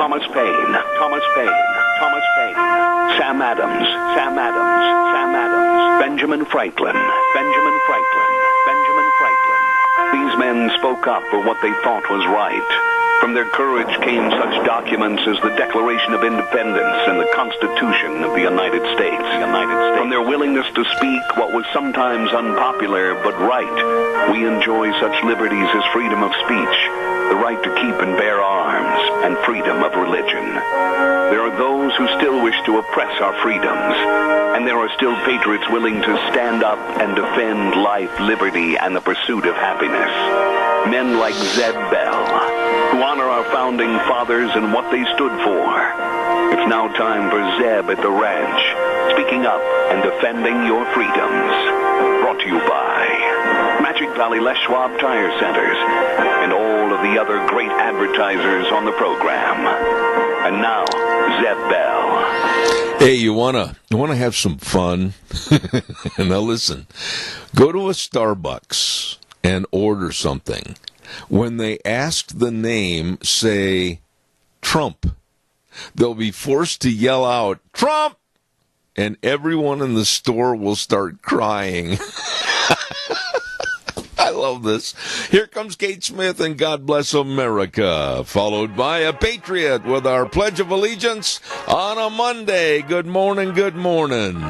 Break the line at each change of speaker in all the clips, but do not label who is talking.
Thomas Paine, Thomas Paine, Thomas Paine, Sam Adams, Sam Adams, Sam Adams, Benjamin Franklin, Benjamin Franklin, Benjamin Franklin. These men spoke up for what they thought was right. From their courage came such documents as the Declaration of Independence and the Constitution of the United States. From their willingness to speak what was sometimes unpopular but right, we enjoy such liberties as freedom of speech, the right to keep and bear arms, and freedom of religion. There are those who still wish to oppress our freedoms, and there are still patriots willing to stand up and defend life, liberty, and the pursuit of happiness. Men like Zeb Bell, who honor our founding fathers and what they stood for. It's now time for Zeb at the ranch, speaking up and defending your freedoms. Brought to you by Magic Valley Les Schwab Tire Centers and all of the other great advertisers on the program. And now, Zeb Bell.
Hey, you wanna have some fun? Now listen, go to a Starbucks and order something. When they ask the name, say Trump. They'll be forced to yell out, Trump! And everyone in the store will start crying. I love this. Here comes Kate Smith and God Bless America, followed by a Patriot with our Pledge of Allegiance on a Monday. Good morning, good morning.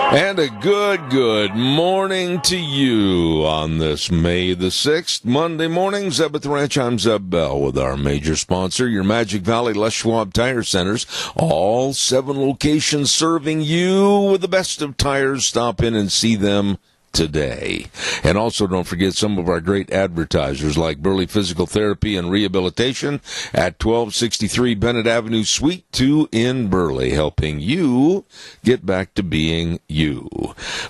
And a good morning to you on this May the 6th, Monday morning. Zeb at the Ranch, I'm Zeb Bell with our major sponsor, your Magic Valley Les Schwab Tire Centers. All 7 locations serving you with the best of tires. Stop in and see them today. And also don't forget some of our great advertisers like Burley Physical Therapy and Rehabilitation at 1263 Bennett Avenue, Suite 2 in Burley, helping you get back to being you.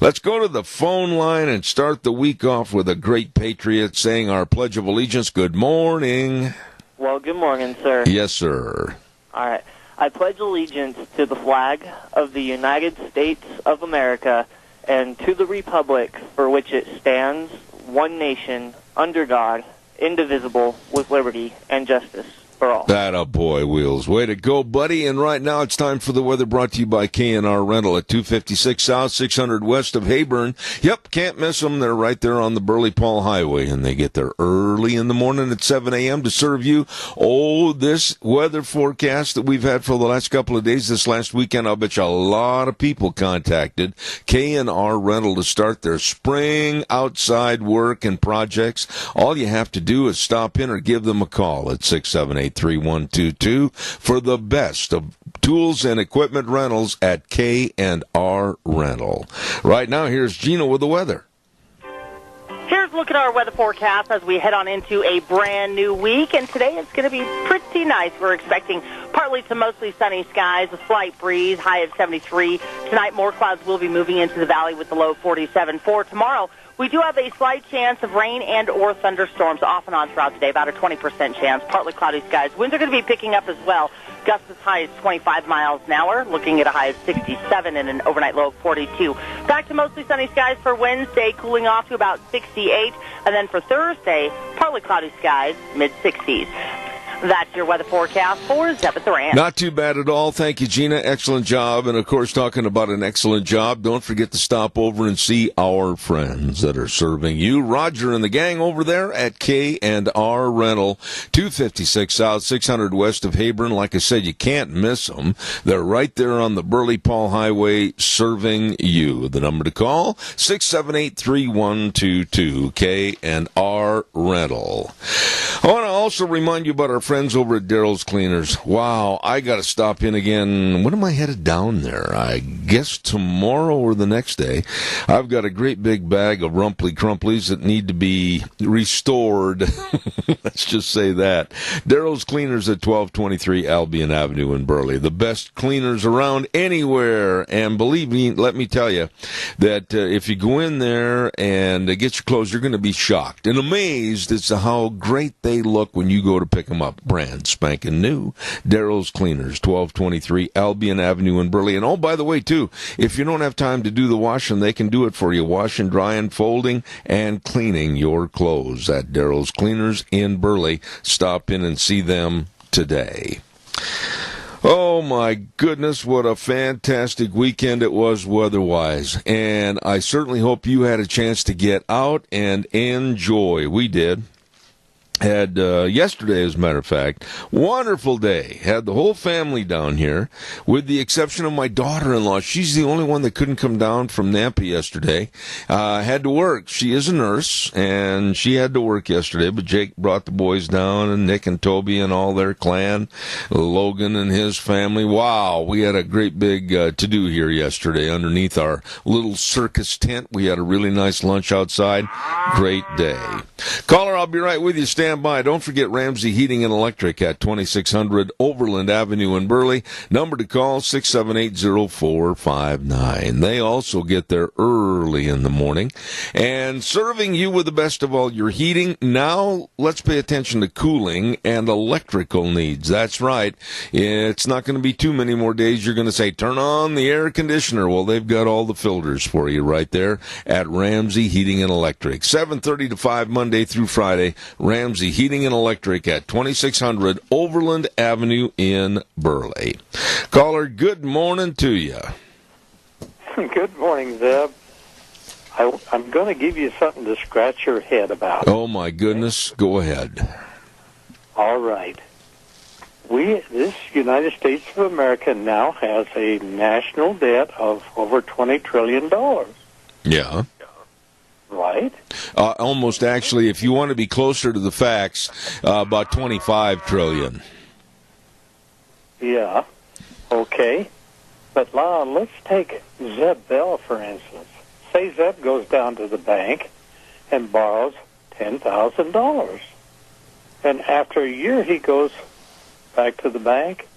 Let's go to the phone line and start the week off with a great patriot saying our Pledge of Allegiance. Good morning.
Well, good morning, sir.
Yes, sir.
All right. I pledge allegiance to the flag of the United States of America and to the republic for which it stands, one nation, under God, indivisible, with liberty and justice for all.
That a boy, Wheels. Way to go, buddy. And right now it's time for the weather, brought to you by K&R Rental at 256 South, 600 west of Hayburn. Yep, can't miss them. They're right there on the Burley-Paul Highway, and they get there early in the morning at 7 a.m. to serve you. Oh, this weather forecast that we've had for the last couple of days, this last weekend, I'll bet you a lot of people contacted K&R Rental to start their spring outside work and projects. All you have to do is stop in or give them a call at 678-3122 for the best of tools and equipment rentals at K&R Rental. Right now, here's Gina with the weather.
Here's a look at our weather forecast as we head on into a brand new week, and today it's going to be pretty nice. We're expecting partly to mostly sunny skies, a slight breeze, high of 73. Tonight, more clouds will be moving into the valley with the low 47. For tomorrow, we do have a slight chance of rain and or thunderstorms off and on throughout the day, about a 20% chance, partly cloudy skies. Winds are going to be picking up as well. Gusts as high as 25 miles an hour, looking at a high of 67 and an overnight low of 42. Back to mostly sunny skies for Wednesday, cooling off to about 68. And then for Thursday, partly cloudy skies, mid-60s. That's your weather forecast for Zeb at the Ranch.
Not too bad at all. Thank you, Gina. Excellent job. And, of course, talking about an excellent job, don't forget to stop over and see our friends that are serving you. Roger and the gang over there at K&R Rental, 256 South, 600 west of Hayburn. Like I said, you can't miss them. They're right there on the Burley-Paul Highway serving you. The number to call, 678-3122, K&R Rental. I want to also remind you about our friends over at Daryl's Cleaners. Wow, I got to stop in again. When am I headed down there? I guess tomorrow or the next day. I've got a great big bag of Rumply Crumplies that need to be restored. Let's just say that. Daryl's Cleaners at 1223 Albion Avenue in Burley. The best cleaners around anywhere. And believe me, let me tell you that if you go in there and get your clothes, you're going to be shocked and amazed as to how great they look when you go to pick them up. Brand spanking new. Daryl's Cleaners, 1223 Albion Avenue in Burley. And oh, by the way, too, if you don't have time to do the washing, they can do it for you. Washing, drying, folding, and cleaning your clothes at Daryl's Cleaners in Burley. Stop in and see them today. Oh my goodness, what a fantastic weekend it was weather-wise. And I certainly hope you had a chance to get out and enjoy. We did. Had yesterday, as a matter of fact, wonderful day. Had the whole family down here, with the exception of my daughter-in-law. She's the only one that couldn't come down from Nampa yesterday. Had to work. She is a nurse, and she had to work yesterday, but Jake brought the boys down, and Nick and Toby and all their clan, Logan and his family. Wow, we had a great big to-do here yesterday underneath our little circus tent. We had a really nice lunch outside. Great day. Caller, I'll be right with you. Stand by. Don't forget Ramsey Heating and Electric at 2600 Overland Avenue in Burley. Number to call, 678-0459. They also get there early in the morning and serving you with the best of all your heating. Now, let's pay attention to cooling and electrical needs. That's right. It's not going to be too many more days you're going to say, turn on the air conditioner. Well, they've got all the filters for you right there at Ramsey Heating and Electric. 7:30 to 5 Monday through Friday. Ramsey Heating and Electric at 2600 Overland Avenue in Burley. Caller, good morning to you.
Good morning, Zeb. I'm going to give you something to scratch your head about.
Oh, my goodness. Go ahead.
All right. This United States of America now has a national debt of over $20 trillion.
Yeah.
Right?
Almost, actually, if you want to be closer to the facts, about $25 trillion.
Yeah. Okay. But let's take Zeb Bell, for instance. Say Zeb goes down to the bank and borrows $10,000. And after a year, he goes back to the bank.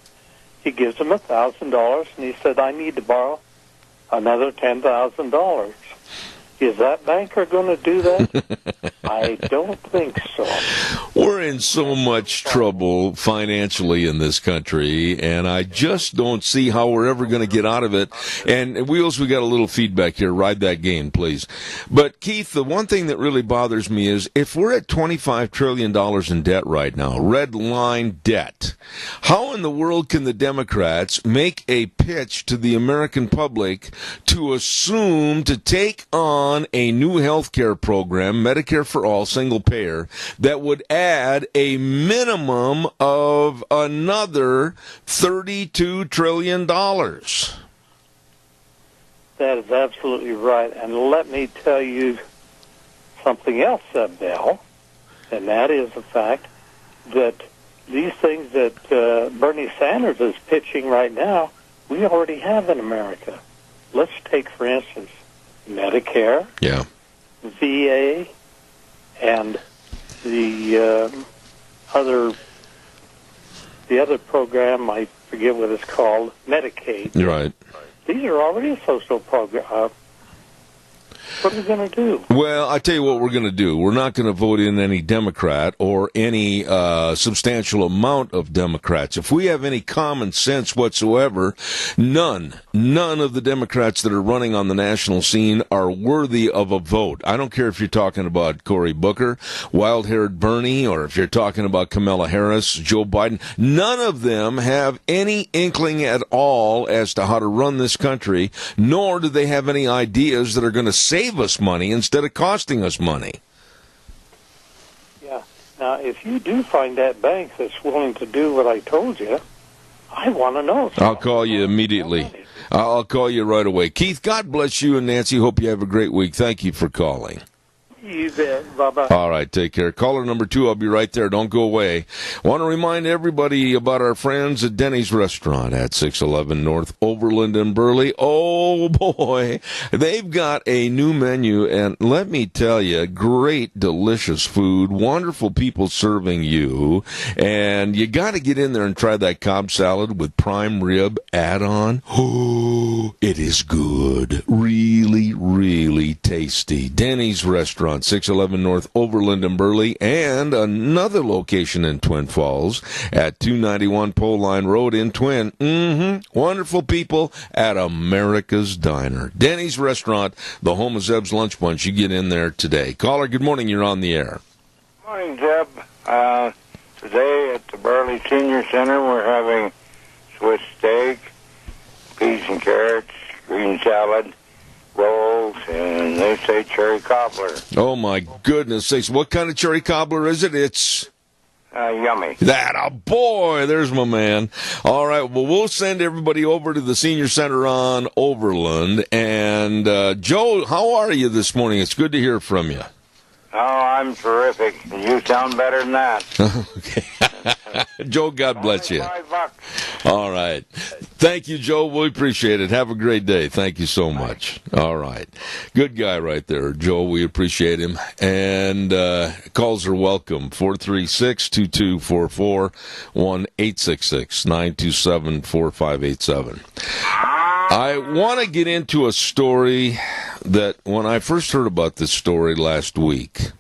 He gives him $1,000, and he said, I need to borrow another $10,000. Is that banker going to do that? I don't think so.
We're in so much trouble financially in this country, and I just don't see how we're ever going to get out of it. And Wheels, we got a little feedback here. Ride that game, please. But, Keith, the one thing that really bothers me is if we're at $25 trillion in debt right now, red line debt, how in the world can the Democrats make a pitch to the American public to assume to take on a new health care program, Medicare for all, single payer, that would add a minimum of another $32 trillion?
That is absolutely right. And let me tell you something else, Bell, and that is the fact that these things that Bernie Sanders is pitching right now, we already have in America. Let's take, for instance, Medicare,
yeah,
VA, and the other program, I forget what it's called, Medicaid.
Right.
These are already a social program. What are we going to do?
Well, I tell you what we're going to do. We're not going to vote in any Democrat or any substantial amount of Democrats. If we have any common sense whatsoever, none of the Democrats that are running on the national scene are worthy of a vote. I don't care if you're talking about Cory Booker, wild-haired Bernie, or if you're talking about Kamala Harris, Joe Biden. None of them have any inkling at all as to how to run this country, nor do they have any ideas that are going to save us money instead of costing us money.
Yeah. Now, if you do find that bank that's willing to do what I told you, I want to know.
I'll call you immediately. I'll call you right away. Keith, God bless you and Nancy. Hope you have a great week. Thank you for calling.
You bet. Bye-bye.
All right, take care. Caller number 2, I'll be right there. Don't go away. Want to remind everybody about our friends at Denny's Restaurant at 611 North Overland in Burley. Oh, boy. They've got a new menu, and let me tell you, great, delicious food, wonderful people serving you, and you got to get in there and try that Cobb salad with prime rib add-on. Oh, it is good. Really, really tasty. Denny's Restaurant. restaurant, 611 North Overland in Burley, and another location in Twin Falls at 291 Pole Line Road in Twin. Wonderful people at America's Diner. Denny's Restaurant, the home of Zeb's Lunch Bunch. You get in there today. Caller, good morning. You're on the air.
Morning, Zeb. Today at the Burley Senior Center, we're having Swiss steak, peas and carrots, green salad, rolls, and they say cherry cobbler.
Oh, my goodness sakes. What kind of cherry cobbler is it? It's...
yummy.
Boy, there's my man. All right, well, we'll send everybody over to the Senior Center on Overland. And, Joe, how are you this morning? It's good to hear from you.
Oh, I'm terrific. You sound better than that.
Okay. Joe, God bless you.
$5.
All right. Thank you, Joe. We appreciate it. Have a great day. Thank you so much. All right. Good guy right there, Joe. We appreciate him. And calls are welcome. 436-2244, 1-866-927-4587. I want to get into a story that when I first heard about this story last week,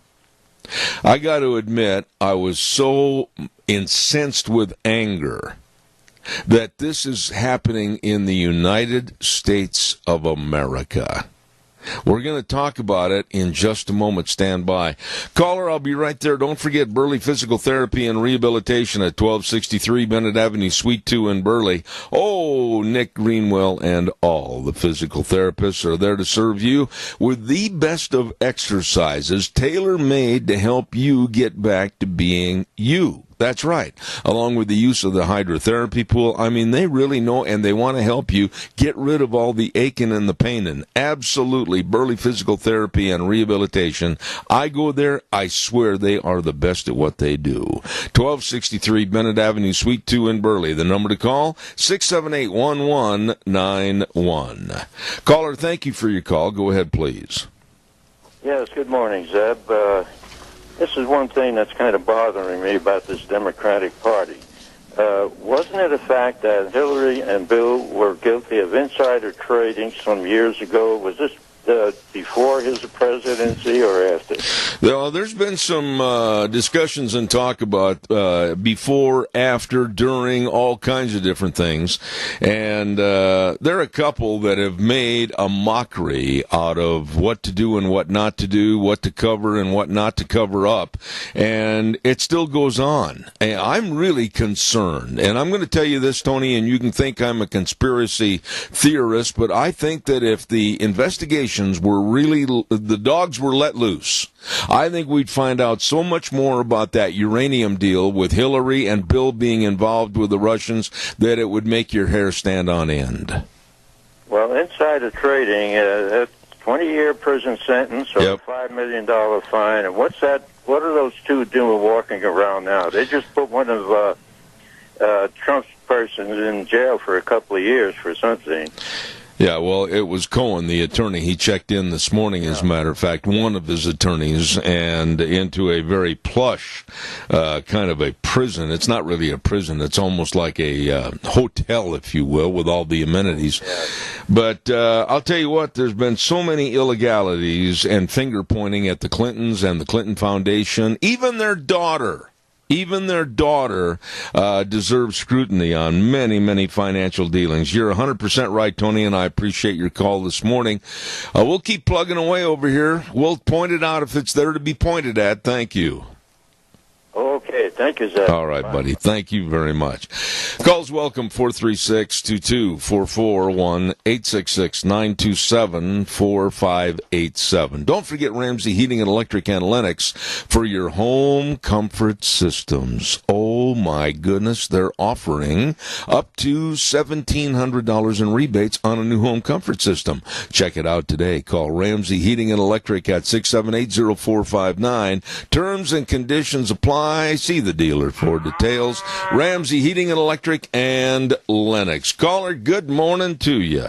I got to admit I was so incensed with anger that this is happening in the United States of America. We're going to talk about it in just a moment. Stand by. Caller, I'll be right there. Don't forget Burley Physical Therapy and Rehabilitation at 1263 Bennett Avenue, Suite 2 in Burley. Oh, Nick Greenwell and all the physical therapists are there to serve you with the best of exercises tailor-made to help you get back to being you. That's right. Along with the use of the hydrotherapy pool. I mean, they really know, and they want to help you get rid of all the aching and the painin. Absolutely. Burley Physical Therapy and Rehabilitation. I go there. I swear they are the best at what they do. 1263 Bennett Avenue, Suite 2 in Burley. The number to call, 678-1191. Caller, thank you for your call. Go ahead, please.
Yes, good morning, Zeb. This is one thing that's kind of bothering me about this Democratic Party. Wasn't it a fact that Hillary and Bill were guilty of insider trading some years ago? Was this before his presidency or after?
Well, there's been some discussions and talk about before, after, during, all kinds of different things. And there are a couple that have made a mockery out of what to do and what not to do, what to cover and what not to cover up. And it still goes on. And I'm really concerned. And I'm going to tell you this, Tony, and you can think I'm a conspiracy theorist, but I think that if the investigations were really, the dogs were let loose, I think we'd find out so much more about that uranium deal with Hillary and Bill being involved with the Russians that it would make your hair stand on end.
Well, insider trading, a 20-year prison sentence or
Yep.
a $5 million fine. And what's that? What are those two doing walking around now? They just put one of Trump's persons in jail for a couple of years for something.
Yeah, well, it was Cohen, the attorney. He checked in this morning, as a matter of fact, one of his attorneys, and into a very plush kind of a prison. It's not really a prison. It's almost like a hotel, if you will, with all the amenities. But I'll tell you what, there's been so many illegalities and finger-pointing at the Clintons and the Clinton Foundation. Even their daughter deserves scrutiny on many, many financial dealings. You're 100% right, Tony, and I appreciate your call this morning. We'll keep plugging away over here. We'll point it out if it's there to be pointed at. Thank you.
Okay, thank you, Zeb.
All right, buddy. Thank you very much. Calls welcome, 436-2244, 1-866-927-4587. Don't forget Ramsey Heating and Electric and Lennox for your home comfort systems. Oh, my goodness. They're offering up to $1,700 in rebates on a new home comfort system. Check it out today. Call Ramsey Heating and Electric at 678-0459. Terms and conditions apply. See the dealer for details. Ramsey Heating and Electric and Lennox. Caller, good morning to you.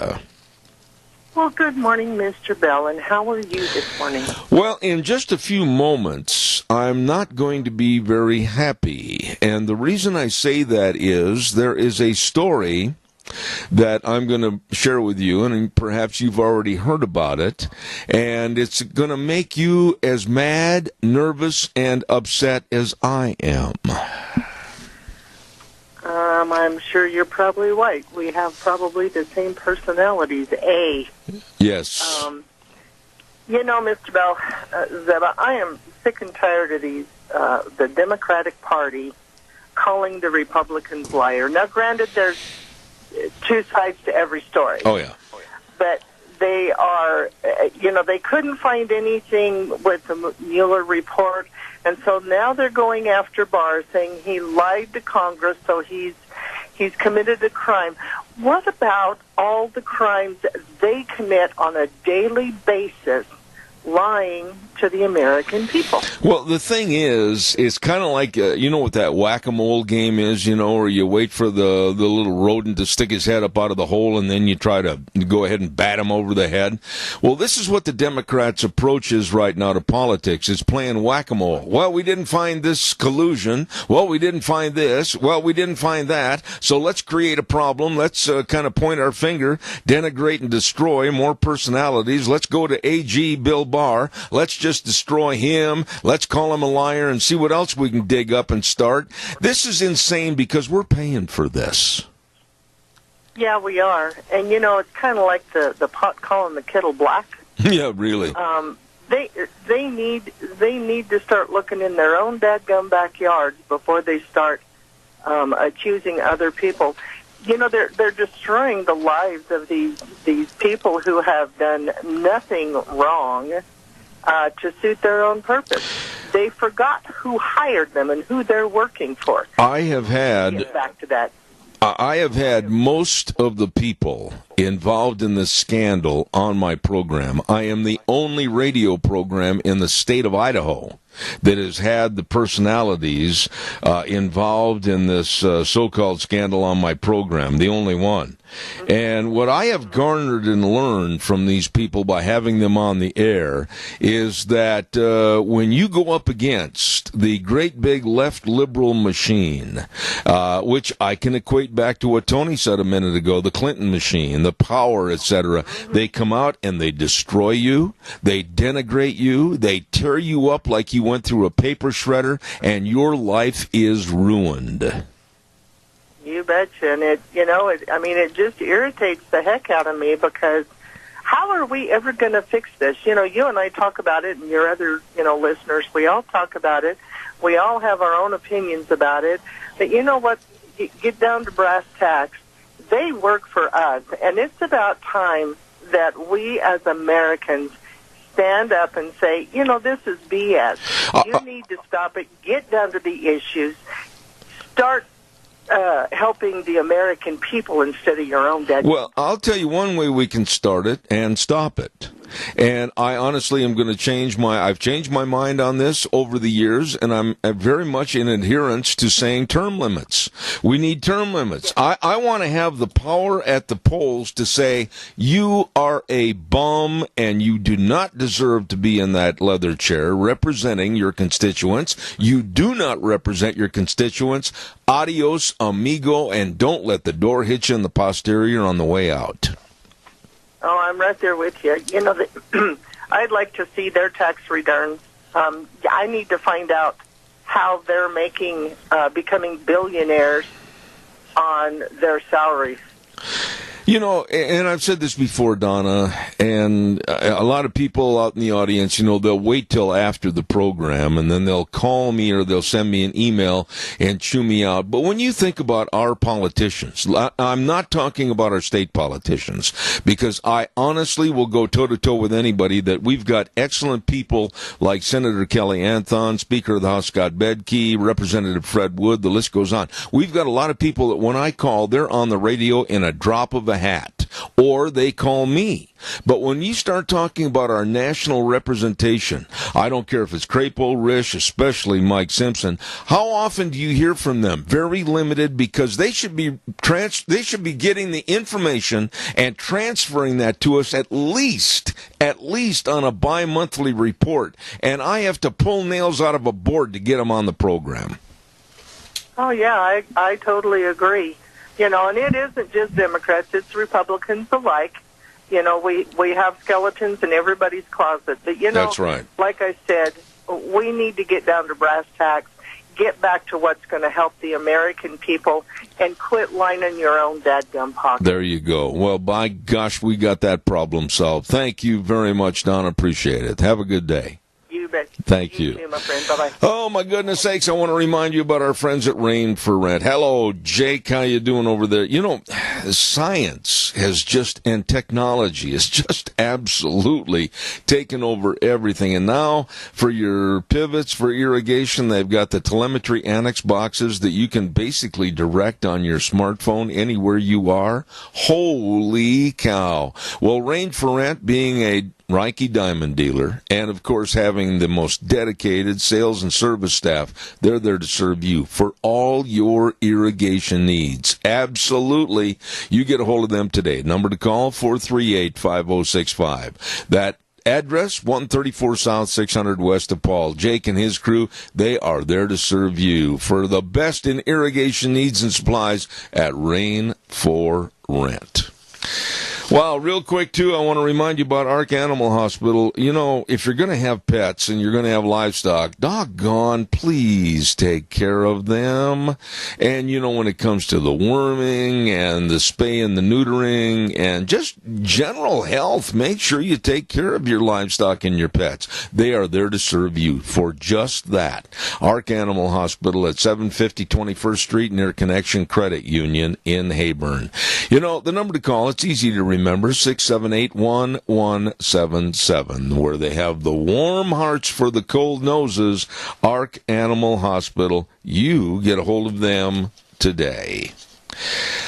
Well, good morning, Mr. Bell, and how are you this morning?
Well, in just a few moments, I'm not going to be very happy. And the reason I say that is there is a story that I'm going to share with you, and perhaps you've already heard about it, and it's going to make you as mad, nervous, and upset as I am.
I'm sure you're probably right. We have probably the same personalities.
Yes.
Mr. Bell, Zeba, I am sick and tired of the Democratic Party calling the Republicans liar. Now, granted, there's two sides to every story.
Oh, yeah.
But they are, they couldn't find anything with the Mueller report, and so now they're going after Barr, saying he lied to Congress, so he's committed a crime. What about all the crimes that they commit on a daily basis, lying to the American people?
Well, the thing is, it's kind of like, you know what that whack-a-mole game is, where you wait for the little rodent to stick his head up out of the hole and then you try to go ahead and bat him over the head. Well, this is what the Democrats' approach is right now to politics. It's playing whack-a-mole. Well, we didn't find this collusion. Well, we didn't find this. Well, we didn't find that. So let's create a problem. Let's kind of point our finger, denigrate and destroy more personalities. Let's go to AG Bill Barr. Let's just destroy him. Let's call him a liar and see what else we can dig up and start. This is insane because we're paying for this.
Yeah, we are. And, it's kind of like the pot calling the kettle black.
Yeah, really.
They need to start looking in their own dadgum backyards before they start accusing other people. They're destroying the lives of these people who have done nothing wrong to suit their own purpose. They forgot who hired them and who they're working for.
Get
back to that.
I have had most of the people involved in this scandal on my program. I am the only radio program in the state of Idaho that has had the personalities involved in this so-called scandal on my program, the only one. And what I have garnered and learned from these people by having them on the air is that when you go up against the great big left liberal machine, which I can equate back to what Tony said a minute ago, the Clinton machine, the power, etc., they come out and they destroy you, they denigrate you, they tear you up like you went through a paper shredder, and your life is ruined.
You betcha. And it just irritates the heck out of me because how are we ever going to fix this? You and I talk about it, and your other, listeners, we all talk about it. We all have our own opinions about it. But you know what? Get down to brass tacks. They work for us, and it's about time that we as Americans stand up and say, this is BS. You need to stop it. Get down to the issues. Start helping the American people instead of your own dead.
Well, I'll tell you one way we can start it and stop it. And I honestly am going to I've changed my mind on this over the years, and I'm very much in adherence to saying term limits. We need term limits. I want to have the power at the polls to say, you are a bum and you do not deserve to be in that leather chair representing your constituents. You do not represent your constituents. Adios, amigo, and don't let the door hit you in the posterior on the way out.
Oh, I'm right there with you. I'd like to see their tax returns. I need to find out how they're becoming billionaires on their salaries.
And I've said this before, Donna, and a lot of people out in the audience, they'll wait till after the program, and then they'll call me or they'll send me an email and chew me out. But when you think about our politicians, I'm not talking about our state politicians, because I honestly will go toe-to-toe with anybody that we've got excellent people like Senator Kelly Anthon, Speaker of the House Scott Bedke, Representative Fred Wood, the list goes on. We've got a lot of people that when I call, they're on the radio in a drop of a hat, or they call me. But when you start talking about our national representation, I don't care if it's Crapo, Risch, especially Mike Simpson, how often do you hear from them? Very limited, because they should be getting the information and transferring that to us at least on a bi-monthly report. And I have to pull nails out of a board to get them on the program.
Oh, yeah, I totally agree. You know, and it isn't just Democrats, it's Republicans alike. You know, we have skeletons in everybody's closet. But, you know,
That's right.
Like I said, we need to get down to brass tacks, get back to what's going to help the American people, and quit lining your own dadgum pocket.
There you go. Well, by gosh, we got that problem solved. Thank you very much, Don. Appreciate it. Have a good day.
You bet.
Thank you.
Too, my friend. Bye-bye.
Oh, my goodness sakes, I want to remind you about our friends at Rain for Rent. Hello, Jake, how you doing over there? You know, science has just, and technology has just absolutely taken over everything. And now, for your pivots, for irrigation, they've got the telemetry annex boxes that you can basically direct on your smartphone anywhere you are. Holy cow. Well, Rain for Rent, being a Reiki Diamond dealer, and of course having the most dedicated sales and service staff, they're there to serve you for all your irrigation needs. Absolutely. You get a hold of them today. Number to call, 438-5065. That address, 134 South, 600 West of Paul. Jake and his crew, they are there to serve you for the best in irrigation needs and supplies at Rain for Rent. Well, real quick, too, I want to remind you about Ark Animal Hospital. You know, if you're going to have pets and you're going to have livestock, doggone, please take care of them. And, you know, when it comes to the worming and the spay and the neutering and just general health, make sure you take care of your livestock and your pets. They are there to serve you for just that. Ark Animal Hospital at 750 21st Street near Connection Credit Union in Hayburn. You know, the number to call, it's easy to remember, 678-1177, where they have the warm hearts for the cold noses. Ark Animal Hospital. You get a hold of them today.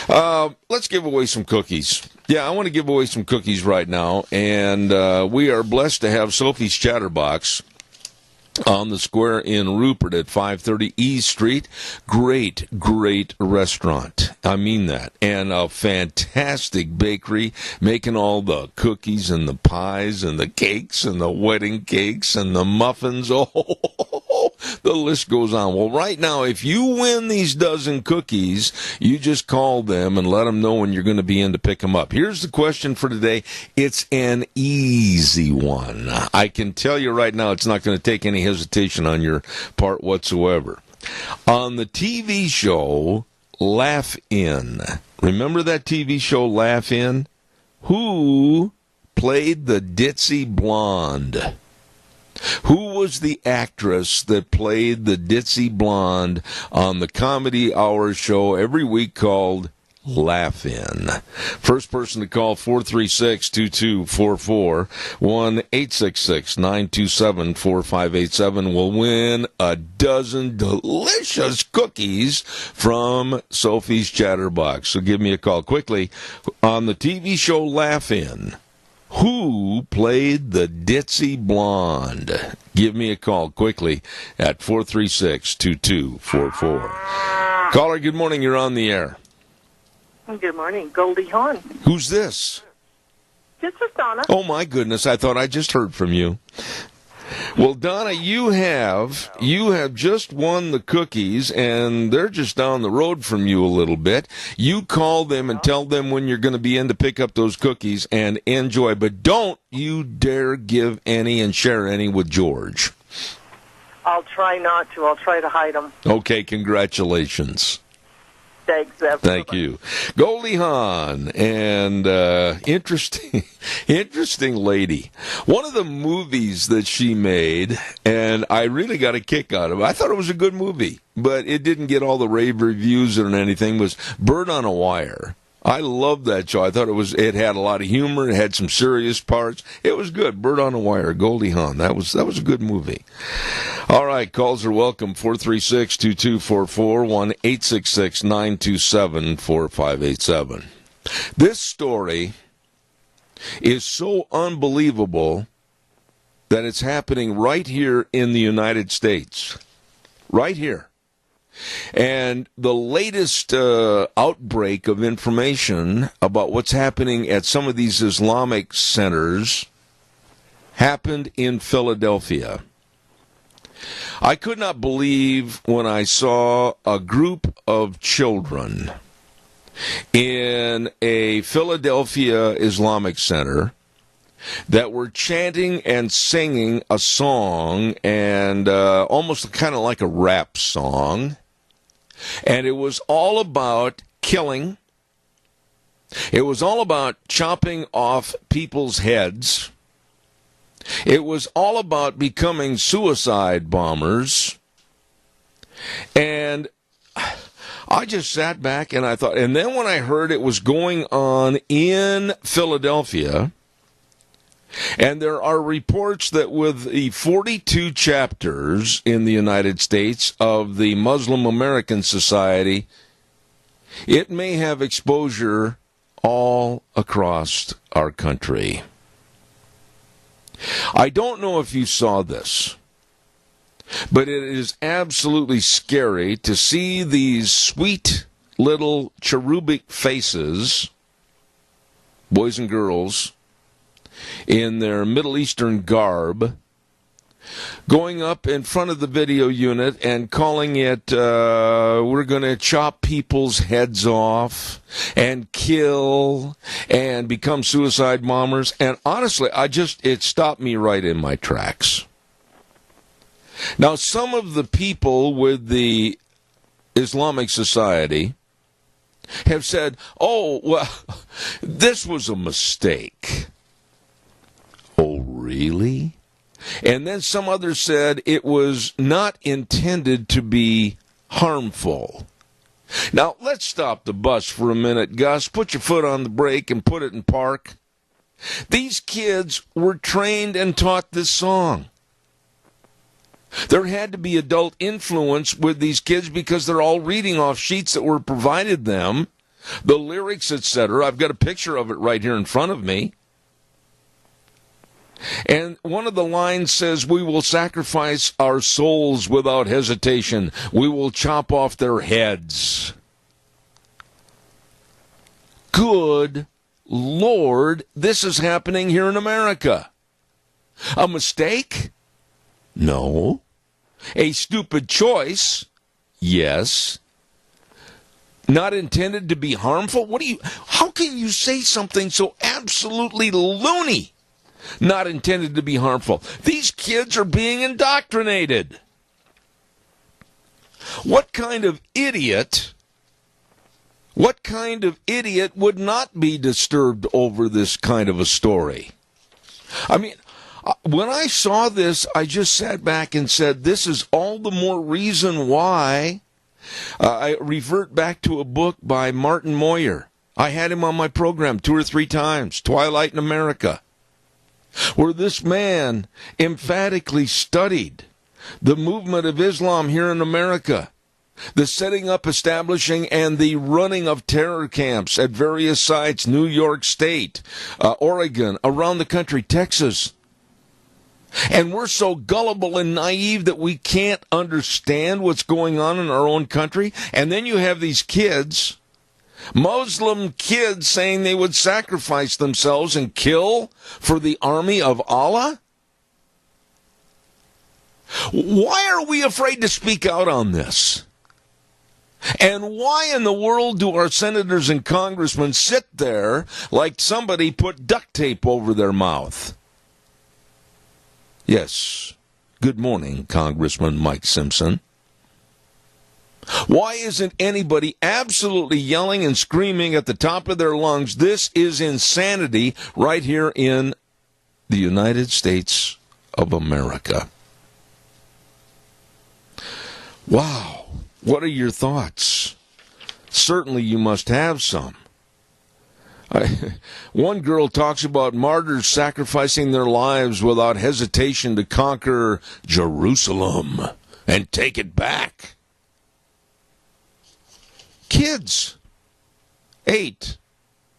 Let's give away some cookies. Yeah, I want to give away some cookies right now, and we are blessed to have Sophie's Chatterbox on the square in Rupert at 530 East Street. Great, great restaurant. I mean that. And a fantastic bakery, making all the cookies and the pies and the cakes and the wedding cakes and the muffins. Oh, the list goes on. Well, right now, if you win these dozen cookies, you just call them and let them know when you're going to be in to pick them up. Here's the question for today. It's an easy one. I can tell you right now, it's not going to take any hesitation on your part whatsoever. On the TV show Laugh In, remember that TV show Laugh In? Who played the ditzy blonde? Who was the actress that played the ditzy blonde on the comedy hour show every week called Laugh In? First person to call, 436-2244, 1-866-927-4587 will win a dozen delicious cookies from Sophie's Chatterbox. So give me a call quickly. On the TV show Laugh In, who played the ditzy blonde? Give me a call quickly at 436-2244. Caller, good morning. You're on the air.
Good morning, Goldie Hawn.
Who's this?
This is Donna.
Oh, my goodness. I thought I just heard from you. Well, Donna, you have just won the cookies, and they're just down the road from you a little bit. You call them and tell them when you're going to be in to pick up those cookies and enjoy. But don't you dare give any and share any with George.
I'll try not to. I'll try to hide them.
Okay, congratulations.
Thanks, Zeb.
Thank you. Goldie Hawn, and interesting lady. One of the movies that she made, and I really got a kick out of it. I thought it was a good movie, but it didn't get all the rave reviews or anything, was Bird on a Wire. I loved that show. I thought it had a lot of humor. It had some serious parts. It was good. Bird on a Wire, Goldie Hawn. That was a good movie. All right, calls are welcome. 436-2244, 1-866-927-4587. This story is so unbelievable that it's happening right here in the United States. Right here. And the latest outbreak of information about what's happening at some of these Islamic centers happened in Philadelphia. I could not believe when I saw a group of children in a Philadelphia Islamic center that were chanting and singing a song, and almost kind of like a rap song. And it was all about killing. It was all about chopping off people's heads. It was all about becoming suicide bombers. And I just sat back and I thought, and then when I heard it was going on in Philadelphia, and there are reports that with the 42 chapters in the United States of the Muslim American Society, it may have exposure all across our country. I don't know if you saw this, but it is absolutely scary to see these sweet little cherubic faces, boys and girls, in their Middle Eastern garb, going up in front of the video unit and calling it, we're going to chop people's heads off and kill and become suicide bombers. And honestly, it stopped me right in my tracks. Now, some of the people with the Islamic Society have said, oh, well, this was a mistake. Oh, really? And then some others said it was not intended to be harmful. Now, let's stop the bus for a minute, Gus. Put your foot on the brake and put it in park. These kids were trained and taught this song. There had to be adult influence with these kids because they're all reading off sheets that were provided them, the lyrics, etc. I've got a picture of it right here in front of me. And one of the lines says, we will sacrifice our souls without hesitation. We will chop off their heads. Good Lord, this is happening here in America. A mistake? No. A stupid choice? Yes. Not intended to be harmful? How can you say something so absolutely loony? Not intended to be harmful. These kids are being indoctrinated. What kind of idiot would not be disturbed over this kind of a story? I mean, when I saw this, I just sat back and said, this is all the more reason why. I revert back to a book by Martin Moyer. I had him on my program 2 or 3 times, Twilight in America, where this man emphatically studied the movement of Islam here in America, the setting up, establishing, and the running of terror camps at various sites, New York State, Oregon, around the country, Texas. And we're so gullible and naive that we can't understand what's going on in our own country. And then you have these kids, Muslim kids, saying they would sacrifice themselves and kill for the army of Allah? Why are we afraid to speak out on this? And why in the world do our senators and congressmen sit there like somebody put duct tape over their mouth? Yes. Good morning, Congressman Mike Simpson. Why isn't anybody absolutely yelling and screaming at the top of their lungs, this is insanity, right here in the United States of America? Wow. What are your thoughts? Certainly you must have some. One girl talks about martyrs sacrificing their lives without hesitation to conquer Jerusalem and take it back. Kids, 8,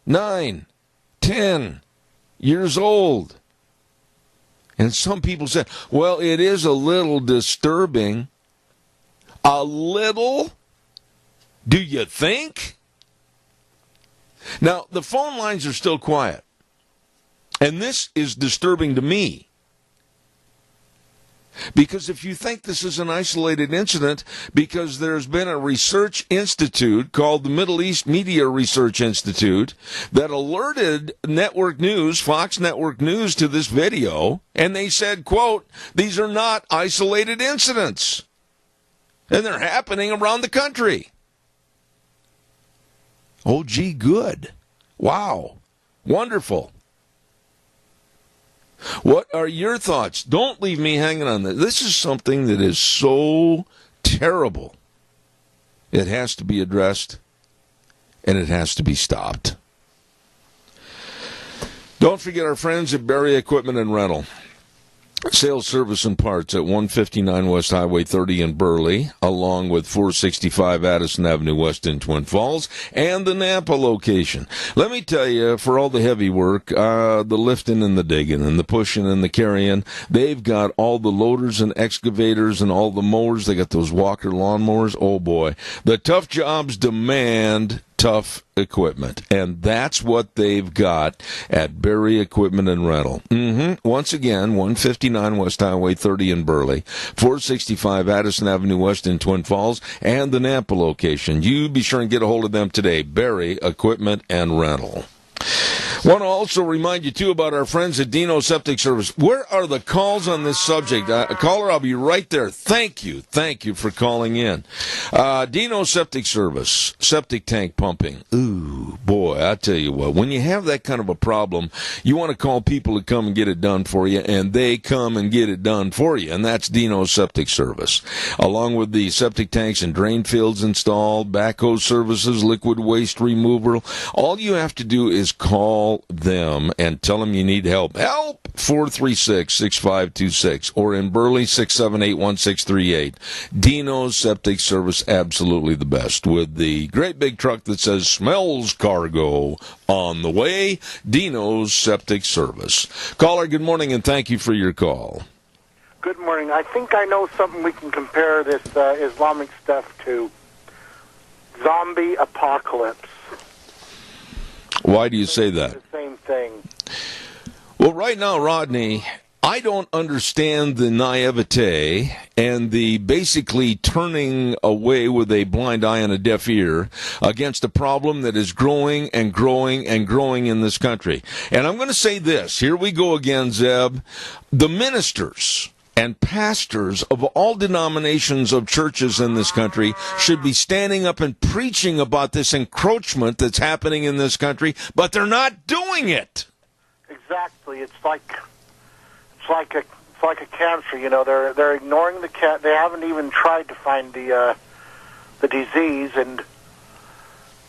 9, 10 years old. And some people say, well, it is a little disturbing. A little? Do you think? Now, the phone lines are still quiet. And this is disturbing to me. Because if you think this is an isolated incident, because there's been a research institute called the Middle East Media Research Institute that alerted Network News, Fox Network News, to this video, and they said, quote, these are not isolated incidents. And they're happening around the country. Oh, gee, good. Wow. Wonderful. What are your thoughts? Don't leave me hanging on this. This is something that is so terrible. It has to be addressed, and it has to be stopped. Don't forget our friends at Berry Equipment and Rental. Sales, service, and parts at 159 West Highway 30 in Burley, along with 465 Addison Avenue West in Twin Falls, and the Nampa location. Let me tell you, for all the heavy work, the lifting and the digging and the pushing and the carrying, they've got all the loaders and excavators and all the mowers. They got those Walker lawnmowers. Oh, boy. The tough jobs demand tough equipment, and that's what they've got at Berry Equipment and Rental. Once again, 159 West Highway 30 in Burley, 465 Addison Avenue West in Twin Falls, and the Nampa location. You be sure and get a hold of them today, Berry Equipment and Rental. Want to also remind you, too, about our friends at Dino Septic Service. Where are the calls on this subject? Caller, I'll be right there. Thank you for calling in. Dino Septic Service, septic tank pumping. Ooh, boy, I tell you what, when you have that kind of a problem, you want to call people to come and get it done for you, and they come and get it done for you, and that's Dino Septic Service. Along with the septic tanks and drain fields installed, backhoe services, liquid waste removal, all you have to do is call them and tell them you need help. Help! 436-6526, or in Burley, 678-1638. Dino's Septic Service, absolutely the best. With the great big truck that says smells cargo on the way, Dino's Septic Service. Caller, good morning, and thank you for your call.
Good morning. I think I know something we can compare this Islamic stuff to. Zombie apocalypse.
Why do you say that?
The same thing.
Well, right now, Rodney, I don't understand the naivete and the basically turning away with a blind eye and a deaf ear against a problem that is growing and growing and growing in this country. And I'm going to say this. Here we go again, Zeb. The ministers and pastors of all denominations of churches in this country should be standing up and preaching about this encroachment that's happening in this country, but they're not doing it.
Exactly. It's like a cancer. You know, they're ignoring the cat. They haven't even tried to find the disease, and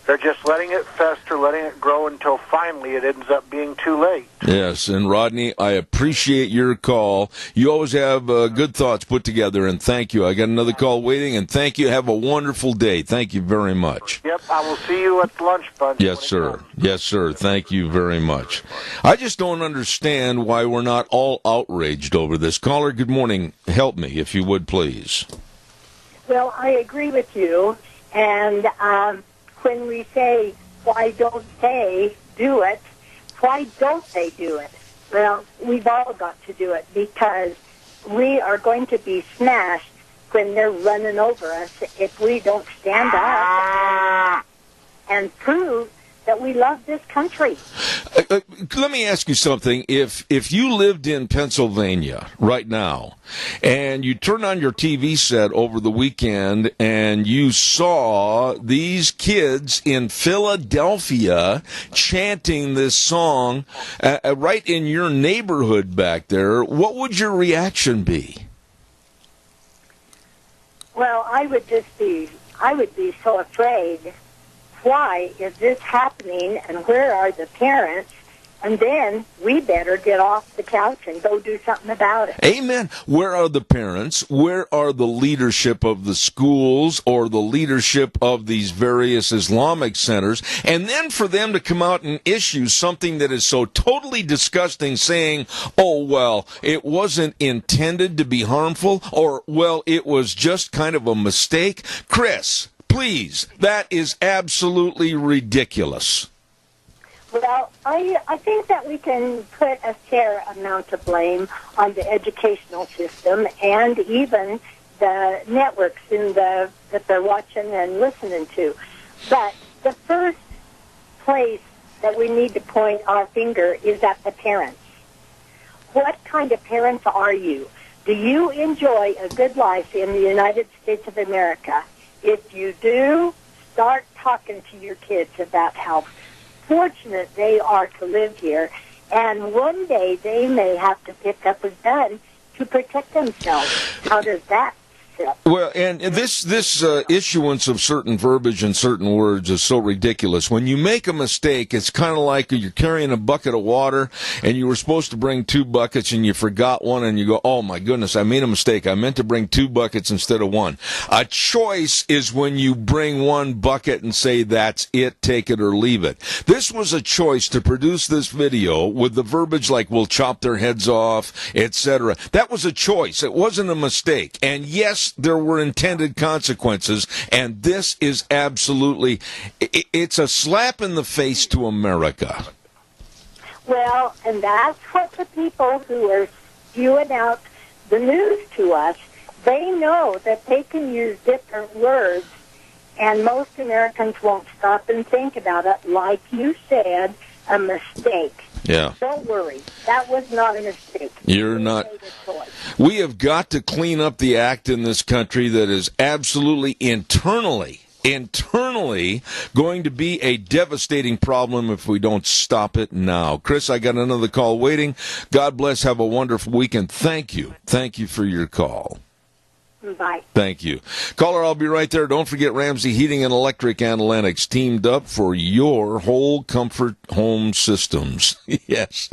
they're just letting it fester, letting it grow until finally it ends up being too late.
Yes, and Rodney, I appreciate your call. You always have good thoughts put together, and thank you. I got another call waiting, and thank you. Have a wonderful day. Thank you very much.
Yep, I will see you at the lunch bunch.
Yes, sir. Yes, sir. Thank you very much. I just don't understand why we're not all outraged over this. Caller, good morning. Help me, if you would, please.
Well, I agree with you, and when we say, why don't they do it, why don't they do it? Well, we've all got to do it because we are going to be smashed when they're running over us if we don't stand up and prove that we love this country.
Let me ask you something. If you lived in Pennsylvania right now and you turn on your TV set over the weekend and you saw these kids in Philadelphia chanting this song right in your neighborhood back there, what would your reaction be?
Well, I would be so afraid. Why is this happening, and where are the parents? And then we better get off the couch and go do something about it.
Amen. Where are the parents? Where are the leadership of the schools or the leadership of these various Islamic centers? And then for them to come out and issue something that is so totally disgusting, saying, oh, well, it wasn't intended to be harmful, or, well, it was just kind of a mistake. Chris, please, that is absolutely ridiculous.
Well, I think that we can put a fair amount of blame on the educational system and even the networks that they're watching and listening to. But the first place that we need to point our finger is at the parents. What kind of parents are you? Do you enjoy a good life in the United States of America? If you do, start talking to your kids about how fortunate they are to live here, and one day they may have to pick up a gun to protect themselves. How does that sit?
Well, and this issuance of certain verbiage and certain words is so ridiculous. When you make a mistake, it's kind of like you're carrying a bucket of water, and you were supposed to bring 2 buckets, and you forgot one, and you go, oh, my goodness, I made a mistake. I meant to bring 2 buckets instead of 1. A choice is when you bring 1 bucket and say, that's it, take it or leave it. This was a choice to produce this video with the verbiage like, we'll chop their heads off, etc. That was a choice. It wasn't a mistake. And yes, there were intended consequences, and this is absolutely, it's a slap in the face to America.
Well, and that's what the people who are spewing out the news to us, they know that they can use different words, and most Americans won't stop and think about it. Like you said, a mistake.
Yeah.
Don't worry. That was not a mistake.
You're not. We have got to clean up the act in this country that is absolutely internally going to be a devastating problem if we don't stop it now. Chris, I got another call waiting. God bless. Have a wonderful weekend. Thank you. Thank you for your call.
Bye.
Thank you. Caller, I'll be right there. Don't forget Ramsey Heating and Electric Analytics teamed up for your whole comfort home systems. Yes,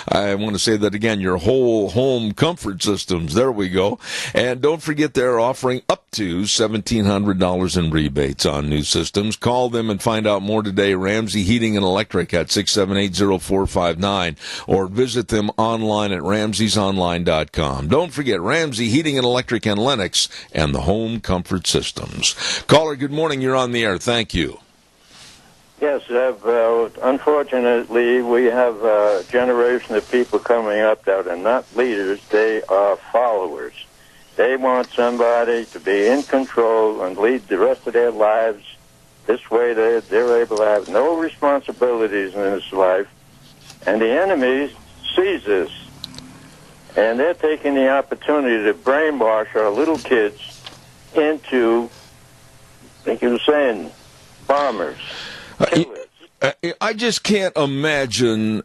I want to say that again, your whole home comfort systems. There we go. And don't forget they're offering up to $1,700 in rebates on new systems. Call them and find out more today. Ramsey Heating and Electric at 678-0459 or visit them online at ramseysonline.com. Don't forget Ramsey Heating and Electric and Lennox and the home comfort systems. Caller, good morning. You're on the air. Thank you.
Yes, unfortunately, we have a generation of people coming up that are not leaders. They are followers. They want somebody to be in control and lead the rest of their lives. This way they're able to have no responsibilities in this life. And the enemy sees this. And they're taking the opportunity to brainwash our little kids into, like you were saying, bombers, killers.
I just can't imagine.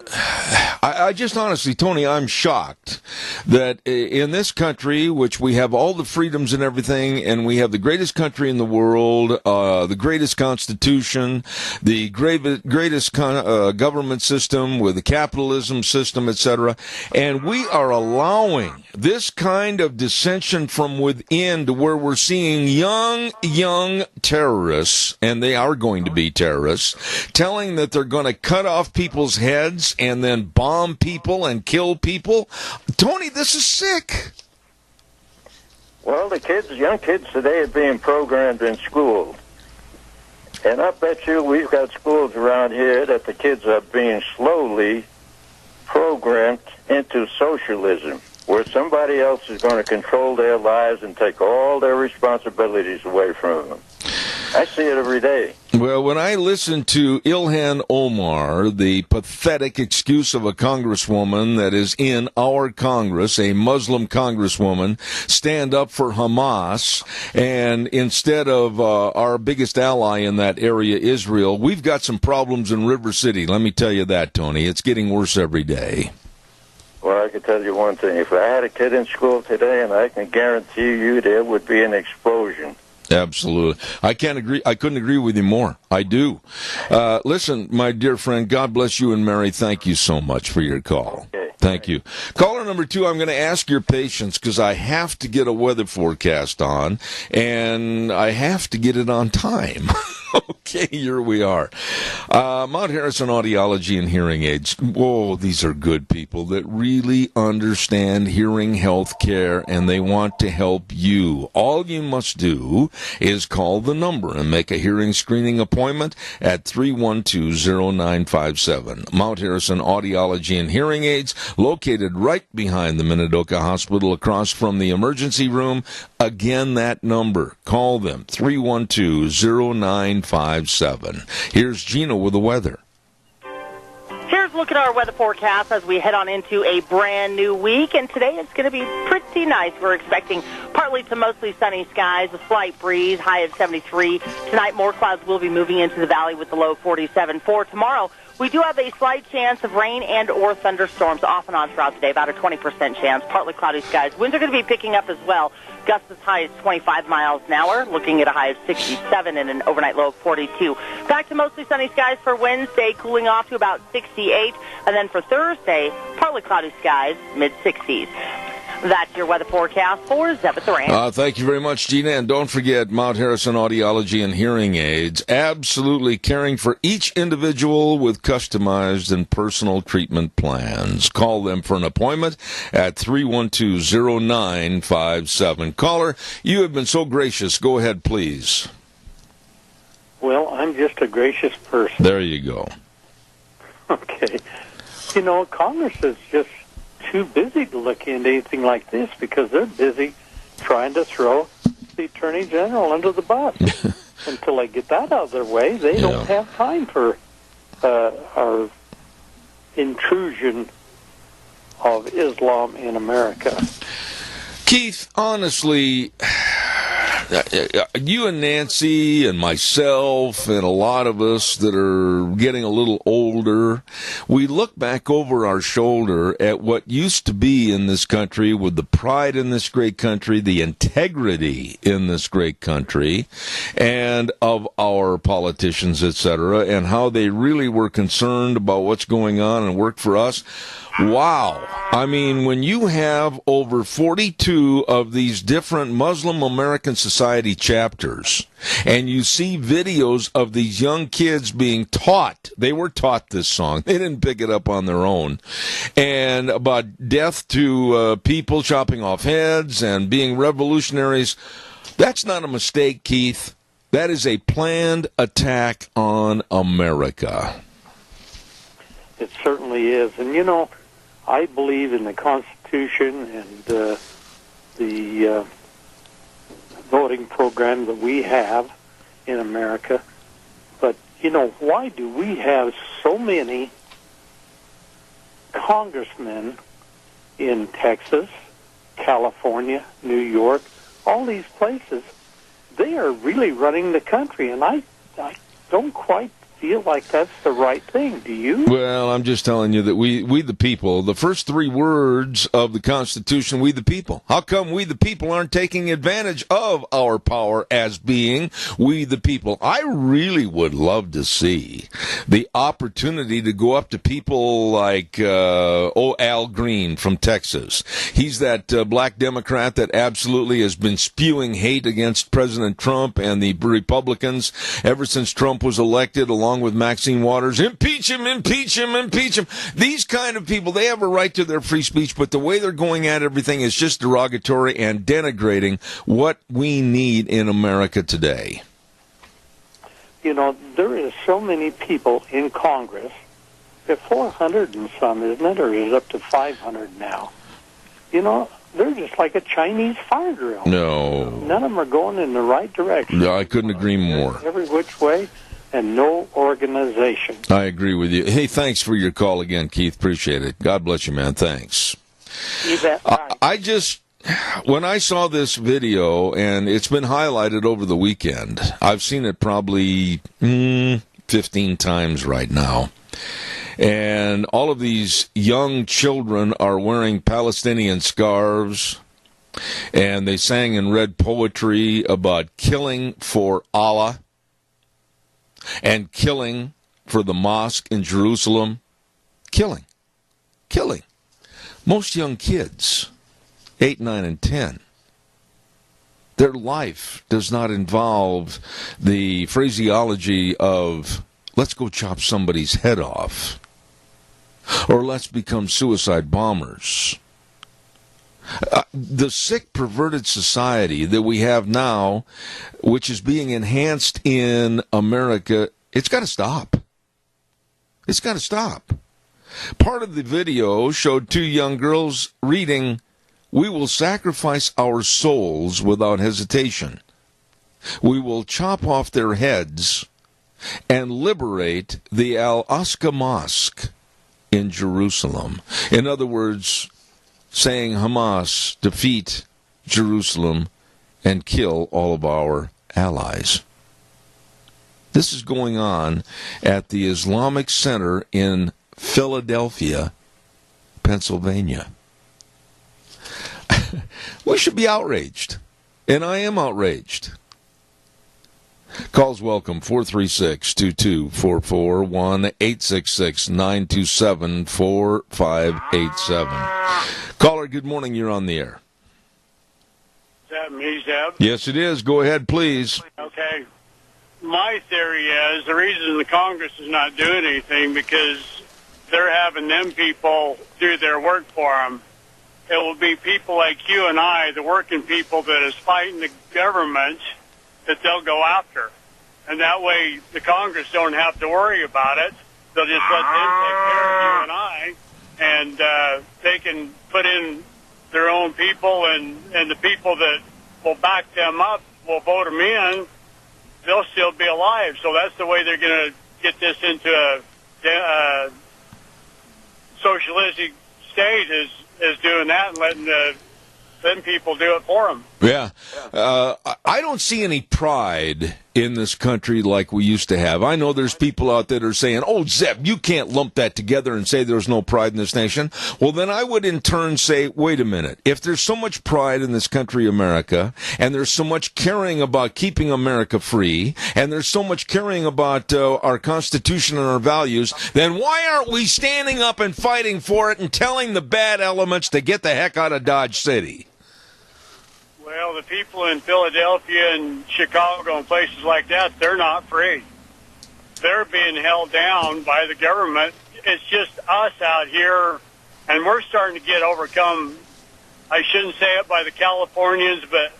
I just honestly, Tony, I'm shocked that in this country, which we have all the freedoms and everything, and we have the greatest country in the world, the greatest constitution, the greatest government system with the capitalism system, etc., and we are allowing this kind of dissension from within to where we're seeing young terrorists, and they are going to be terrorists, telling that they're going to cut off people's heads and then bomb people and kill people. Tony, this is sick.
Well, young kids today are being programmed in school. And I bet you we've got schools around here that the kids are being slowly programmed into socialism, where somebody else is going to control their lives and take all their responsibilities away from them. I see it every day.
Well, when I listen to Ilhan Omar, the pathetic excuse of a congresswoman that is in our Congress, a Muslim congresswoman, stand up for Hamas, and instead of our biggest ally in that area, Israel, we've got some problems in River City. Let me tell you that, Tony. It's getting worse every day.
Well, I can tell you one thing. If I had a kid in school today, and I can guarantee you there would be an explosion.
Absolutely. I couldn't agree with you more. I do. Listen, my dear friend, God bless you and Mary. Thank you so much for your call.
Okay.
Thank you. Caller number 2, I'm going to ask your patience because I have to get a weather forecast on, and I have to get it on time. Okay. Okay, here we are. Mount Harrison Audiology and Hearing Aids. Whoa, these are good people that really understand hearing health care, and they want to help you. All you must do is call the number and make a hearing screening appointment at 312-0957. Mount Harrison Audiology and Hearing Aids, located right behind the Minidoka Hospital across from the emergency room. Again, that number. Call them, 312-0957. Here's Gina with the weather.
Here's a look at our weather forecast as we head on into a brand new week. And today it's going to be pretty nice. We're expecting partly to mostly sunny skies, a slight breeze, high of 73. Tonight, more clouds will be moving into the valley with the low 47. For tomorrow, we do have a slight chance of rain and or thunderstorms off and on throughout the day, about a 20% chance, partly cloudy skies. Winds are going to be picking up as well. Gusts as high as 25 miles an hour, looking at a high of 67 and an overnight low of 42. Back to mostly sunny skies for Wednesday, cooling off to about 68. And then for Thursday, partly cloudy skies, mid-60s. That's your weather forecast for Zeb at the Ranch.
Thank you very much, Gina. And don't forget Mount Harrison Audiology and Hearing Aids, absolutely caring for each individual with customized and personal treatment plans. Call them for an appointment at 312-0957. Caller, you have been so gracious. Go ahead, please.
Well, I'm just a gracious person.
There you go.
Okay. You know, Congress is just too busy to look into anything like this because they're busy trying to throw the Attorney General under the bus. Until they get that out of their way, they don't have time for our intrusion of Islam in America.
Keith, honestly, you and Nancy and myself and a lot of us that are getting a little older, we look back over our shoulder at what used to be in this country with the pride in this great country, the integrity in this great country, and of our politicians, etc., and how they really were concerned about what's going on and worked for us. Wow. I mean, when you have over 42 of these different Muslim American Society chapters, and you see videos of these young kids being taught, they were taught this song, they didn't pick it up on their own, and about death to people chopping off heads and being revolutionaries, that's not a mistake, Keith. That is a planned attack on America.
It certainly is. And, you know, I believe in the Constitution and the voting program that we have in America. But, you know, why do we have so many congressmen in Texas, California, New York, all these places? They are really running the country, and I don't quite feel like that's the right thing. Do you?
Well, I'm just telling you that we the people, the first three words of the Constitution, we the people. How come we the people aren't taking advantage of our power as being we the people? I really would love to see the opportunity to go up to people like Al Green from Texas. He's that black Democrat that absolutely has been spewing hate against President Trump and the Republicans ever since Trump was elected, along with Maxine Waters. Impeach him, impeach him, impeach him. These kind of people, they have a right to their free speech, but the way they're going at everything is just derogatory and denigrating what we need in America today.
You know, there is so many people in Congress. There are 400 and some, isn't it? Or is it up to 500 now? You know, they're just like a Chinese fire drill.
No.
None of them are going in the right direction.
No, I couldn't agree more.
Every which way. And no organization.
I agree with you. Hey, thanks for your call again, Keith. Appreciate it. God bless you, man. Thanks.
You bet.
When I saw this video, and it's been highlighted over the weekend, I've seen it probably 15 times right now. And all of these young children are wearing Palestinian scarves, and they sang and read poetry about killing for Allah and killing for the mosque in Jerusalem. Killing. Most young kids, 8, 9, and 10, Their life does not involve the phraseology of, let's go chop somebody's head off, or let's become suicide bombers. The sick, perverted society that we have now, which is being enhanced in America, it's got to stop. It's got to stop. Part of the video showed two young girls reading, "We will sacrifice our souls without hesitation. We will chop off their heads and liberate the Al-Aqsa Mosque in Jerusalem." In other words, saying Hamas defeat Jerusalem and kill all of our allies. This is going on at the Islamic Center in Philadelphia, Pennsylvania. We should be outraged, and I am outraged. Calls welcome, 436-2244, 1-866-927-4587. Caller, good morning, you're on the air.
Is that me, Zeb?
Yes, it is. Go ahead, please.
Okay. My theory is the reason the Congress is not doing anything because they're having them people do their work for them. It will be people like you and I, the working people that is fighting the government, that they'll go after. And that way the Congress don't have to worry about it. They'll just let them take care of you and I, and they can put in their own people, and the people that will back them up will vote them in. They'll still be alive. So that's the way they're going to get this into a socialistic state, is doing that and letting them people do it for them.
Yeah. I don't see any pride in this country like we used to have. I know there's people out there that are saying, "Oh, Zeb, you can't lump that together and say there's no pride in this nation." Well, then I would in turn say, wait a minute. If there's so much pride in this country, America, and there's so much caring about keeping America free, and there's so much caring about our Constitution and our values, then why aren't we standing up and fighting for it and telling the bad elements to get the heck out of Dodge City?
Well, the people in Philadelphia and Chicago and places like that, they're not free. They're being held down by the government. It's just us out here, and we're starting to get overcome. I shouldn't say it by the Californians, but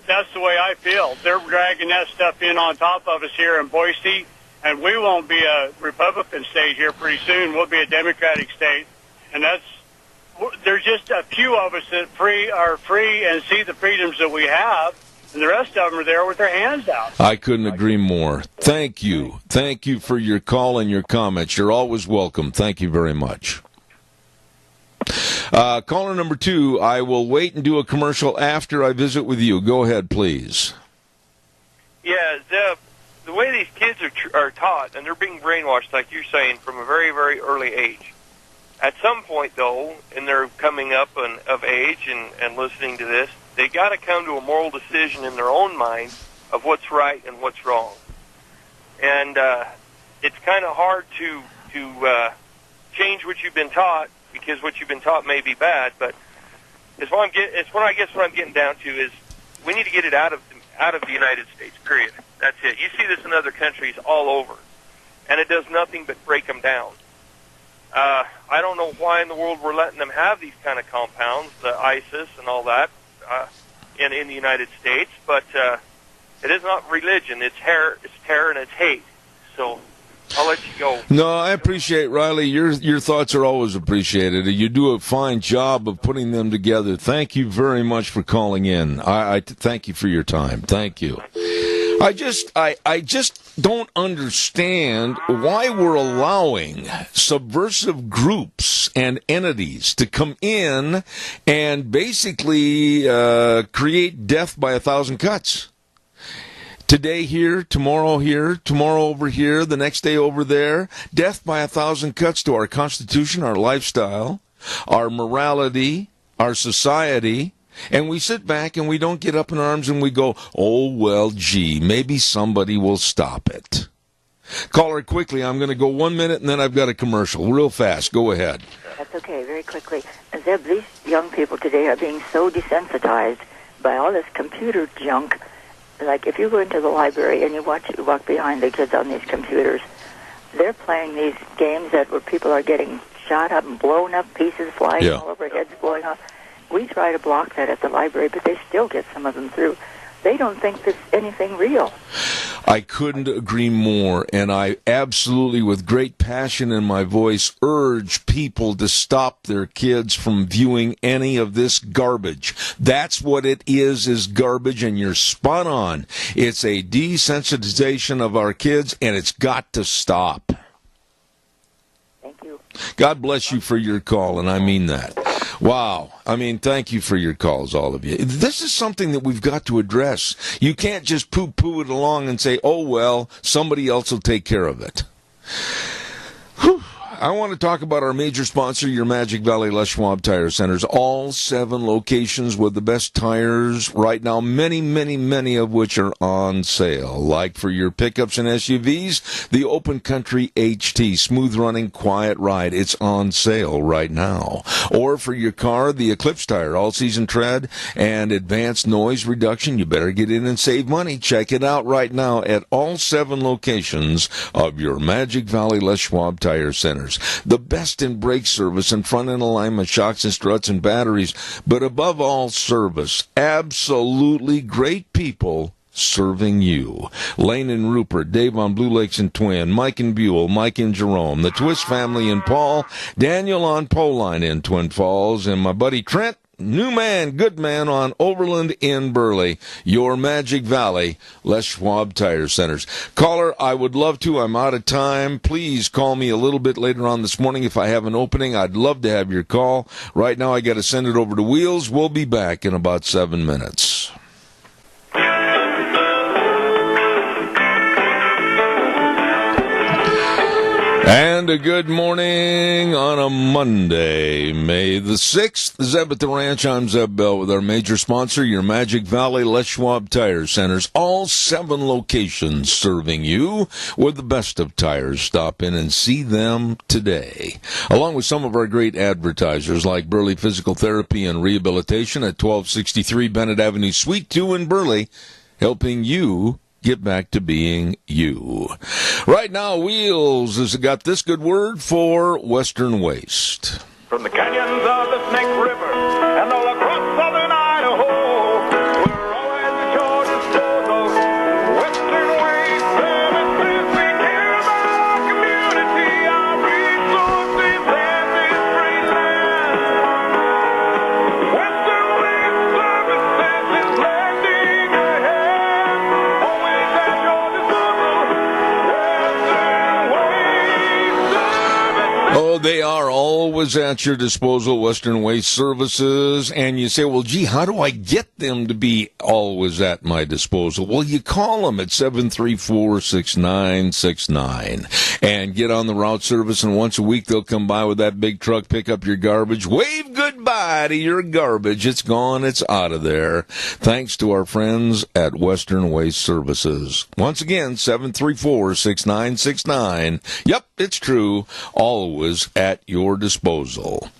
that's the way I feel. They're dragging that stuff in on top of us here in Boise, and we won't be a Republican state here pretty soon. We'll be a Democratic state, and there's just a few of us that are free and see the freedoms that we have, and the rest of them are there with their hands out.
I couldn't agree more. Thank you. Thank you for your call and your comments. You're always welcome. Thank you very much. Caller number 2, I will wait and do a commercial after I visit with you. Go ahead, please.
Yeah, the way these kids are taught, and they're being brainwashed, like you're saying, from a very, very early age. At some point, though, and they're coming up of age and listening to this, they got to come to a moral decision in their own mind of what's right and what's wrong. And it's kind of hard to change what you've been taught, because what you've been taught may be bad. But what I'm getting down to is we need to get it out of the United States. Period. That's it. You see this in other countries all over, and it does nothing but break them down. I don't know why in the world we're letting them have these kind of compounds, the ISIS and all that, in the United States. But it is not religion. It's terror, and it's hate. So I'll let you go.
No, I appreciate, Riley. Your thoughts are always appreciated. You do a fine job of putting them together. Thank you very much for calling in. I thank you for your time. Thank you. I just don't understand why we're allowing subversive groups and entities to come in and basically create death by 1,000 cuts. Today here, tomorrow over here, the next day over there. Death by 1,000 cuts to our Constitution, our lifestyle, our morality, our society. And we sit back and we don't get up in arms and we go, oh, well, gee, maybe somebody will stop it. Caller, quickly, I'm going to go 1 minute and then I've got a commercial. Real fast. Go ahead.
That's okay, very quickly. Zeb, these young people today are being so desensitized by all this computer junk. Like if you go into the library and you walk behind the kids on these computers, they're playing these games where people are getting shot up and blown up, pieces flying all over, heads blowing off. We try to block that at the library, but they still get some of them through. They don't think there's anything real.
I couldn't agree more, and I absolutely, with great passion in my voice, urge people to stop their kids from viewing any of this garbage. That's what it is garbage, and you're spot on. It's a desensitization of our kids, and it's got to stop.
Thank you.
God bless you for your call, and I mean that. Wow. I mean, thank you for your calls, all of you. This is something that we've got to address. You can't just poo-poo it along and say, oh, well, somebody else will take care of it. Whew. I want to talk about our major sponsor, your Magic Valley Les Schwab Tire Centers. All 7 locations with the best tires right now, many of which are on sale. Like for your pickups and SUVs, the Open Country HT, smooth running, quiet ride. It's on sale right now. Or for your car, the Eclipse tire, all-season tread and advanced noise reduction. You better get in and save money. Check it out right now at all 7 locations of your Magic Valley Les Schwab Tire Centers. The best in brake service and front-end alignment, shocks and struts and batteries, but above all, service. Absolutely great people serving you. Lane and Rupert, Dave on Blue Lakes and Twin, Mike and Buell, Mike and Jerome, the Twist family in Paul, Daniel on Poline in Twin Falls, and my buddy Trent, new man, good man on Overland in Burley, your Magic Valley, Les Schwab Tire Centers. Caller, I would love to. I'm out of time. Please call me a little bit later on this morning if I have an opening. I'd love to have your call. Right now, I got to send it over to Wheels. We'll be back in about 7 minutes. And a good morning on a Monday, May the 6th. Zeb at the Ranch. I'm Zeb Bell with our major sponsor, your Magic Valley Les Schwab Tire Centers. All 7 locations serving you with the best of tires. Stop in and see them today. Along with some of our great advertisers like Burley Physical Therapy and Rehabilitation at 1263 Bennett Avenue, Suite 2 in Burley, helping you get back to being you. Right now, Wheels has got this good word for Western Waste.
From the canyons of the Snake River and all across southern Idaho, we're always at your disposal. Western Waste Services, we care about our community, our resources, and this great land. Western Waste Services is landing ahead, always at your disposal. Western Waste Services.
Oh, they are always at your disposal, Western Waste Services. And you say, well, gee, how do I get them to be always at my disposal? Well, you call them at 734-6969 and get on the route service, and once a week they'll come by with that big truck, pick up your garbage, wave goodbye to your garbage. It's gone. It's out of there. Thanks to our friends at Western Waste Services. Once again, 734-6969. Yep, it's true. Always at your disposal.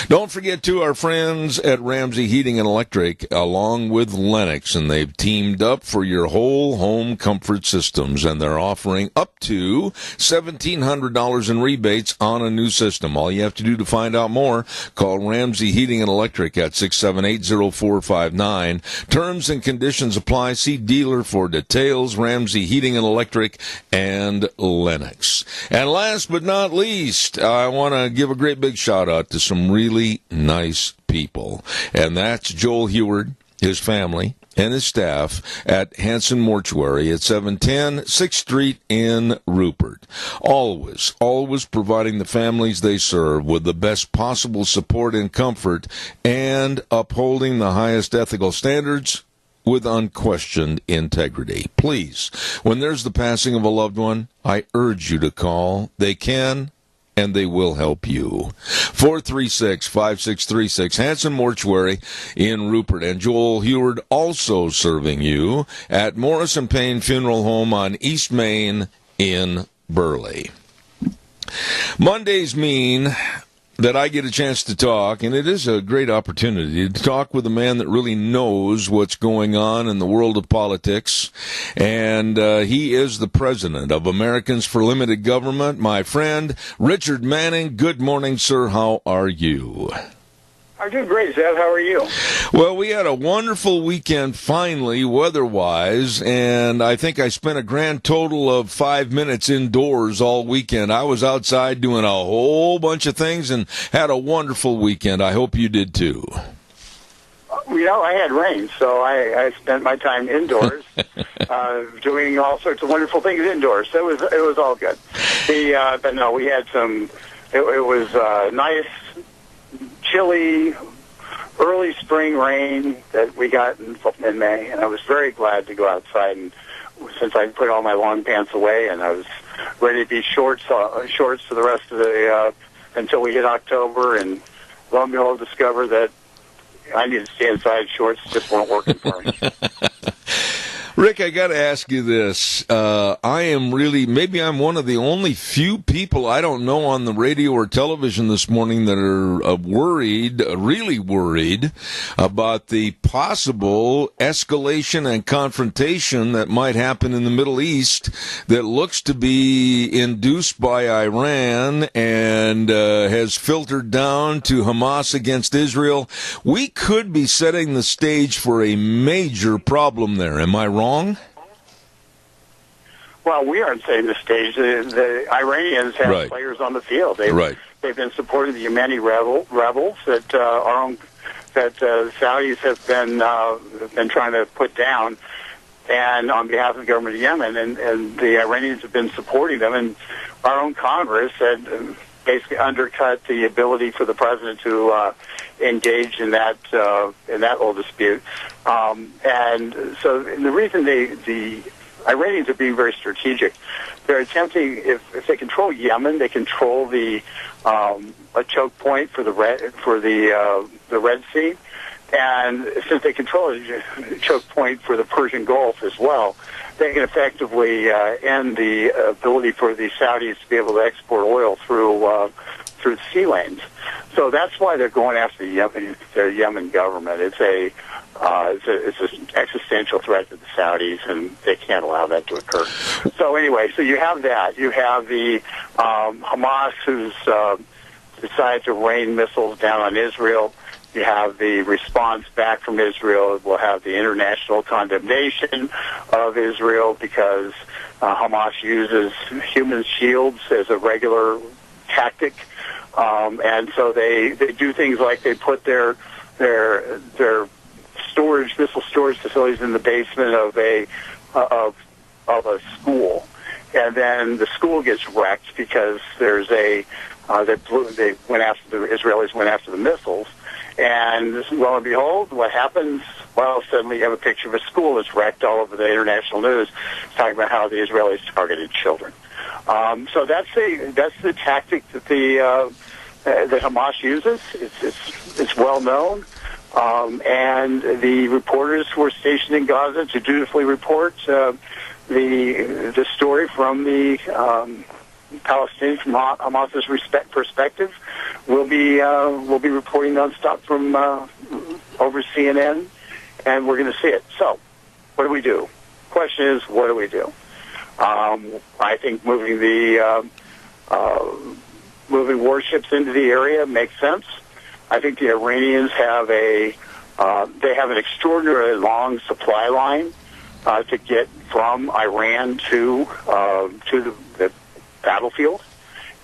Don't forget to our friends at Ramsey Heating and Electric, along with Lennox, and they've teamed up for your whole home comfort systems, and they're offering up to $1,700 in rebates on a new system. All you have to do to find out more, call Ramsey Heating and Electric at 678-0459. Terms and conditions apply. See dealer for details. Ramsey Heating and Electric and Lennox. And last but not least, I want to give a great big shout out to some really nice people. And that's Joel Heward, his family, and his staff at Hanson Mortuary at 710 6th Street in Rupert. Always providing the families they serve with the best possible support and comfort, and upholding the highest ethical standards with unquestioned integrity. Please, when there's the passing of a loved one, I urge you to call. They can and they will help you. 436-5636, Hanson Mortuary in Rupert. And Joel Heward also serving you at Morrison Payne Funeral Home on East Main in Burley. Mondays mean that I get a chance to talk, and it is a great opportunity to talk with a man that really knows what's going on in the world of politics, and he is the president of Americans for Limited Government, my friend, Richard Manning. Good morning, sir. How are you?
I'm doing great, Zeb. How are you?
Well, we had a wonderful weekend, finally, weather-wise, and I think I spent a grand total of 5 minutes indoors all weekend. I was outside doing a whole bunch of things and had a wonderful weekend. I hope you did, too.
You know, I had rain, so I spent my time indoors doing all sorts of wonderful things indoors. So it was all good. But no, we had some. It was nice, chilly, early spring rain that we got in May, and I was very glad to go outside. And since I put all my long pants away, and I was ready to be shorts for the rest of the until we hit October, and lo and behold, discover that I need to stay inside. Shorts just weren't working for me.
Rick, I got to ask you this. I am really, maybe I'm one of the only few people I don't know on the radio or television this morning that are worried, really worried, about the possible escalation and confrontation that might happen in the Middle East that looks to be induced by Iran and has filtered down to Hamas against Israel. We could be setting the stage for a major problem there. Am I wrong?
Well, we aren't setting the stage. The Iranians have players on the field. They've been supporting the Yemeni rebels that the Saudis have been trying to put down, and on behalf of the government of Yemen, and the Iranians have been supporting them. And our own Congress had basically undercut the ability for the president to engage in that whole dispute. And so the reason the Iranians are being very strategic. They're attempting, if they control Yemen, they control a choke point for the Red Sea, and since they control a choke point for the Persian Gulf as well, they can effectively end the ability for the Saudis to be able to export oil through the sea lanes. So that's why they're going after the Yemen government. It's an existential threat to the Saudis, and they can't allow that to occur. So anyway, so you have that. You have the Hamas who's decided to rain missiles down on Israel. You have the response back from Israel. We'll have the international condemnation of Israel because Hamas uses human shields as a regular tactic. And so they do things like they put their missile storage facilities in the basement of a school, and then the school gets wrecked because there's the Israelis went after the missiles, and lo and behold, what happens? Well, suddenly you have a picture of a school that's wrecked all over the international news, talking about how the Israelis targeted children. So that's the tactic that that Hamas uses. It's well known. And the reporters who were stationed in Gaza to dutifully report the story from the Palestinians, from Hamas's perspective, will be reporting nonstop from over CNN, and we're going to see it. So, what do we do? Question is, what do we do? I think moving warships into the area makes sense. I think the Iranians have an extraordinarily long supply line to get from Iran to the battlefield,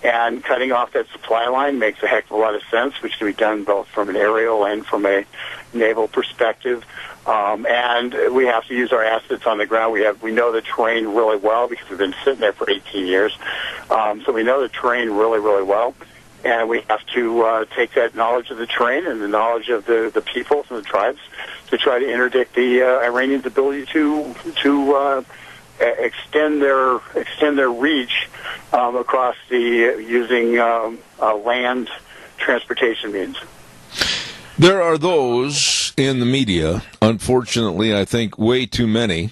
and cutting off that supply line makes a heck of a lot of sense, which can be done both from an aerial and from a naval perspective. And we have to use our assets on the ground. We know the terrain really well because we've been sitting there for 18 years. So we know the terrain really, really well. And we have to take that knowledge of the terrain and the knowledge of the peoples and the tribes to try to interdict the Iranians' ability to extend their reach across using land transportation means.
There are those in the media, unfortunately, I think way too many,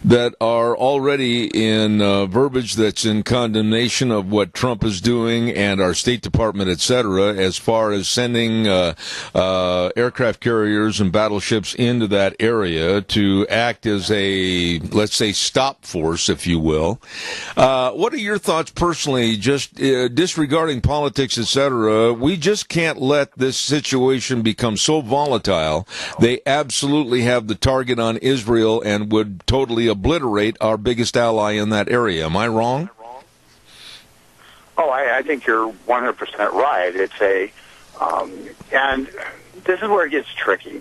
that are already in verbiage that's in condemnation of what Trump is doing and our State Department, et cetera, as far as sending aircraft carriers and battleships into that area to act as a, let's say, stop force, if you will. What are your thoughts personally, just disregarding politics, et cetera? We just can't let this situation become so volatile. They absolutely have the target on Israel and would totally obliterate our biggest ally in that area. Am I wrong?
Oh, I think you're 100% right. It's and this is where it gets tricky.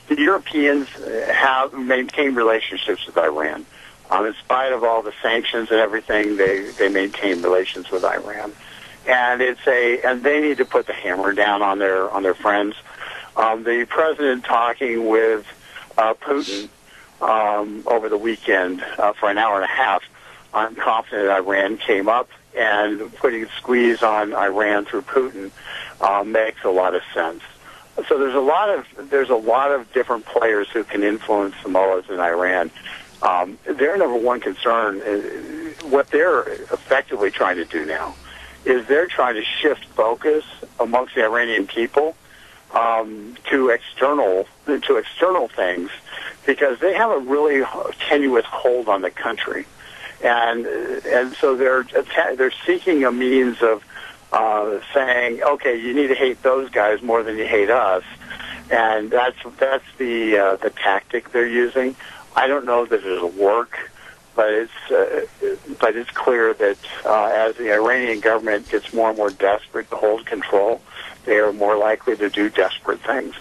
The Europeans have maintained relationships with Iran. In spite of all the sanctions and everything, they maintain relations with Iran. And and they need to put the hammer down on their friends. The president talking with Putin over the weekend for an hour and a half, I'm confident Iran came up, and putting a squeeze on Iran through Putin makes a lot of sense. So there's a lot of different players who can influence the mullahs in Iran. Their number one concern, what they're effectively trying to do now, is they're trying to shift focus amongst the Iranian people to external things, because they have a really tenuous hold on the country, and so they're seeking a means of saying, okay, you need to hate those guys more than you hate us, and that's the tactic they're using. I don't know that it'll work, but it's clear that as the Iranian government gets more and more desperate to hold control, they are more likely to do desperate things.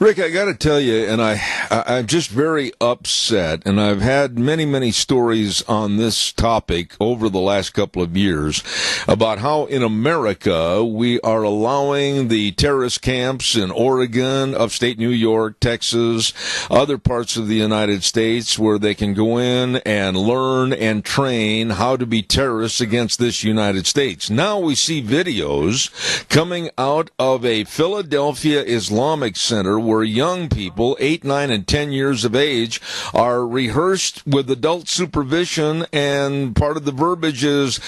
Rick, I got to tell you, and I'm just very upset, and I've had many stories on this topic over the last couple of years about how in America we are allowing the terrorist camps in Oregon, upstate New York, Texas, other parts of the United States where they can go in and learn and train how to be terrorists against this United States. Now we see videos coming out of a Philadelphia Islamic center where young people, 8, 9, and 10 years of age, are rehearsed with adult supervision, and part of the verbiage is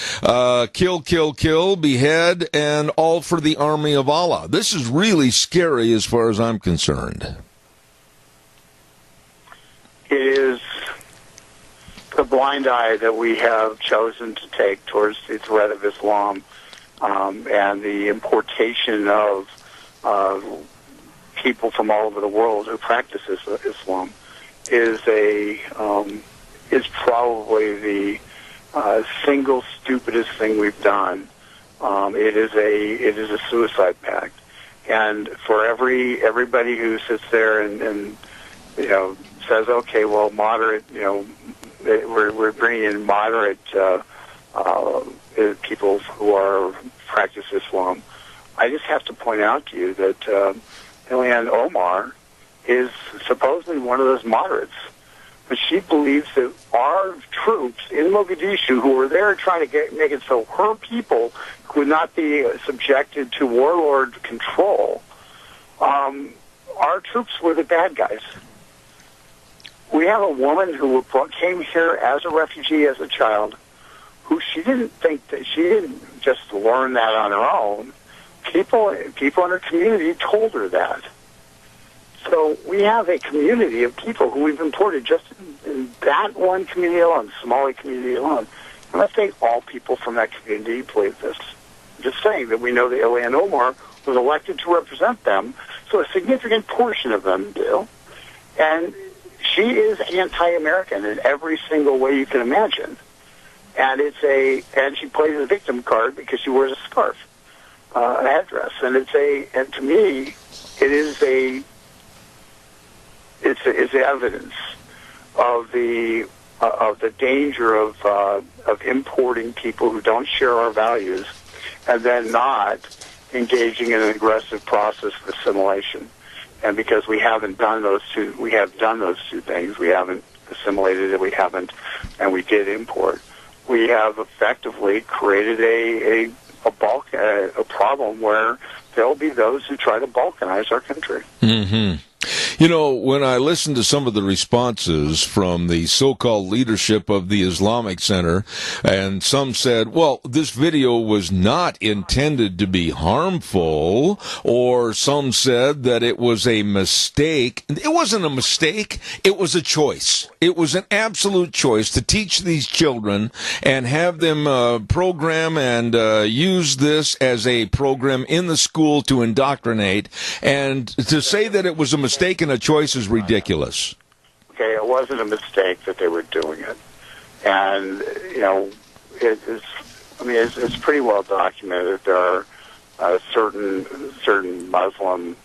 kill, kill, kill, behead, and all for the army of Allah. This is really scary as far as I'm concerned.
It is the blind eye that we have chosen to take towards the threat of Islam and the importation of people from all over the world who practice Islam is probably the single stupidest thing we've done. It is a suicide pact, and for everybody who sits there and says, okay, well, moderate, we're bringing in moderate people who practice Islam. I just have to point out to you that Ilhan Omar is supposedly one of those moderates, but she believes that our troops in Mogadishu, who were there trying to make it so her people would not be subjected to warlord control, our troops were the bad guys. We have a woman who came here as a refugee as a child, who she didn't just learn that on her own. People in her community told her that. So we have a community of people who we've imported just in that one community alone, the Somali community alone. I'm not saying all people from that community believe this. I'm just saying that we know that Ilhan Omar was elected to represent them, so a significant portion of them do. And she is anti-American in every single way you can imagine. And she plays a victim card because she wears a scarf. An headdress, and to me, it's evidence of the danger of importing people who don't share our values, and then not engaging in an aggressive process of assimilation. And because we have done those two things. We haven't assimilated it. And we did import. We have effectively created a problem where there'll be those who try to balkanize our country.
Mm-hmm. You know, when I listened to some of the responses from the so-called leadership of the Islamic Center, and some said, well, this video was not intended to be harmful, or some said that it was a mistake. It wasn't a mistake. It was a choice. It was an absolute choice to teach these children and have them program and use this as a program in the school to indoctrinate. And to say that it was a mistake and a choice is ridiculous.
Okay, it wasn't a mistake that they were doing it. And, you know, it's pretty well documented. There are certain Muslim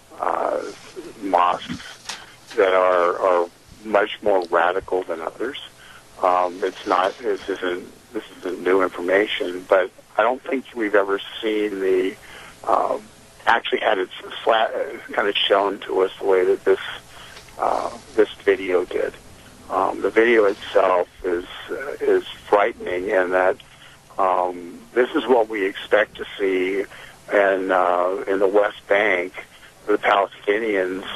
mosques that are much more radical than others. This isn't new information, but I don't think we've ever seen the actually had it kind of shown to us the way that this video did. The video itself is frightening in that this is what we expect to see in the West Bank, the Palestinians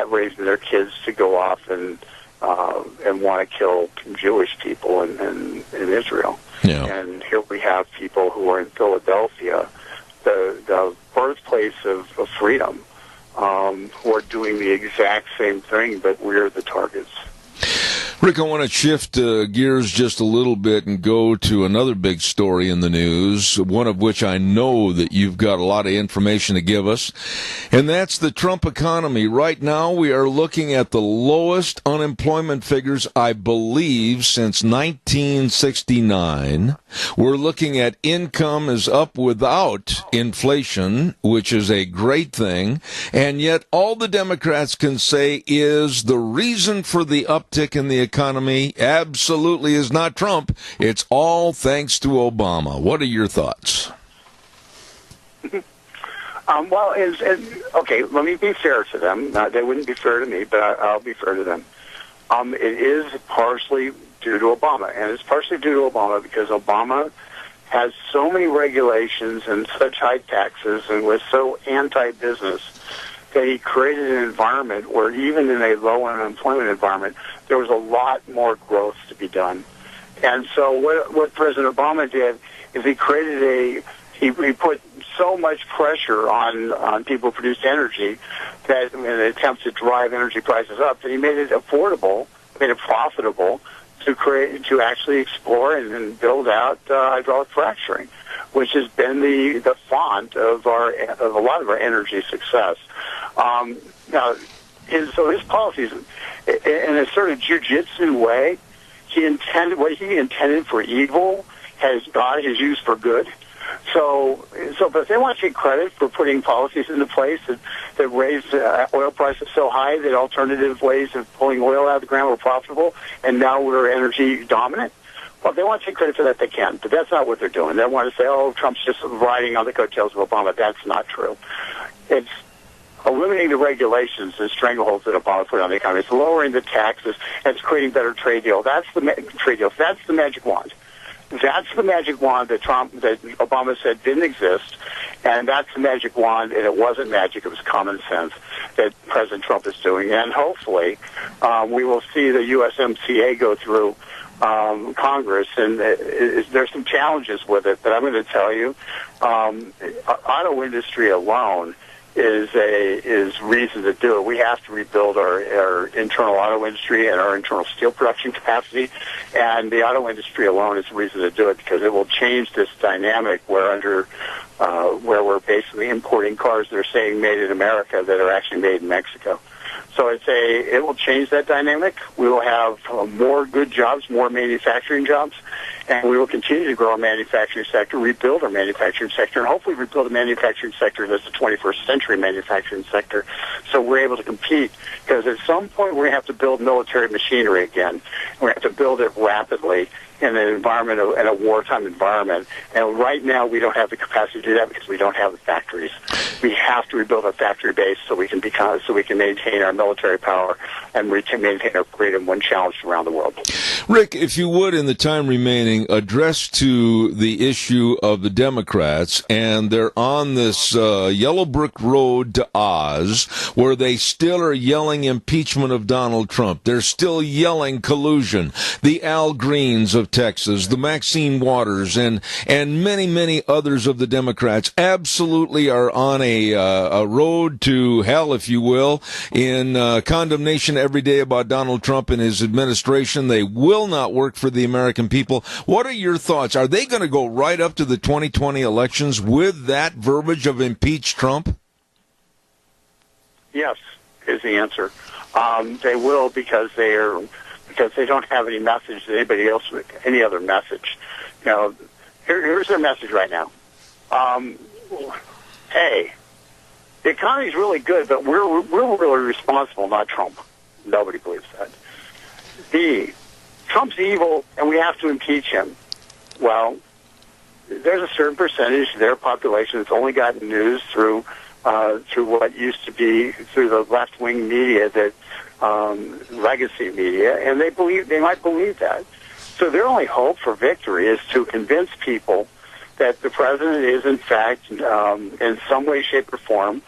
raising their kids to go off and want to kill Jewish people in Israel.
Yeah.
And here we have people who are in Philadelphia, the birthplace of freedom, who are doing the exact same thing, but we're the targets.
Rick, I want to shift gears just a little bit and go to another big story in the news, one of which I know that you've got a lot of information to give us, and that's the Trump economy. Right now, we are looking at the lowest unemployment figures, I believe, since 1969. We're looking at income is up without inflation, which is a great thing, and yet all the Democrats can say is the reason for the uptick in the economy absolutely is not Trump. It's all thanks to Obama. What are your thoughts?
Okay, let me be fair to them. They wouldn't be fair to me, but I'll be fair to them. It is partially due to Obama, and it's partially due to Obama because Obama has so many regulations and such high taxes and was so anti-business that he created an environment where even in a low unemployment environment, there was a lot more growth to be done. And so what President Obama did is he created he put so much pressure on people who produce energy that in an attempt to drive energy prices up, that he made it affordable, made it profitable to actually explore and build out hydraulic fracturing, which has been the font of a lot of our energy success. Now, so his policies, in a sort of jujitsu way, what he intended for evil God has used for good. So, but if they want to take credit for putting policies into place that raised oil prices so high that alternative ways of pulling oil out of the ground were profitable, and now we're energy dominant, well, they want to take credit for that, they can. But that's not what they're doing. They want to say, oh, Trump's just riding on the coattails of Obama. That's not true. It's eliminating the regulations and strangleholds that Obama put on the economy. It's lowering the taxes, and it's creating better trade deals. That's the magic wand. That's the magic wand that Obama said didn't exist, and that's the magic wand, and it wasn't magic, it was common sense that President Trump is doing. And hopefully we will see the USMCA go through Congress, and there's some challenges with it, but I'm going to tell you, auto industry alone is reason to do it. We have to rebuild our internal auto industry and our internal steel production capacity, and the auto industry alone is a reason to do it because it will change this dynamic where we're basically importing cars that are saying made in America that are actually made in Mexico. So it will change that dynamic. We will have more good jobs, more manufacturing jobs, and we will continue to grow our manufacturing sector, rebuild our manufacturing sector, and hopefully rebuild a manufacturing sector that's a 21st century manufacturing sector so we're able to compete. Because at some point we're going to have to build military machinery again. We're going to have to build it rapidly in an environment, in a wartime environment. And right now we don't have the capacity to do that because we don't have the factories. We have to rebuild our factory base so we can maintain our military power and maintain our freedom when challenged around the world.
Rick, if you would, in the time remaining, address to the issue of the Democrats, and they're on this yellow brick road to Oz, where they still are yelling impeachment of Donald Trump. They're still yelling collusion. The Al Greens of Texas, the Maxine Waters, and many, many others of the Democrats absolutely are on a road to hell, if you will, in condemnation every day about Donald Trump and his administration. They will not work for the American people. What are your thoughts? Are they going to go right up to the 2020 elections with that verbiage of impeach Trump?
Yes, is the answer. They will because they don't have any message that anybody else with any other message. You know, here's their message right now. A, the economy's really good, but we're really responsible, not Trump. Nobody believes that. B, Trump's evil, and we have to impeach him. Well, there's a certain percentage of their population that's only gotten news through what used to be through the left-wing media, that legacy media, and they might believe that. So their only hope for victory is to convince people that the president is, in fact, in some way, shape, or form,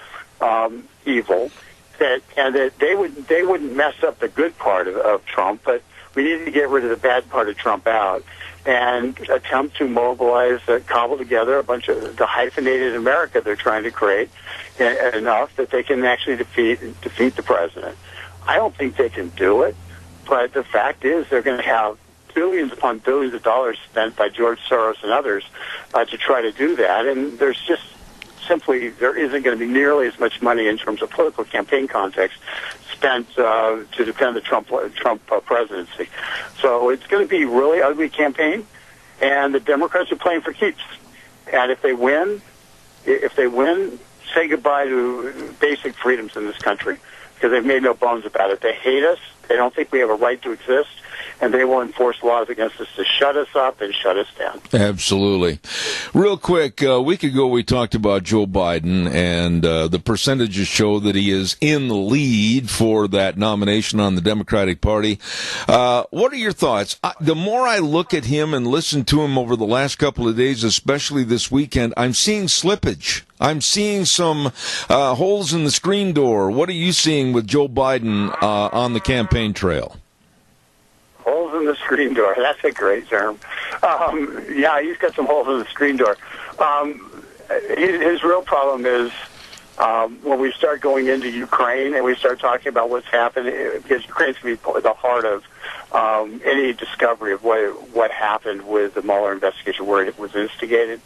evil, and that they wouldn't mess up the good part of Trump, but we need to get rid of the bad part of Trump out and attempt to mobilize, cobble together a bunch of the hyphenated America they're trying to create enough that they can actually defeat the president. I don't think they can do it, but the fact is they're going to have billions upon billions of dollars spent by George Soros and others to try to do that, and there isn't going to be nearly as much money in terms of political campaign context spent to defend the Trump presidency. So it's going to be a really ugly campaign, and the Democrats are playing for keeps. And if they win, say goodbye to basic freedoms in this country, because they've made no bones about it. They hate us. They don't think we have a right to exist, and they will enforce laws against us to shut us up and shut us down.
Absolutely. Real quick, a week ago we talked about Joe Biden, and the percentages show that he is in the lead for that nomination on the Democratic Party. What are your thoughts? The more I look at him and listen to him over the last couple of days, especially this weekend, I'm seeing slippage. I'm seeing some holes in the screen door. What are you seeing with Joe Biden on the campaign trail?
Holes in the screen door. That's a great term. Yeah, he's got some holes in the screen door. His real problem is when we start going into Ukraine and we start talking about what's happening, because Ukraine's going to be the heart of any discovery of what happened with the Mueller investigation, where it was instigated.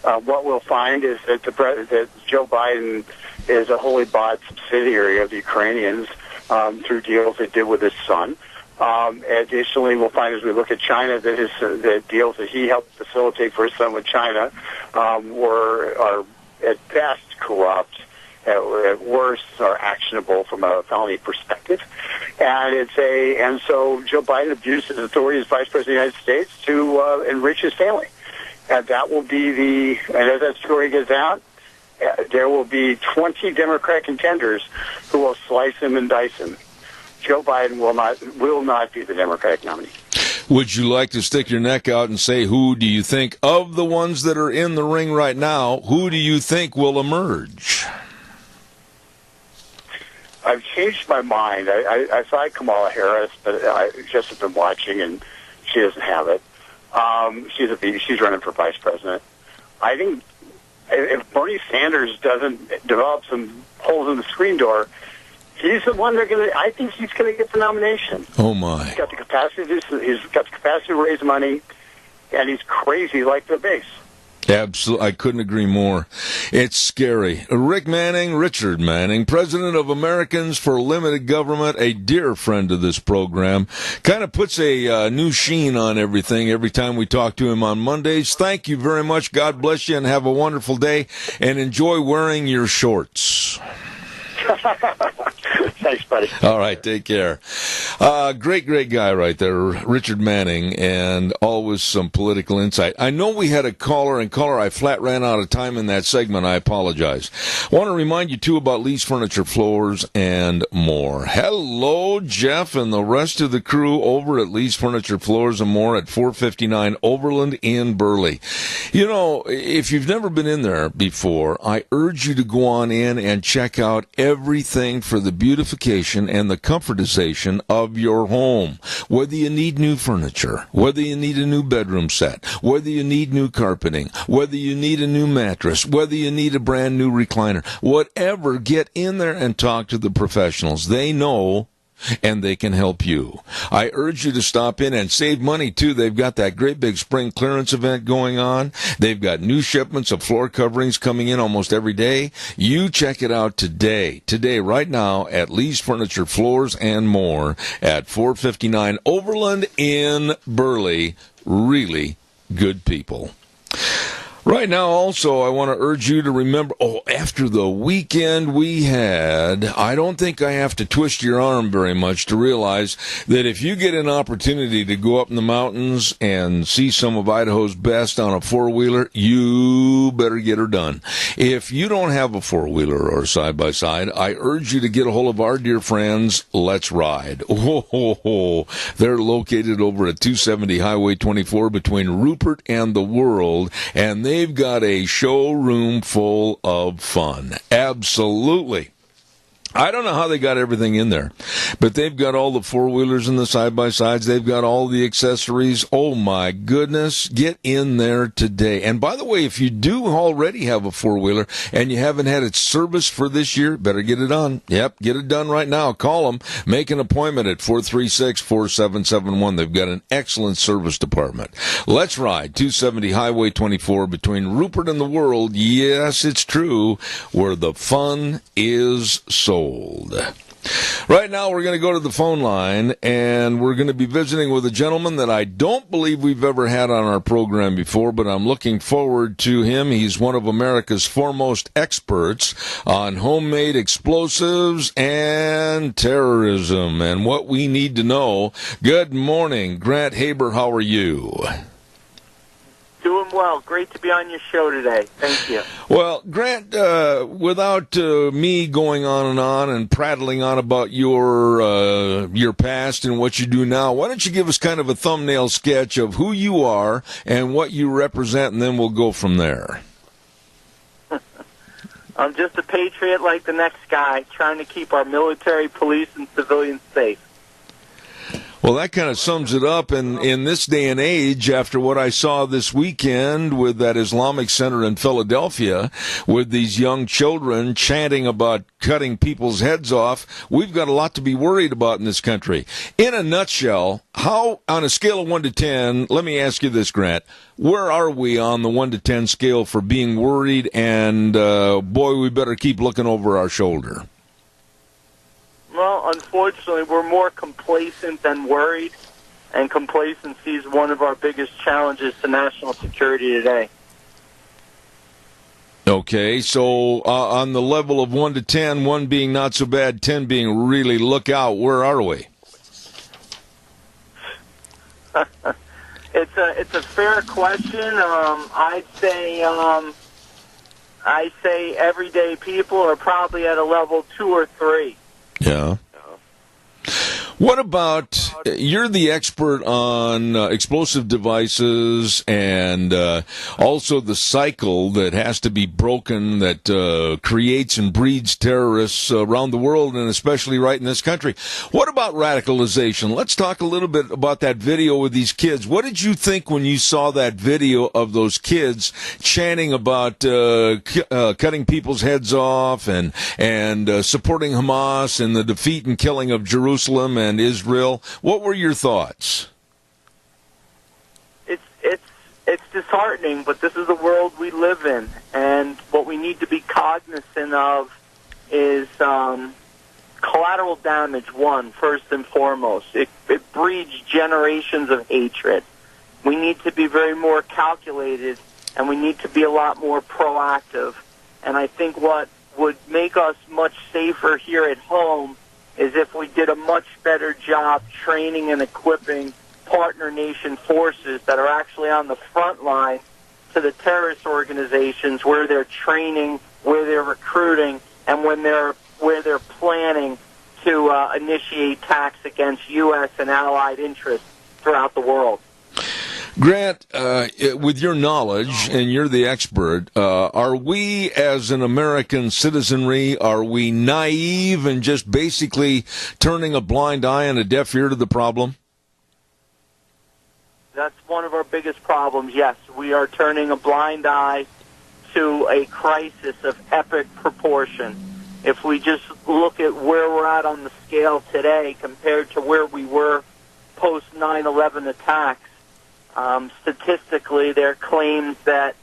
What we'll find is that that Joe Biden is a wholly bought subsidiary of the Ukrainians through deals they did with his son. Additionally, we'll find as we look at China that the deals that he helped facilitate for his son with China are at best corrupt, at worst are actionable from a felony perspective, and so Joe Biden abused his authority as Vice President of the United States to enrich his family, and that will be and as that story gets out, there will be 20 Democrat contenders who will slice him and dice him. Joe Biden will not be the Democratic nominee.
Would you like to stick your neck out and say, who do you think, of the ones that are in the ring right now, who do you think will emerge?
I've changed my mind. I thought Kamala Harris, but I just have been watching, and she doesn't have it. She's running for vice president. I think if Bernie Sanders doesn't develop some holes in the screen door, he's the one I think he's going to get the nomination.
Oh my!
He's got the capacity. He's got the capacity to raise money, and he's crazy like the base.
Absolutely, I couldn't agree more. It's scary. Richard Manning, president of Americans for Limited Government, a dear friend of this program, kind of puts a new sheen on everything every time we talk to him on Mondays. Thank you very much. God bless you, and have a wonderful day, and enjoy wearing your shorts.
Thanks, buddy.
All right, take care. Great guy right there, Richard Manning, and always some political insight. I know we had a caller, I flat ran out of time in that segment. I apologize. I want to remind you, too, about Lee's Furniture, Floors, and more. Hello, Jeff, and the rest of the crew over at Lee's Furniture, Floors, and more at 459 Overland in Burley. You know, if you've never been in there before, I urge you to go on in and check out everything for the beautification and the comfortization of your home. Whether you need new furniture, whether you need a new bedroom set, whether you need new carpeting, whether you need a new mattress, whether you need a brand new recliner, whatever, get in there and talk to the professionals. They know, and they can help you. I urge you to stop in and save money, too. They've got that great big spring clearance event going on. They've got new shipments of floor coverings coming in almost every day. You check it out today, right now, at Lee's Furniture, Floors, and more at 459 Overland in Burley. Really good people. Right now, also, I want to urge you to remember, after the weekend we had, I don't think I have to twist your arm very much to realize that if you get an opportunity to go up in the mountains and see some of Idaho's best on a four-wheeler, you better get her done. If you don't have a four-wheeler or side-by-side, I urge you to get a hold of our dear friends, Let's Ride. They're located over at 270 Highway 24 between Rupert and the World, and they've got a showroom full of fun. Absolutely. I don't know how they got everything in there, but they've got all the four-wheelers and the side-by-sides. They've got all the accessories. Oh, my goodness. Get in there today. And by the way, if you do already have a four-wheeler and you haven't had it serviced for this year, better get it done. Yep, get it done right now. Call them. Make an appointment at 436-4771. They've got an excellent service department. Let's Ride, 270 Highway 24 between Rupert and the World. Yes, it's true, where the fun is sold. Right now, we're going to go to the phone line, and we're going to be visiting with a gentleman that I don't believe we've ever had on our program before, but I'm looking forward to him. He's one of America's foremost experts on homemade explosives and terrorism and what we need to know. Good morning, Grant Haber. How are you?
Doing well. Great to be on your show today. Thank you.
Well, Grant, without me going on and prattling on about your past and what you do now, why don't you give us kind of a thumbnail sketch of who you are and what you represent, and then we'll go from there.
I'm just a patriot like the next guy, trying to keep our military, police, and civilians safe.
Well, that kind of sums it up in this day and age, after what I saw this weekend with that Islamic Center in Philadelphia, with these young children chanting about cutting people's heads off. We've got a lot to be worried about in this country. In a nutshell, how, on a scale of 1 to 10, let me ask you this, Grant, where are we on the 1 to 10 scale for being worried, and boy, we better keep looking over our shoulder?
Well, unfortunately, we're more complacent than worried, and complacency is one of our biggest challenges to national security today.
Okay, so on the level of 1 to 10, 1 being not so bad, 10 being really look out, where are we?
It's a fair question. I'd say everyday people are probably at a level 2 or 3.
Yeah. What about, you're the expert on explosive devices and also the cycle that has to be broken that creates and breeds terrorists around the world, and especially right in this country. What about radicalization? Let's talk a little bit about that video with these kids. What did you think when you saw that video of those kids chanting about cutting people's heads off and supporting Hamas and the defeat and killing of Jerusalem and Israel? What were your thoughts?
It's disheartening, but this is the world we live in, and what we need to be cognizant of is collateral damage. First and foremost, it breeds generations of hatred. We need to be very more calculated, and we need to be a lot more proactive. And I think what would make us much safer here at home is if we did a much better job training and equipping partner nation forces that are actually on the front line to the terrorist organizations, where they're training, where they're recruiting, and where they're planning to initiate attacks against U.S. and allied interests throughout the world.
Grant, with your knowledge, and you're the expert, are we as an American citizenry, are we naive and just basically turning a blind eye and a deaf ear to the problem?
That's one of our biggest problems, yes. We are turning a blind eye to a crisis of epic proportion. If we just look at where we're at on the scale today compared to where we were post 9/11 attacks, statistically, there are claims that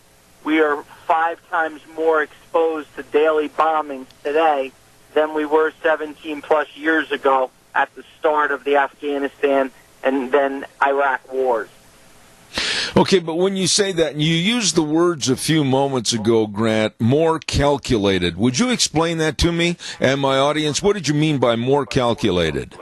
we are 5 times more exposed to daily bombings today than we were 17-plus years ago at the start of the Afghanistan and then Iraq wars.
Okay, but when you say that, and you used the words a few moments ago, Grant, more calculated. Would you explain that to me and my audience? What did you mean by more calculated?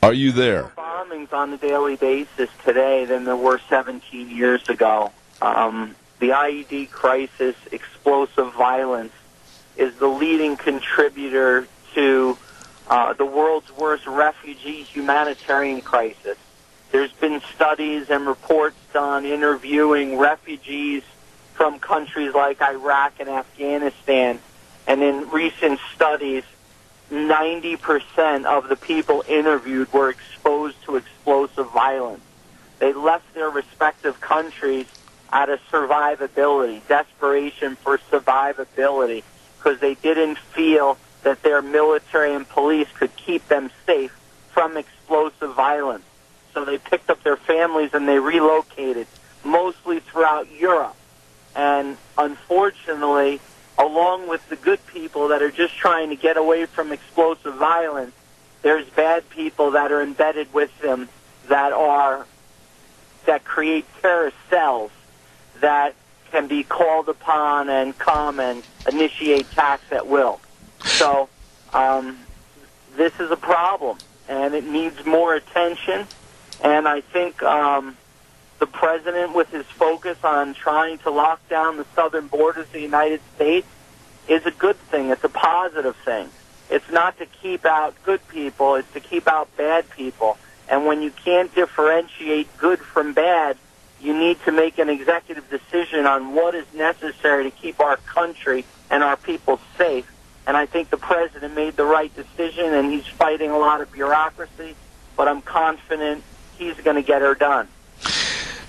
Are you there?
Bombings on a daily basis today than there were 17 years ago. The IED crisis, explosive violence, is the leading contributor to the world's worst refugee humanitarian crisis. There's been studies and reports done interviewing refugees from countries like Iraq and Afghanistan, and in recent studies, 90% of the people interviewed were exposed to explosive violence. They left their respective countries out of survivability, desperation for survivability, because they didn't feel that their military and police could keep them safe from explosive violence. So they picked up their families and they relocated, mostly throughout Europe. And unfortunately, along with the good people that are just trying to get away from explosive violence, there's bad people that are embedded with them that create terrorist cells that can be called upon and come and initiate attacks at will. So this is a problem, and it needs more attention. And I think the president, with his focus on trying to lock down the southern borders of the United States, is a good thing. It's a positive thing. It's not to keep out good people. It's to keep out bad people. And when you can't differentiate good from bad, you need to make an executive decision on what is necessary to keep our country and our people safe. And I think the president made the right decision, and he's fighting a lot of bureaucracy, but I'm confident he's going to get her done.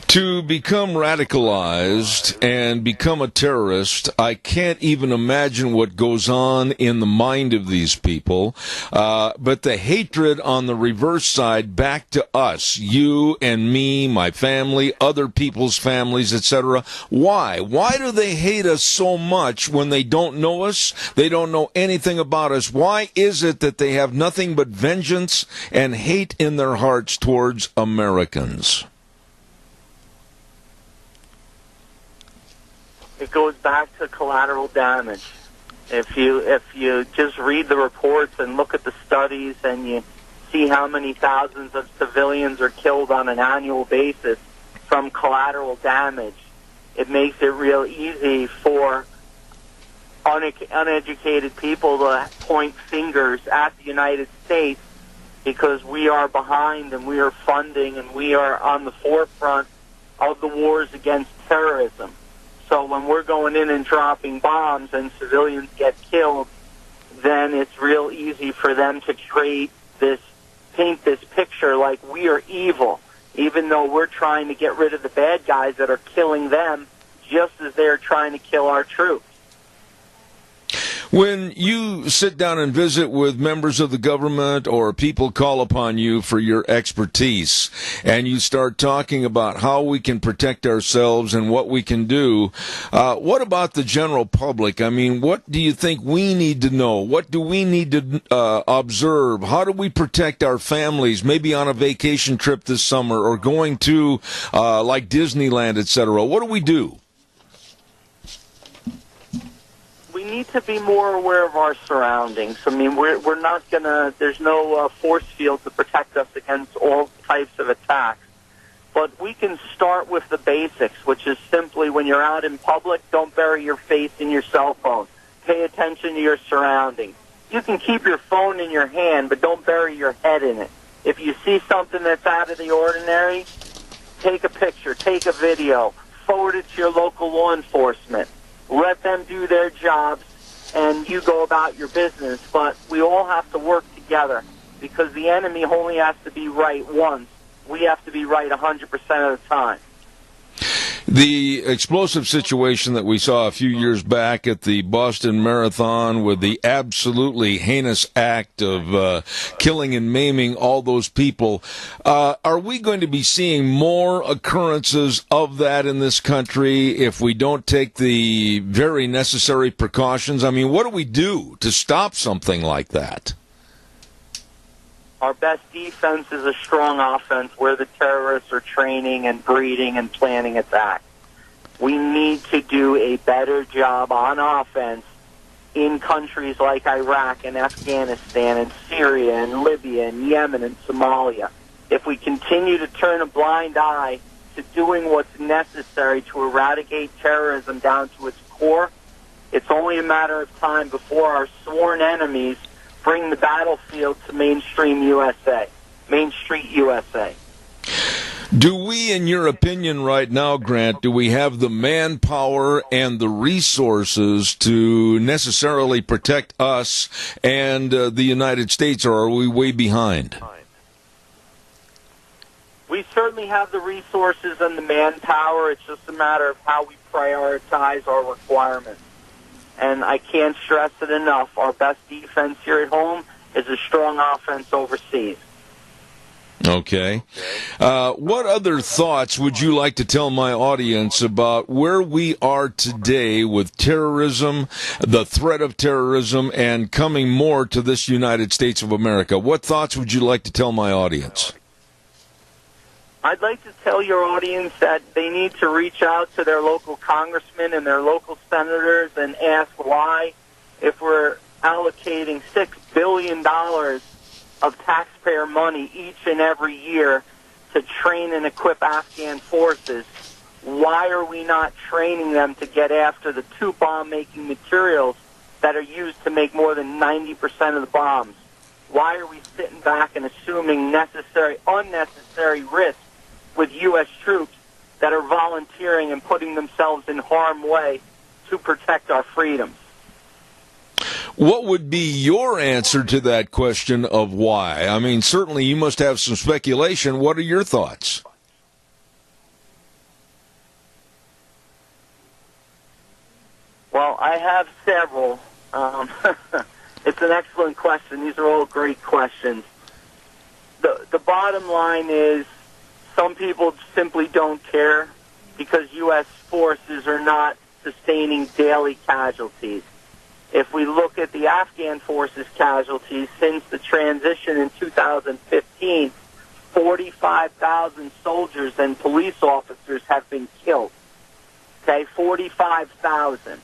To become radicalized and become a terrorist, I can't even imagine what goes on in the mind of these people. But the hatred on the reverse side back to us, you and me, my family, other people's families, etc. Why? Why do they hate us so much when they don't know us? They don't know anything about us. Why is it that they have nothing but vengeance and hate in their hearts towards Americans?
It goes back to collateral damage. If you just read the reports and look at the studies and you see how many thousands of civilians are killed on an annual basis from collateral damage, it makes it real easy for uneducated people to point fingers at the United States, because we are behind and we are funding and we are on the forefront of the wars against terrorism. So when we're going in and dropping bombs and civilians get killed, then it's real easy for them to paint this picture like we are evil, even though we're trying to get rid of the bad guys that are killing them just as they're trying to kill our troops.
When you sit down and visit with members of the government, or people call upon you for your expertise, and you start talking about how we can protect ourselves and what we can do, what about the general public? I mean, what do you think we need to know? What do we need to observe? How do we protect our families, maybe on a vacation trip this summer or going to like Disneyland, etc.? What do we do?
need to be more aware of our surroundings. I mean, we're not gonna. There's no force field to protect us against all types of attacks. But we can start with the basics, which is simply when you're out in public, don't bury your face in your cell phone. Pay attention to your surroundings. You can keep your phone in your hand, but don't bury your head in it. If you see something that's out of the ordinary, take a picture, take a video, forward it to your local law enforcement. Let them do their jobs, and you go about your business. But we all have to work together because the enemy only has to be right once. We have to be right 100% of the time.
The explosive situation that we saw a few years back at the Boston Marathon with the absolutely heinous act of killing and maiming all those people, are we going to be seeing more occurrences of that in this country if we don't take the very necessary precautions? I mean, what do we do to stop something like that?
Our best defense is a strong offense where the terrorists are training and breeding and planning attacks. We need to do a better job on offense in countries like Iraq and Afghanistan and Syria and Libya and Yemen and Somalia. If we continue to turn a blind eye to doing what's necessary to eradicate terrorism down to its core, it's only a matter of time before our sworn enemies bring the battlefield to Main Street USA.
Do we, in your opinion right now, Grant, do we have the manpower and the resources to necessarily protect us and the United States, or are we way behind?
We certainly have the resources and the manpower. It's just a matter of how we prioritize our requirements. And I can't stress it enough. Our best defense here at home is a strong offense overseas.
Okay. What other thoughts would you like to tell my audience about where we are today with terrorism, the threat of terrorism, and coming more to this United States of America? What thoughts would you like to tell my audience?
I'd like to tell your audience that they need to reach out to their local congressmen and their local senators and ask why, if we're allocating $6 billion of taxpayer money each and every year to train and equip Afghan forces, why are we not training them to get after the two bomb-making materials that are used to make more than 90% of the bombs? Why are we sitting back and assuming unnecessary risks with U.S. troops that are volunteering and putting themselves in harm's way to protect our freedoms?
What would be your answer to that question of why? I mean, certainly you must have some speculation. What are your thoughts?
Well, I have several. It's an excellent question. These are all great questions. The bottom line is some people simply don't care because U.S. forces are not sustaining daily casualties. If we look at the Afghan forces casualties since the transition in 2015, 45,000 soldiers and police officers have been killed. Okay, 45,000.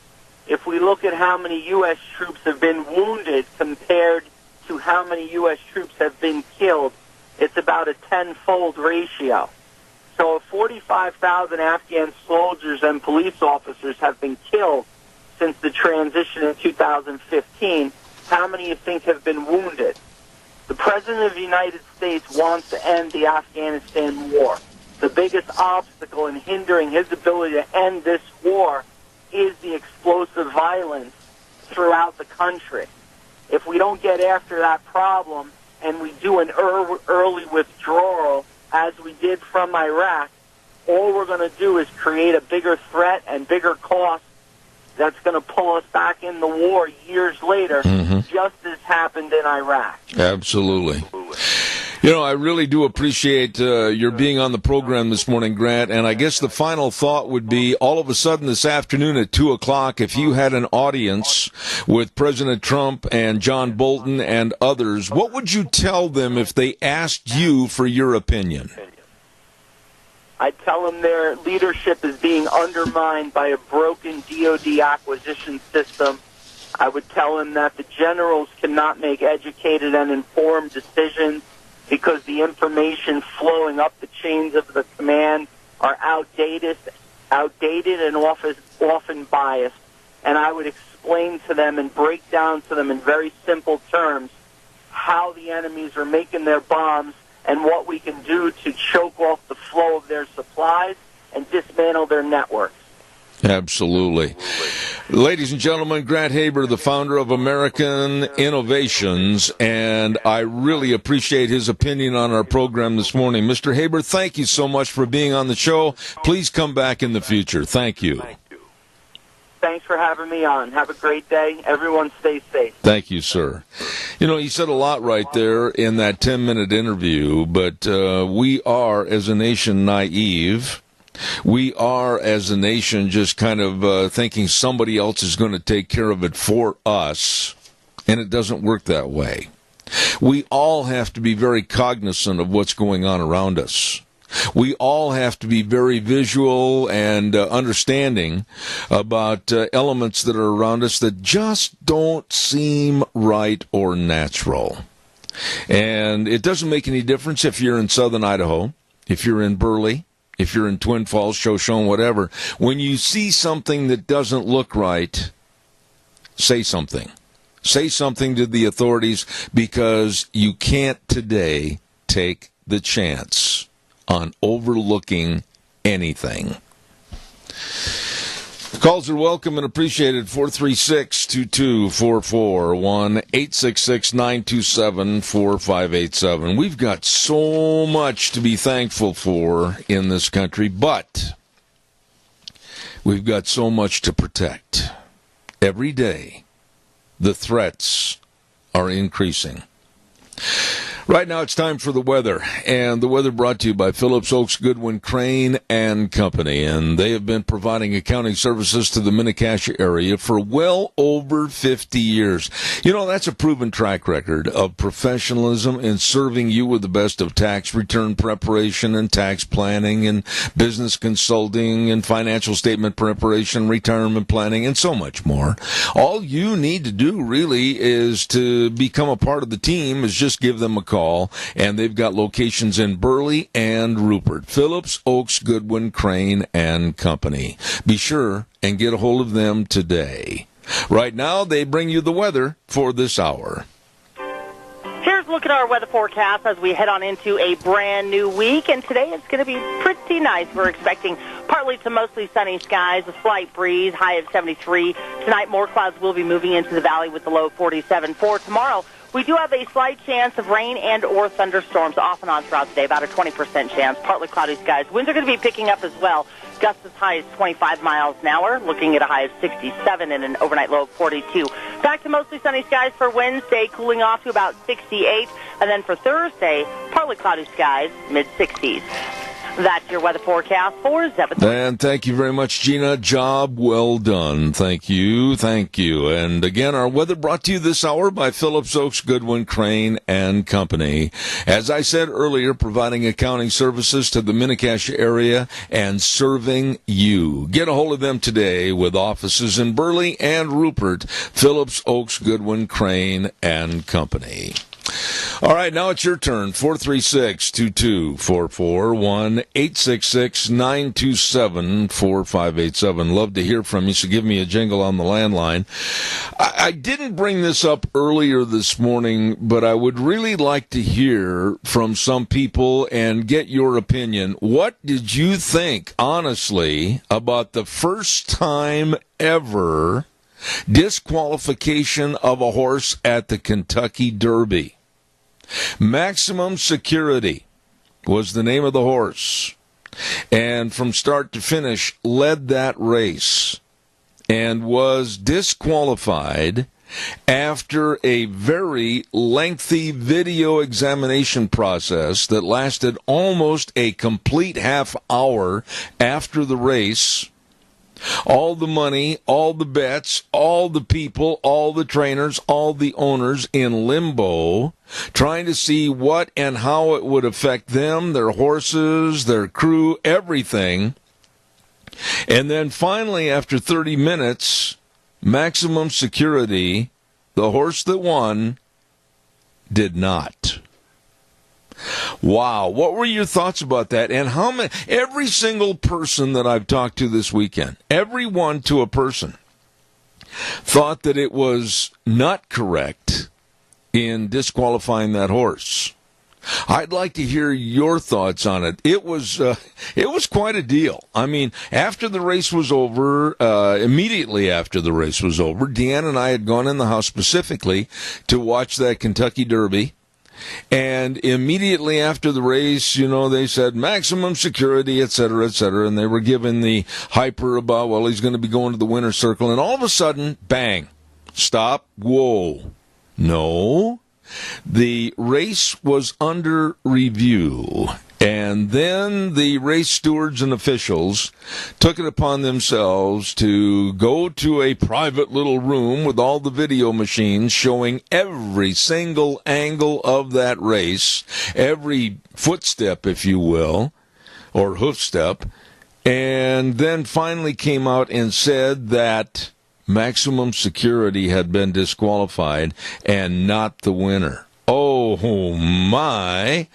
If we look at how many U.S. troops have been wounded compared to how many U.S. troops have been killed, it's about a tenfold ratio. So if 45,000 Afghan soldiers and police officers have been killed since the transition in 2015, how many you think have been wounded? The President of the United States wants to end the Afghanistan war. The biggest obstacle in hindering his ability to end this war is the explosive violence throughout the country. If we don't get after that problem and we do an early withdrawal, as we did from Iraq, all we're going to do is create a bigger threat and bigger cost that's going to pull us back in the war years later, just as happened in Iraq.
Absolutely. You know, I really do appreciate your being on the program this morning, Grant, and I guess the final thought would be, all of a sudden this afternoon at 2 o'clock, if you had an audience with President Trump and John Bolton and others, what would you tell them if they asked you for your opinion?
I'd tell them their leadership is being undermined by a broken DoD acquisition system. I would tell him that the generals cannot make educated and informed decisions because the information flowing up the chains of the command are outdated and often biased. And I would explain to them and break down to them in very simple terms how the enemies are making their bombs and what we can do to choke off the flow of their supplies and dismantle their networks.
Absolutely. Ladies and gentlemen, Grant Haber, the founder of American Innovations, and I really appreciate his opinion on our program this morning. Mr. Haber, thank you so much for being on the show. Please come back in the future. Thank you.
Thanks for having me on. Have a great day. Everyone stay safe.
Thank you, sir. You know, you said a lot right there in that 10-minute interview, but we are, as a nation, naive. We are, as a nation, just kind of thinking somebody else is going to take care of it for us, and it doesn't work that way. We all have to be very cognizant of what's going on around us. We all have to be very visual and understanding about elements that are around us that just don't seem right or natural. And it doesn't make any difference if you're in southern Idaho, if you're in Burley, if you're in Twin Falls, Shoshone, whatever. When you see something that doesn't look right, say something. Say something to the authorities, because you can't today take the chance on overlooking anything. Calls are welcome and appreciated. 436-2244, 1-866-927-4587. We've got so much to be thankful for in this country, but we've got so much to protect. Every day, the threats are increasing. Right now, it's time for the weather, and the weather brought to you by Phillips Oaks Goodwin Crane and Company, and they have been providing accounting services to the Mini-Cassia area for well over 50 years. You know, that's a proven track record of professionalism in serving you with the best of tax return preparation and tax planning and business consulting and financial statement preparation, retirement planning, and so much more. All you need to do, really, is to become a part of the team, is just give them a call. And they've got locations in Burley and Rupert. Phillips Oaks Goodwin Crane and Company. Be sure and get a hold of them today. Right now, they bring you the weather for this hour.
Here's a look at our weather forecast as we head on into a brand new week. And today it's going to be pretty nice. We're expecting partly to mostly sunny skies, a slight breeze, high of 73. Tonight, more clouds will be moving into the valley with the low 47. For tomorrow, we do have a slight chance of rain and or thunderstorms off and on throughout the day, about a 20% chance. Partly cloudy skies. Winds are going to be picking up as well. Gusts as high as 25 miles an hour, looking at a high of 67 and an overnight low of 42. Back to mostly sunny skies for Wednesday, cooling off to about 68. And then for Thursday, partly cloudy skies, mid-60s. That's your weather forecast for Zeb.
And thank you very much, Gina. Job well done. Thank you. Thank you. And again, our weather brought to you this hour by Phillips Oaks Goodwin Crane and Company. As I said earlier, providing accounting services to the Mini-Cassia area and serving you. Get a hold of them today with offices in Burley and Rupert. Phillips Oaks Goodwin Crane and Company. All right, now it's your turn. 436-2244, 1-866-927-4587. Love to hear from you, so give me a jingle on the landline. I didn't bring this up earlier this morning, but I would really like to hear from some people and get your opinion. What did you think, honestly, about the first time ever disqualification of a horse at the Kentucky Derby? Maximum Security was the name of the horse, and from start to finish led that race and was disqualified after a very lengthy video examination process that lasted almost a complete half hour after the race. All the money, all the bets, all the people, all the trainers, all the owners in limbo, trying to see what and how it would affect them, their horses, their crew, everything. And then finally, after 30 minutes, Maximum Security, the horse that won, did not. Wow. What were your thoughts about that? And how many, every single person that I've talked to this weekend, everyone to a person, thought that it was not correct in disqualifying that horse. I'd like to hear your thoughts on it. It was quite a deal. I mean, after the race was over, immediately after the race was over, Deanne and I had gone in the house specifically to watch that Kentucky Derby. And immediately after the race, they said maximum security, et cetera, and they were given the hyper about, well, he's going to be going to the winner's circle. And all of a sudden, bang, stop, whoa, no. The race was under review, and then the race stewards and officials took it upon themselves to go to a private little room with all the video machines showing every single angle of that race, every footstep, if you will, or hoof step, and then finally came out and said that Maximum Security had been disqualified and not the winner. Oh, my.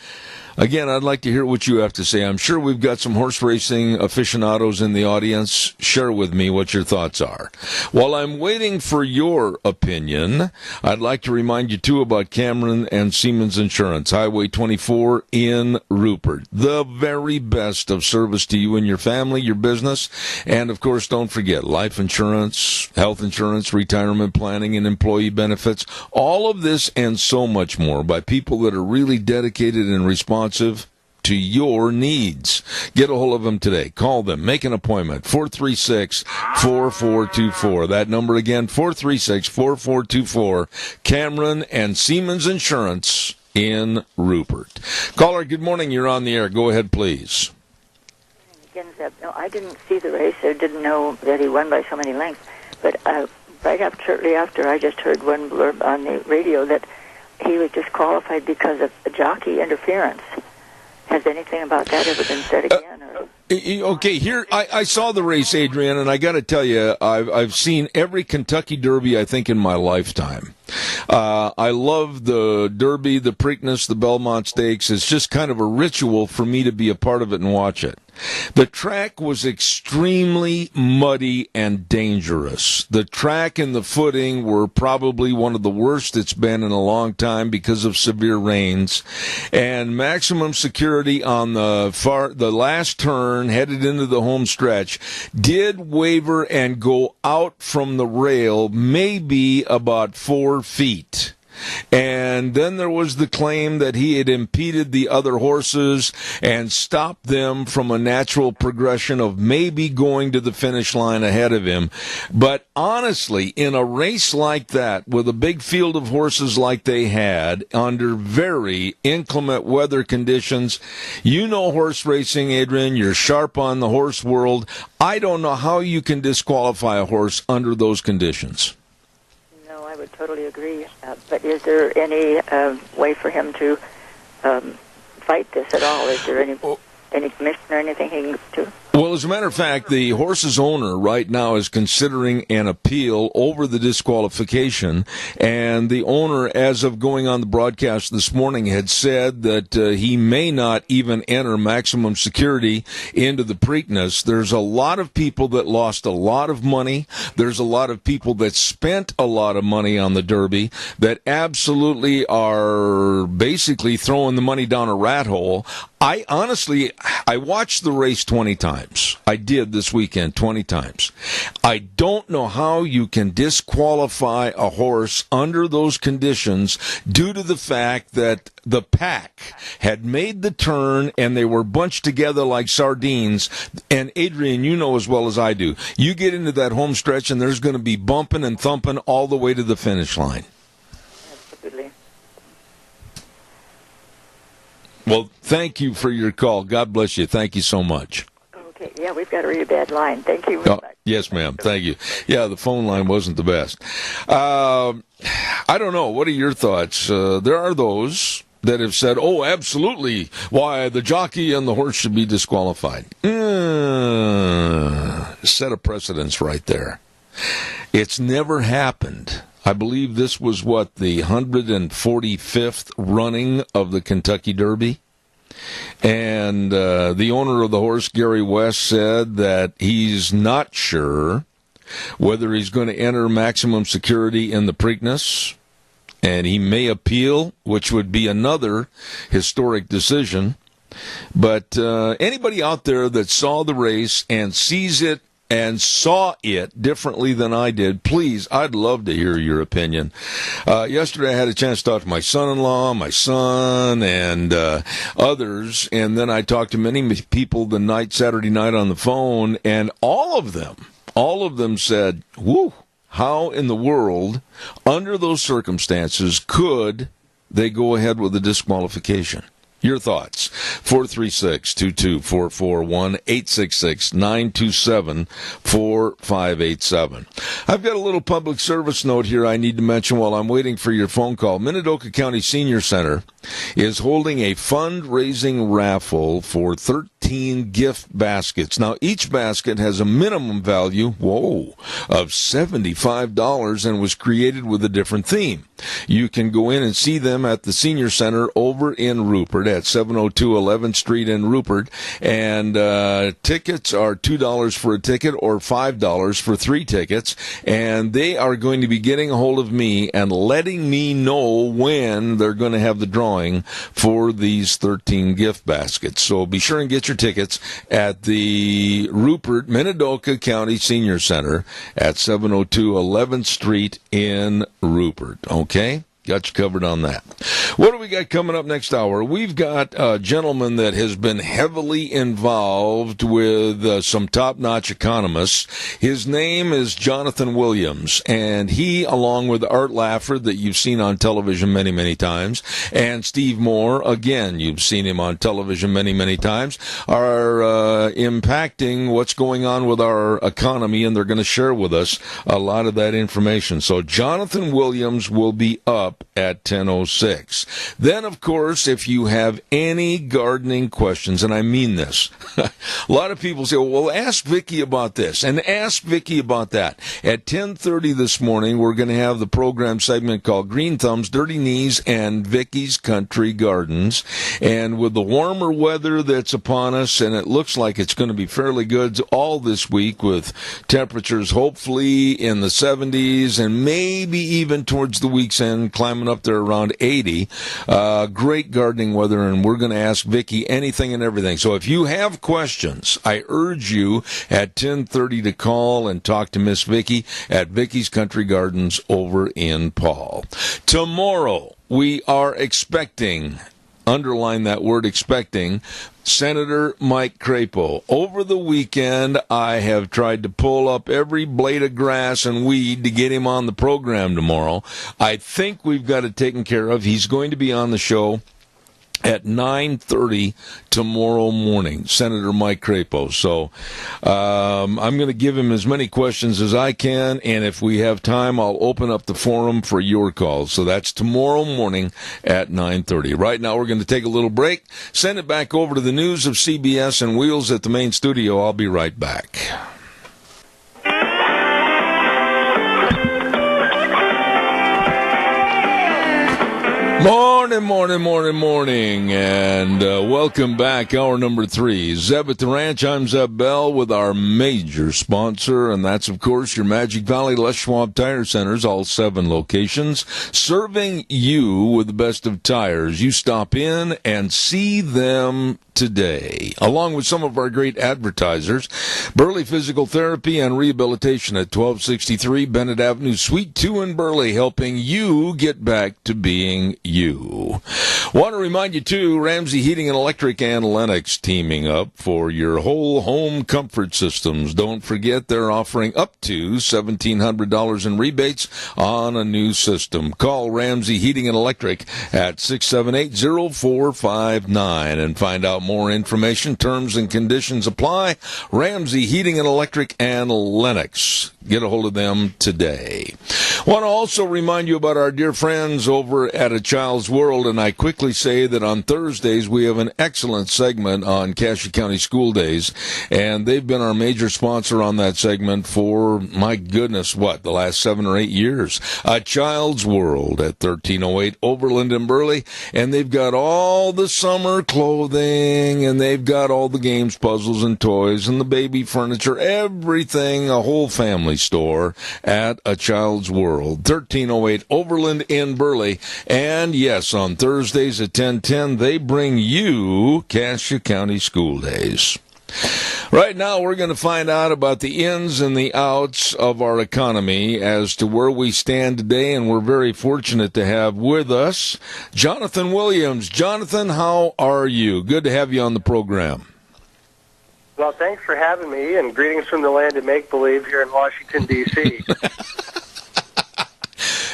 Again, I'd like to hear what you have to say. I'm sure we've got some horse racing aficionados in the audience. Share with me what your thoughts are. While I'm waiting for your opinion, I'd like to remind you, too, about Cameron and Siemens Insurance, Highway 24 in Rupert. The very best of service to you and your family, your business. And, of course, don't forget life insurance, health insurance, retirement planning, and employee benefits. All of this and so much more by people that are really dedicated and responsive to your needs. Get a hold of them today. Call them. Make an appointment. 436-4424. That number again, 436-4424. Cameron and Siemens Insurance in Rupert. Caller, good morning. You're on the air. Go ahead, please.
Again, Zeb, no, I didn't see the race. I didn't know that he won by so many lengths. But shortly after, I just heard one blurb on the radio that he was disqualified because of jockey interference. Has anything about that ever been said again?
Okay, here, I saw the race, Adrian, and I got to tell you, I've seen every Kentucky Derby, I think, in my lifetime. I love the Derby, the Preakness, the Belmont Stakes. It's just kind of a ritual for me to be a part of it and watch it. The track was extremely muddy and dangerous. The track and the footing were probably one of the worst it's been in a long time because of severe rains. And Maximum Security on the last turn, headed into the home stretch, did waver and go out from the rail maybe about 4 feet. And then there was the claim that he had impeded the other horses and stopped them from a natural progression of maybe going to the finish line ahead of him. But honestly, in a race like that, with a big field of horses like they had, under very inclement weather conditions, you know horse racing, Adrian, you're sharp on the horse world. I don't know how you can disqualify a horse under those conditions.
I would totally agree. But is there any way for him to fight this at all? Is there any commission or anything he can do?
Well, as a matter of fact, the horse's owner right now is considering an appeal over the disqualification, and the owner, as of going on the broadcast this morning, had said that he may not even enter Maximum Security into the Preakness. There's a lot of people that lost a lot of money. There's a lot of people that spent a lot of money on the Derby that absolutely are basically throwing the money down a rat hole. I watched the race 20 times. I did this weekend 20 times. I don't know how you can disqualify a horse under those conditions due to the fact that the pack had made the turn and they were bunched together like sardines. And Adrian, you know as well as I do, you get into that home stretch and there's going to be bumping and thumping all the way to the finish line.
Absolutely.
Well, thank you for your call. God bless you. Thank you so much.
Okay, yeah, we've got a really bad line. Thank you very much.
Yes, ma'am. Thank you. Yeah, the phone line wasn't the best. I don't know. What are your thoughts? There are those that have said, oh, absolutely, why the jockey and the horse should be disqualified. Set a precedence right there. It's never happened. I believe this was, the 145th running of the Kentucky Derby. And the owner of the horse, Gary West, said that he's not sure whether he's going to enter maximum security in the Preakness, and he may appeal, which would be another historic decision. But anybody out there that saw the race and sees it and saw it differently than I did, please, I'd love to hear your opinion. Yesterday I had a chance to talk to my son-in-law, my son, and others, and then I talked to many people Saturday night on the phone, and all of them said, whoo, how in the world, under those circumstances, could they go ahead with a disqualification? Your thoughts, 436-2244, 1-866-927-4587. I've got a little public service note here I need to mention while I'm waiting for your phone call. Minidoka County Senior Center is holding a fundraising raffle for 13 gift baskets. Now, each basket has a minimum value, of $75 and was created with a different theme. You can go in and see them at the Senior Center over in Rupert at 702 11th Street in Rupert. And tickets are $2 for a ticket or $5 for 3 tickets. And they are going to be getting a hold of me and letting me know when they're going to have the drawing for these 13 gift baskets. So be sure and get your tickets at the Rupert Minidoka County Senior Center at 702 11th Street in Rupert. Okay? Got you covered on that. What do we got coming up next hour? We've got a gentleman that has been heavily involved with some top-notch economists. His name is Jonathan Williams, and he, along with Art Lafford, that you've seen on television many, many times, and Steve Moore, again, you've seen him on television many, many times, are impacting what's going on with our economy, and they're going to share with us a lot of that information. So Jonathan Williams will be up at 10:06. Then, of course, if you have any gardening questions, and I mean this, a lot of people say, well, ask Vicki about this and ask Vicki about that. At 10:30 this morning, we're going to have the program segment called Green Thumbs, Dirty Knees, and Vicki's Country Gardens. And with the warmer weather that's upon us, and it looks like it's going to be fairly good all this week with temperatures hopefully in the 70s and maybe even towards the week's end, climbing up there around 80. Great gardening weather, and we're going to ask Vicki anything and everything. So if you have questions, I urge you at 10:30 to call and talk to Miss Vicki at Vicki's Country Gardens over in Paul. Tomorrow, we are expecting, underline that word expecting, Senator Mike Crapo. Over the weekend, I have tried to pull up every blade of grass and weed to get him on the program tomorrow. I think we've got it taken care of. He's going to be on the show at 9:30 tomorrow morning, Senator Mike Crapo. So I'm going to give him as many questions as I can, and if we have time, I'll open up the forum for your calls. So that's tomorrow morning at 9:30. Right now, we're going to take a little break, send it back over to the news of CBS and Wheels at the main studio. I'll be right back. Morning, and welcome back. Hour number 3. Zeb at the Ranch. I'm Zeb Bell with our major sponsor, and that's, of course, your Magic Valley Les Schwab Tire Centers, all 7 locations, serving you with the best of tires. You stop in and see them today, along with some of our great advertisers. Burley Physical Therapy and Rehabilitation at 1263 Bennett Avenue, Suite 2 in Burley, helping you get back to being you. Want to remind you, too, Ramsey Heating and Electric and Lennox teaming up for your whole home comfort systems. Don't forget they're offering up to $1,700 in rebates on a new system. Call Ramsey Heating and Electric at 678-0459 and find out more information. Terms and conditions apply. Ramsey Heating and Electric and Lennox. Get a hold of them today. Want to also remind you about our dear friends over at A Child's World, and I quickly quickly say that on Thursdays we have an excellent segment on Cassia County School Days, and they've been our major sponsor on that segment for, my goodness, the last 7 or 8 years. A Child's World at 1308 Overland in Burley, and they've got all the summer clothing, and they've got all the games, puzzles, and toys, and the baby furniture, everything, a whole family store at A Child's World, 1308 Overland in Burley. And yes, on Thursdays at 10:10, they bring you Cassia County School Days. Right now, we're going to find out about the ins and the outs of our economy as to where we stand today, and we're very fortunate to have with us Jonathan Williams. Jonathan, how are you? Good to have you on the program.
Well, thanks for having me, and greetings from the land of make-believe here in Washington, D.C.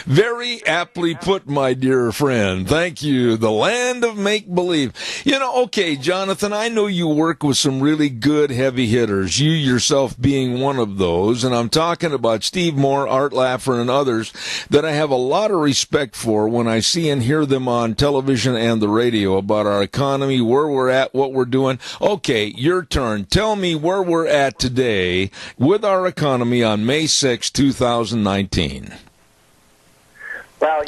Very aptly put, my dear friend. Thank you. The land of make-believe. Okay, Jonathan, I know you work with some really good heavy hitters, you yourself being one of those, and I'm talking about Steve Moore, Art Laffer, and others that I have a lot of respect for when I see and hear them on television and the radio about our economy, where we're at, what we're doing. Okay, your turn. Tell me where we're at today with our economy on May 6, 2019.
Well,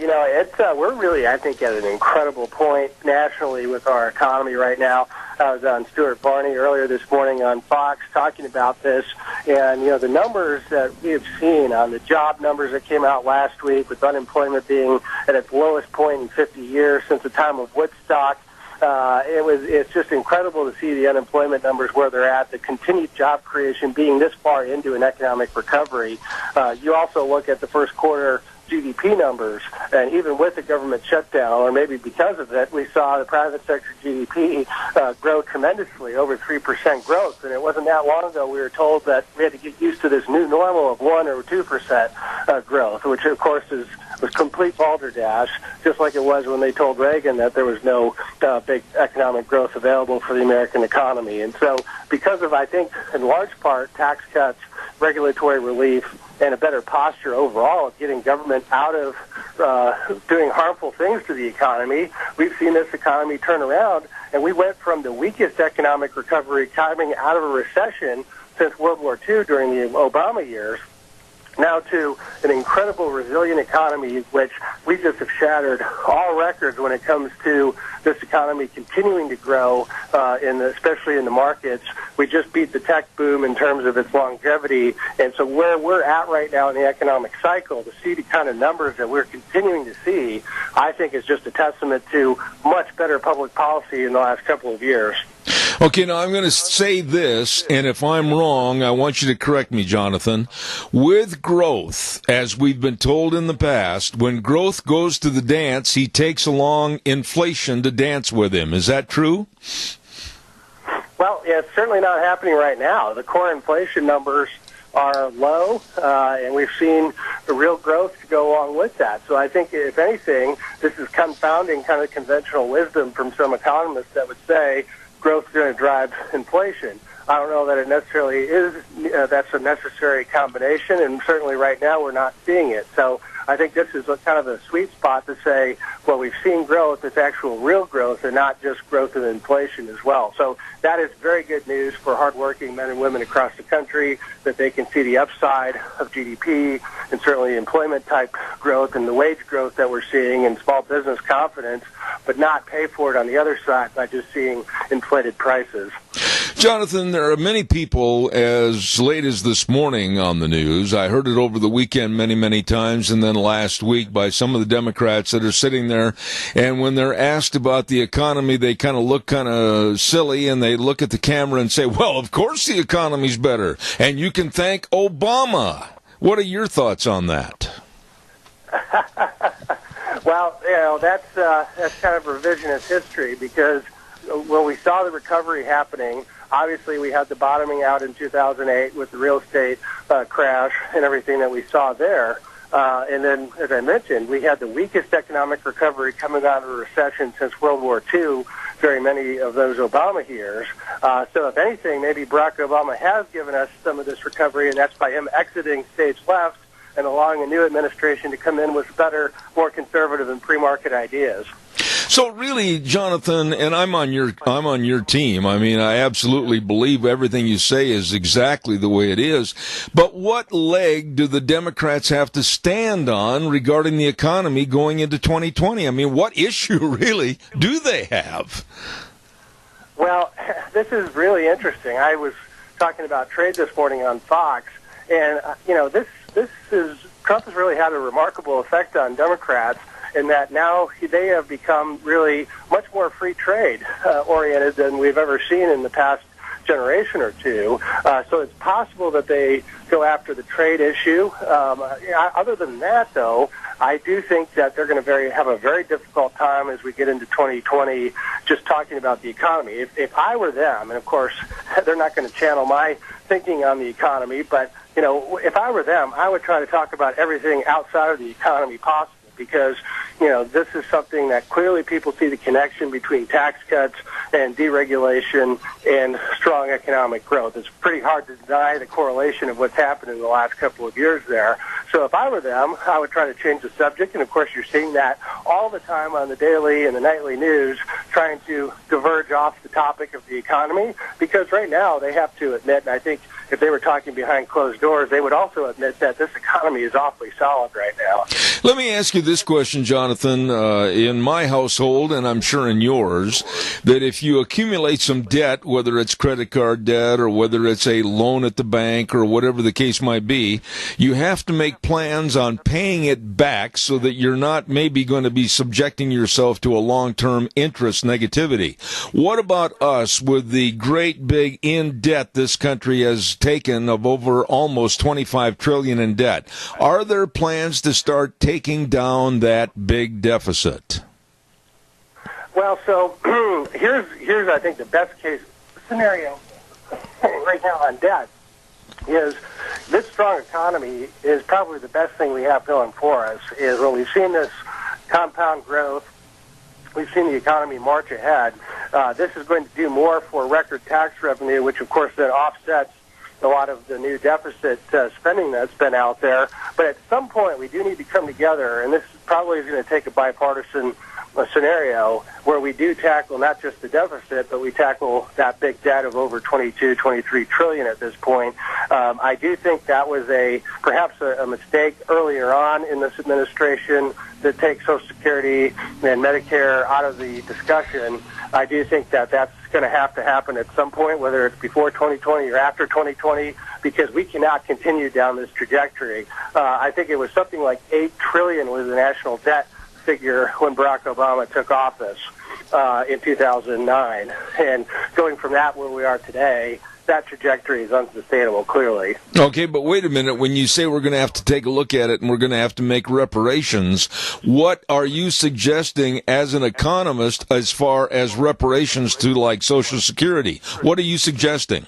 we're really, I think, at an incredible point nationally with our economy right now. I was on Stuart Barney earlier this morning on Fox talking about this, and, the numbers that we have seen on the job numbers that came out last week, with unemployment being at its lowest point in 50 years since the time of Woodstock. It's just incredible to see the unemployment numbers where they're at, the continued job creation being this far into an economic recovery. You also look at the first quarter GDP numbers, and even with the government shutdown, or maybe because of it, we saw the private sector GDP grow tremendously, over 3% growth. And it wasn't that long ago we were told that we had to get used to this new normal of 1 or 2% growth, which of course was complete balderdash, just like it was when they told Reagan that there was no big economic growth available for the American economy. And so because of, I think, in large part, tax cuts, regulatory relief, and a better posture overall of getting government out of doing harmful things to the economy, we've seen this economy turn around, and we went from the weakest economic recovery coming out of a recession since World War II during the Obama years, now to an incredible resilient economy, which we just have shattered all records when it comes to this economy continuing to grow, especially in the markets. We just beat the tech boom in terms of its longevity. And so where we're at right now in the economic cycle, to see the kind of numbers that we're continuing to see, I think is just a testament to much better public policy in the last couple of years.
Okay, now I'm going to say this, and if I'm wrong, I want you to correct me, Jonathan. With growth, as we've been told in the past, when growth goes to the dance, he takes along inflation to dance with him. Is that true?
Well, yeah, it's certainly not happening right now. The core inflation numbers are low, and we've seen the real growth to go along with that. So I think, if anything, this is confounding kind of conventional wisdom from some economists that would say growth is going to drive inflation. I don't know that it necessarily is. That's a necessary combination, and certainly right now we're not seeing it. So I think this is kind of a sweet spot to say, well, we've seen growth, it's actual real growth, and not just growth of inflation as well. So that is very good news for hardworking men and women across the country, that they can see the upside of GDP and certainly employment-type growth and the wage growth that we're seeing and small business confidence, but not pay for it on the other side by just seeing inflated prices.
Jonathan, there are many people as late as this morning on the news. I heard it over the weekend many, many times, and then last week by some of the Democrats that are sitting there, and when they're asked about the economy, they kind of look kind of silly, and they look at the camera and say, well, of course the economy's better, and you can thank Obama. What are your thoughts on that?
Well, that's kind of revisionist history, because when we saw the recovery happening, obviously we had the bottoming out in 2008 with the real estate crash and everything that we saw there. And then, as I mentioned, we had the weakest economic recovery coming out of a recession since World War II during many of those Obama years. So if anything, maybe Barack Obama has given us some of this recovery, and that's by him exiting stage left and allowing a new administration to come in with better, more conservative and pre-market ideas.
So really, Jonathan, and I'm on your team. I mean, I absolutely believe everything you say is exactly the way it is. But what leg do the Democrats have to stand on regarding the economy going into 2020? I mean, what issue really do they have?
Well, this is really interesting. I was talking about trade this morning on Fox, and Trump has really had a remarkable effect on Democrats in that now they have become really much more free trade oriented than we've ever seen in the past generation or two. So it's possible that they go after the trade issue. Other than that, though, I do think that they're going to have a very difficult time as we get into 2020 just talking about the economy. If I were them, and of course they're not going to channel my thinking on the economy, but if I were them, I would try to talk about everything outside of the economy possible, because this is something that clearly people see the connection between tax cuts and deregulation and strong economic growth. It's pretty hard to deny the correlation of what's happened in the last couple of years there. So if I were them, I would try to change the subject, and of course you're seeing that all the time on the daily and the nightly news, trying to diverge off the topic of the economy, because right now they have to admit, and I think if they were talking behind closed doors, they would also admit that this economy is awfully solid right now.
Let me ask you this question, Jonathan. In my household, and I'm sure in yours, that if you accumulate some debt, whether it's credit card debt or whether it's a loan at the bank or whatever the case might be, you have to make plans on paying it back so that you're not maybe going to be subjecting yourself to a long-term interest negativity. What about us with the great big in debt this country has taken of over almost $25 trillion in debt? Are there plans to start taking down that big deficit?
Well, so here's I think the best case scenario right now on debt is this strong economy is probably the best thing we have going for us. Is when we've seen this compound growth, we've seen the economy march ahead. This is going to do more for record tax revenue, which of course then offsets a lot of the new deficit spending that's been out there. But at some point, we do need to come together, and this probably is going to take a bipartisan scenario where we do tackle not just the deficit, but we tackle that big debt of over 22, 23 trillion at this point. I do think that was perhaps a mistake earlier on in this administration to take Social Security and Medicare out of the discussion. I do think that that's going to happen at some point, whether it's before 2020 or after 2020, because we cannot continue down this trajectory. I think it was something like $8 trillion was the national debt figure when Barack Obama took office in 2009. And going from that where we are today, that trajectory is unsustainable, clearly.
Okay, but wait a minute. When you say we're going to have to take a look at it and we're going to have to make reparations, what are you suggesting as an economist as far as reparations to, like, Social Security? What are you suggesting?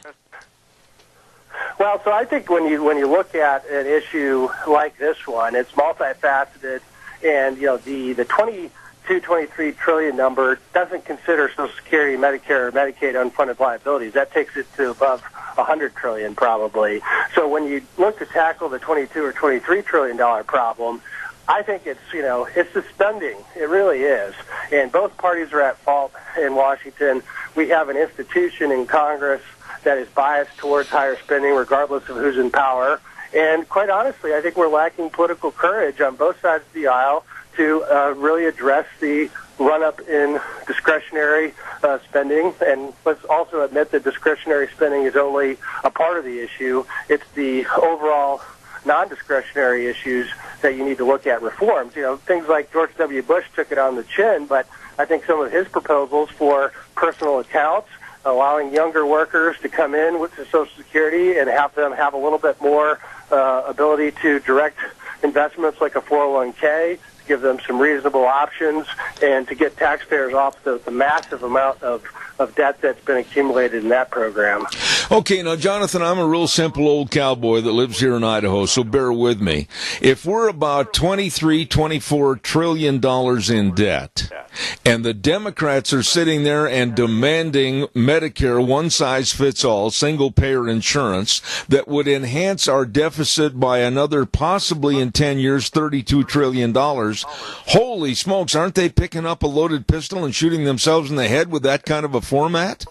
Well, so I think when you look at an issue like this one, it's multifaceted, and the 23 trillion number doesn't consider Social Security, Medicare, or Medicaid unfunded liabilities. That takes it to above 100 trillion probably. So when you look to tackle the 22 or 23 trillion dollar problem, I think it's suspending. It really is. And both parties are at fault in Washington. We have an institution in Congress that is biased towards higher spending regardless of who's in power. And quite honestly, I think we're lacking political courage on both sides of the aisle to really address the run-up in discretionary spending. And let's also admit that discretionary spending is only a part of the issue. It's the overall non-discretionary issues that you need to look at reforms. Things like George W. Bush took it on the chin, but I think some of his proposals for personal accounts, allowing younger workers to come in with the Social Security and have them have a little bit more ability to direct investments like a 401k, to give them some reasonable options, and to get taxpayers off the massive amount of debt that's been accumulated in that program.
Okay, now, Jonathan, I'm a real simple old cowboy that lives here in Idaho, so bear with me. If we're about $23, $24 trillion in debt, And the Democrats are sitting there and demanding Medicare one-size-fits-all, single-payer insurance that would enhance our deficit by another, possibly in 10 years, $32 trillion. Holy smokes, aren't they picking up a loaded pistol and shooting themselves in the head with that kind of a format?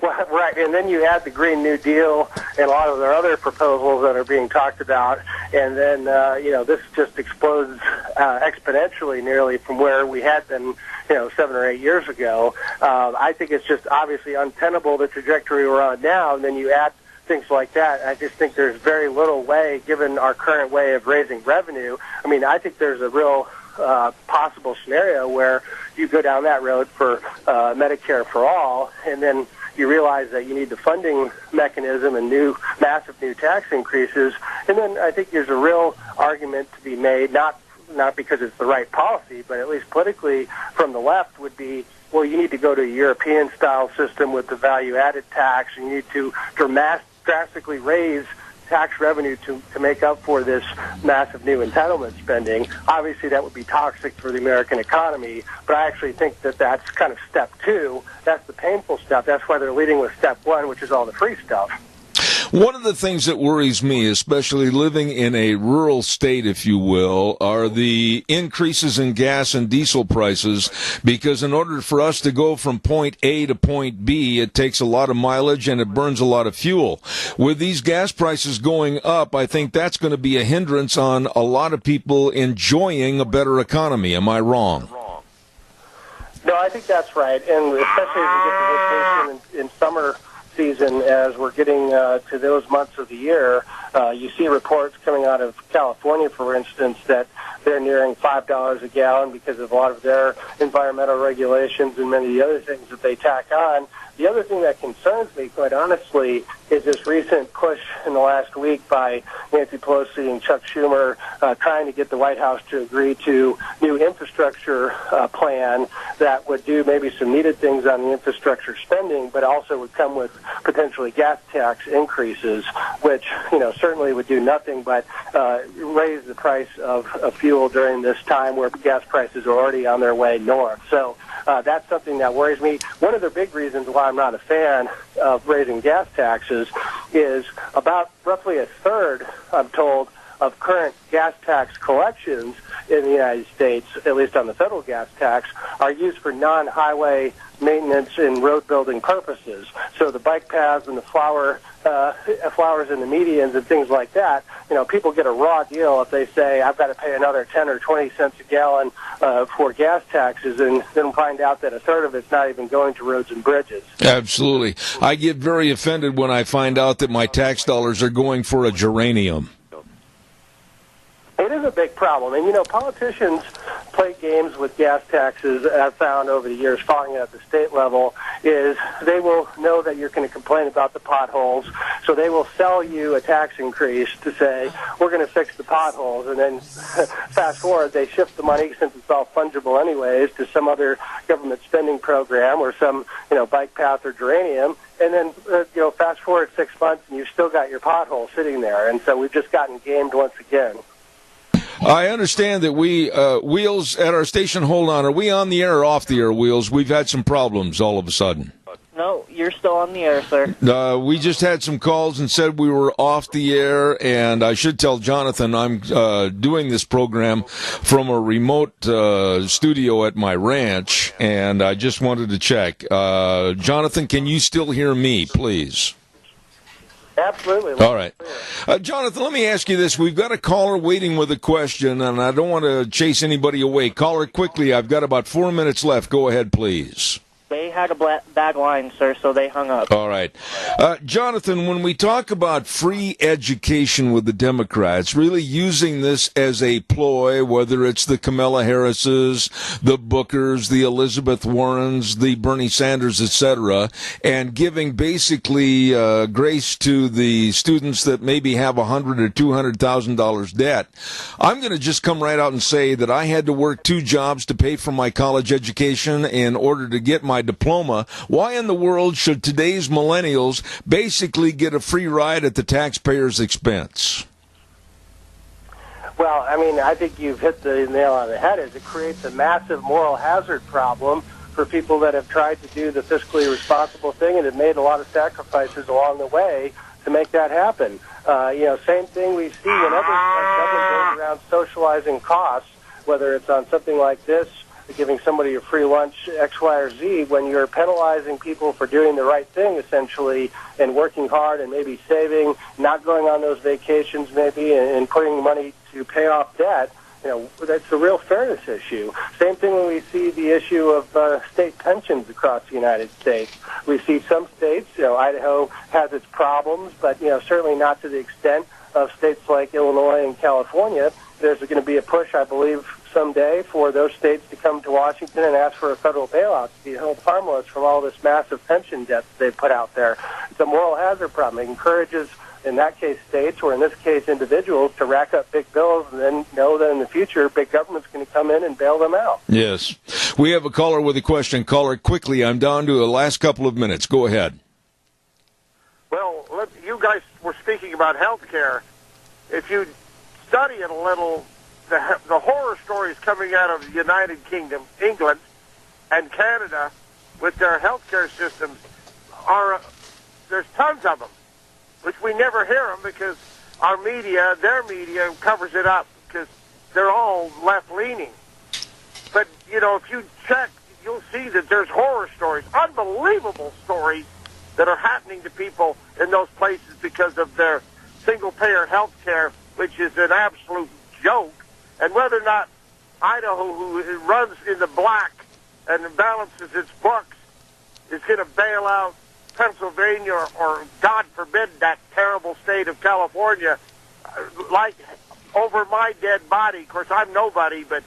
Well, right, and then you add the Green New Deal and a lot of their other proposals that are being talked about, and then, this just explodes exponentially nearly from where we had been, 7 or 8 years ago. I think it's just obviously untenable, the trajectory we're on now, and then you add things like that. I just think there's very little way, given our current way of raising revenue. I mean, I think there's a real possible scenario where you go down that road for Medicare for all, and then you realize that you need the funding mechanism and massive new tax increases. And then I think there's a real argument to be made, not because it's the right policy, but at least politically from the left would be, well, you need to go to a European-style system with the value-added tax, and you need to drastically raise tax revenue to make up for this massive new entitlement spending. Obviously, that would be toxic for the American economy, but I actually think that that's kind of step two. That's the painful step. That's why they're leading with step one, which is all the free stuff.
One of the things that worries me, especially living in a rural state, if you will, are the increases in gas and diesel prices, because in order for us to go from point A to point B, it takes a lot of mileage and it burns a lot of fuel. With these gas prices going up, I think that's going to be a hindrance on a lot of people enjoying a better economy. Am I wrong?
No, I think that's right, and especially as we get to this in summer season, as we're getting to those months of the year, you see reports coming out of California, for instance, that they're nearing $5 a gallon because of a lot of their environmental regulations and many of the other things that they tack on. The other thing that concerns me, quite honestly, is this recent push in the last week by Nancy Pelosi and Chuck Schumer trying to get the White House to agree to new infrastructure plan that would do maybe some needed things on the infrastructure spending, but also would come with potentially gas tax increases, which, certainly would do nothing but raise the price of fuel during this time where gas prices are already on their way north. So that's something that worries me. One of the big reasons why I'm not a fan of raising gas taxes is about roughly a third, I'm told, of current gas tax collections in the United States, at least on the federal gas tax, are used for non-highway maintenance and road building purposes. So the bike paths and the flowers and the medians and things like that, people get a raw deal if they say, I've got to pay another 10 or 20 cents a gallon for gas taxes, and then find out that a third of it's not even going to roads and bridges.
Absolutely. I get very offended when I find out that my tax dollars are going for a geranium.
It is a big problem. And, politicians play games with gas taxes, I've found over the years, following it at the state level, is they will know that you're going to complain about the potholes, so they will sell you a tax increase to say, we're going to fix the potholes, and then fast forward, they shift the money, since it's all fungible anyways, to some other government spending program or some, bike path or geranium, and then, fast forward 6 months, and you've still got your pothole sitting there. And so we've just gotten gamed once again.
I understand that we, Wheels at our station, hold on, are we on the air or off the air, Wheels? We've had some problems all of a sudden.
No, you're still on the air, sir.
We just had some calls and said we were off the air, and I should tell Jonathan I'm doing this program from a remote studio at my ranch, and I just wanted to check. Jonathan, can you still hear me, please?
Absolutely.
All right. Jonathan, let me ask you this. We've got a caller waiting with a question, and I don't want to chase anybody away. Caller, quickly. I've got about 4 minutes left. Go ahead, please.
They had a bad line, sir, so they hung up.
All right. Jonathan, when we talk about free education with the Democrats, really using this as a ploy, whether it's the Kamala Harrises, the Bookers, the Elizabeth Warrens, the Bernie Sanders, etc., and giving basically grace to the students that maybe have $100,000 or $200,000 debt, I'm going to just come right out and say that I had to work 2 jobs to pay for my college education in order to get my diploma. Why in the world should today's millennials basically get a free ride at the taxpayer's expense?
Well, I mean, I think you've hit the nail on the head. Is it creates a massive moral hazard problem for people that have tried to do the fiscally responsible thing and have made a lot of sacrifices along the way to make that happen. Same thing we see whenever government goes around socializing costs, whether it's on something like this, giving somebody a free lunch, X, Y, or Z, when you're penalizing people for doing the right thing, essentially, and working hard and maybe saving, not going on those vacations maybe, and putting money to pay off debt, that's a real fairness issue. Same thing when we see the issue of state pensions across the United States. We see some states, Idaho has its problems, but, certainly not to the extent of states like Illinois and California. There's going to be a push, I believe, someday for those states to come to Washington and ask for a federal bailout to be held harmless from all this massive pension debt that they've put out there. It's a moral hazard problem. It encourages, in that case, states, or in this case, individuals, to rack up big bills and then know that in the future, big government's going to come in and bail them out.
Yes. We have a caller with a question. Caller, quickly, I'm down to the last couple of minutes. Go ahead.
Well, you guys were speaking about health care. If you study it a little, the horror stories coming out of the United Kingdom, England, and Canada with their healthcare systems there's tons of them, which we never hear them because their media covers it up because they're all left-leaning. But, if you check, you'll see that there's horror stories, unbelievable stories that are happening to people in those places because of their single-payer health care, which is an absolute joke. And whether or not Idaho, who runs in the black and balances its books, is going to bail out Pennsylvania or, God forbid, that terrible state of California, like over my dead body. Of course, I'm nobody, but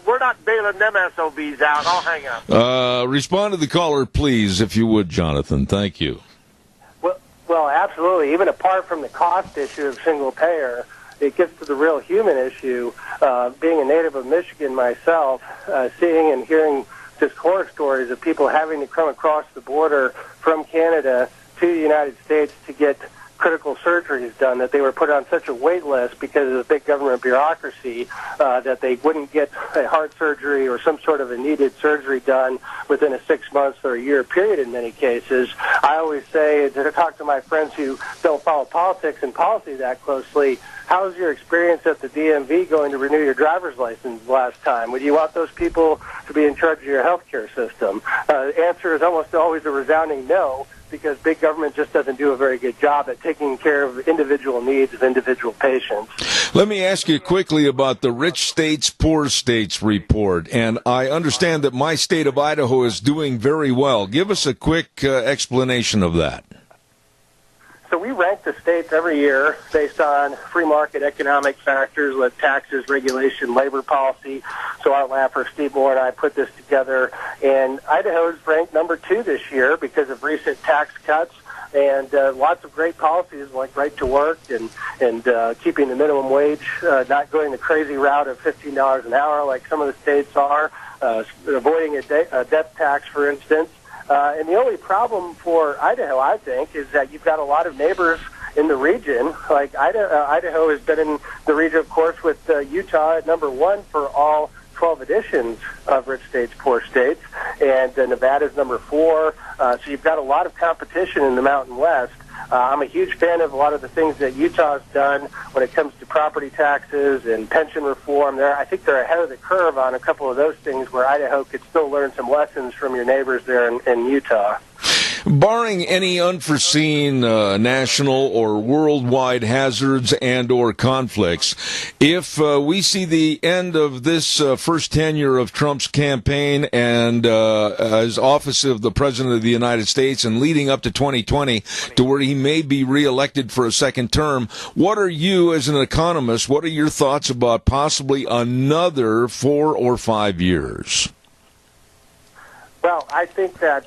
we're not bailing them SOBs out. I'll hang up.
Respond to the caller, please, if you would, Jonathan. Thank you.
Well, absolutely. Even apart from the cost issue of single payer, it gets to the real human issue. Being a native of Michigan myself, seeing and hearing just horror stories of people having to come across the border from Canada to the United States to get critical surgeries done, that they were put on such a wait list because of the big government bureaucracy that they wouldn't get a heart surgery or some sort of a needed surgery done within a 6 months or a year period in many cases. I always say, to talk to my friends who don't follow politics and policy that closely, how was your experience at the DMV going to renew your driver's license last time? Would you want those people to be in charge of your health care system? The answer is almost always a resounding no, because big government just doesn't do a very good job at taking care of individual needs of individual patients.
Let me ask you quickly about the Rich States, Poor States report. And I understand that my state of Idaho is doing very well. Give us a quick explanation of that.
So we rank the states every year based on free market economic factors like taxes, regulation, labor policy. So our lapper, Steve Moore, and I put this together. And Idaho is ranked number 2 this year because of recent tax cuts and lots of great policies like right to work and keeping the minimum wage, not going the crazy route of $15 an hour like some of the states are, avoiding a death tax, for instance. And the only problem for Idaho, I think, is that you've got a lot of neighbors in the region. Like Idaho has been in the region, of course, with Utah at number 1 for all 12 editions of Rich States, Poor States, and Nevada's number 4. So you've got a lot of competition in the Mountain West. I'm a huge fan of a lot of the things that Utah's done when it comes to property taxes and pension reform. I think they're ahead of the curve on a couple of those things where Idaho could still learn some lessons from your neighbors there in Utah.
Barring any unforeseen national or worldwide hazards and or conflicts, if we see the end of this first tenure of Trump's campaign and as office of the President of the United States and leading up to 2020 to where he may be reelected for a second term, what are you, as an economist, what are your thoughts about possibly another 4 or 5 years?
Well, I think that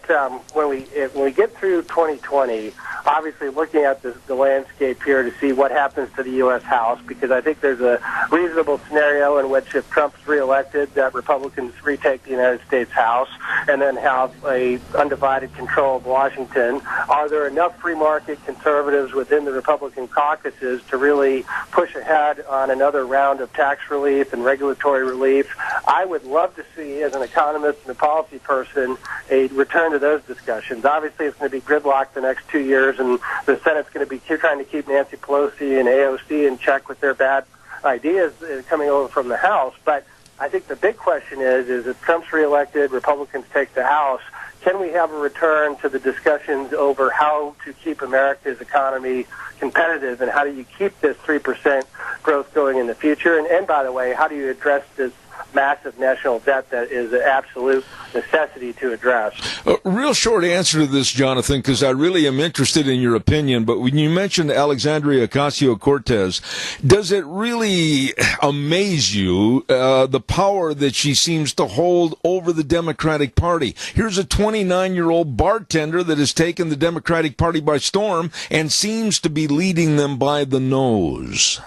when we get through 2020, obviously looking at the landscape here to see what happens to the U.S. House, because I think there's a reasonable scenario in which if Trump's reelected, that Republicans retake the United States House and then have a undivided control of Washington. Are there enough free market conservatives within the Republican caucuses to really push ahead on another round of tax relief and regulatory relief? I would love to see, as an economist and a policy person, a return to those discussions. Obviously, it's going to be gridlocked the next 2 years, and the Senate's going to be trying to keep Nancy Pelosi and AOC in check with their bad ideas coming over from the House. But I think the big question is if Trump's reelected, Republicans take the House, can we have a return to the discussions over how to keep America's economy competitive, and how do you keep this 3% growth going in the future? And by the way, how do you address this massive national debt that is an absolute necessity to address?
A real short answer to this, Jonathan, because I really am interested in your opinion, but when you mentioned Alexandria Ocasio-Cortez, does it really amaze you the power that she seems to hold over the Democratic Party? Here's a 29-year-old bartender that has taken the Democratic Party by storm and seems to be leading them by the nose.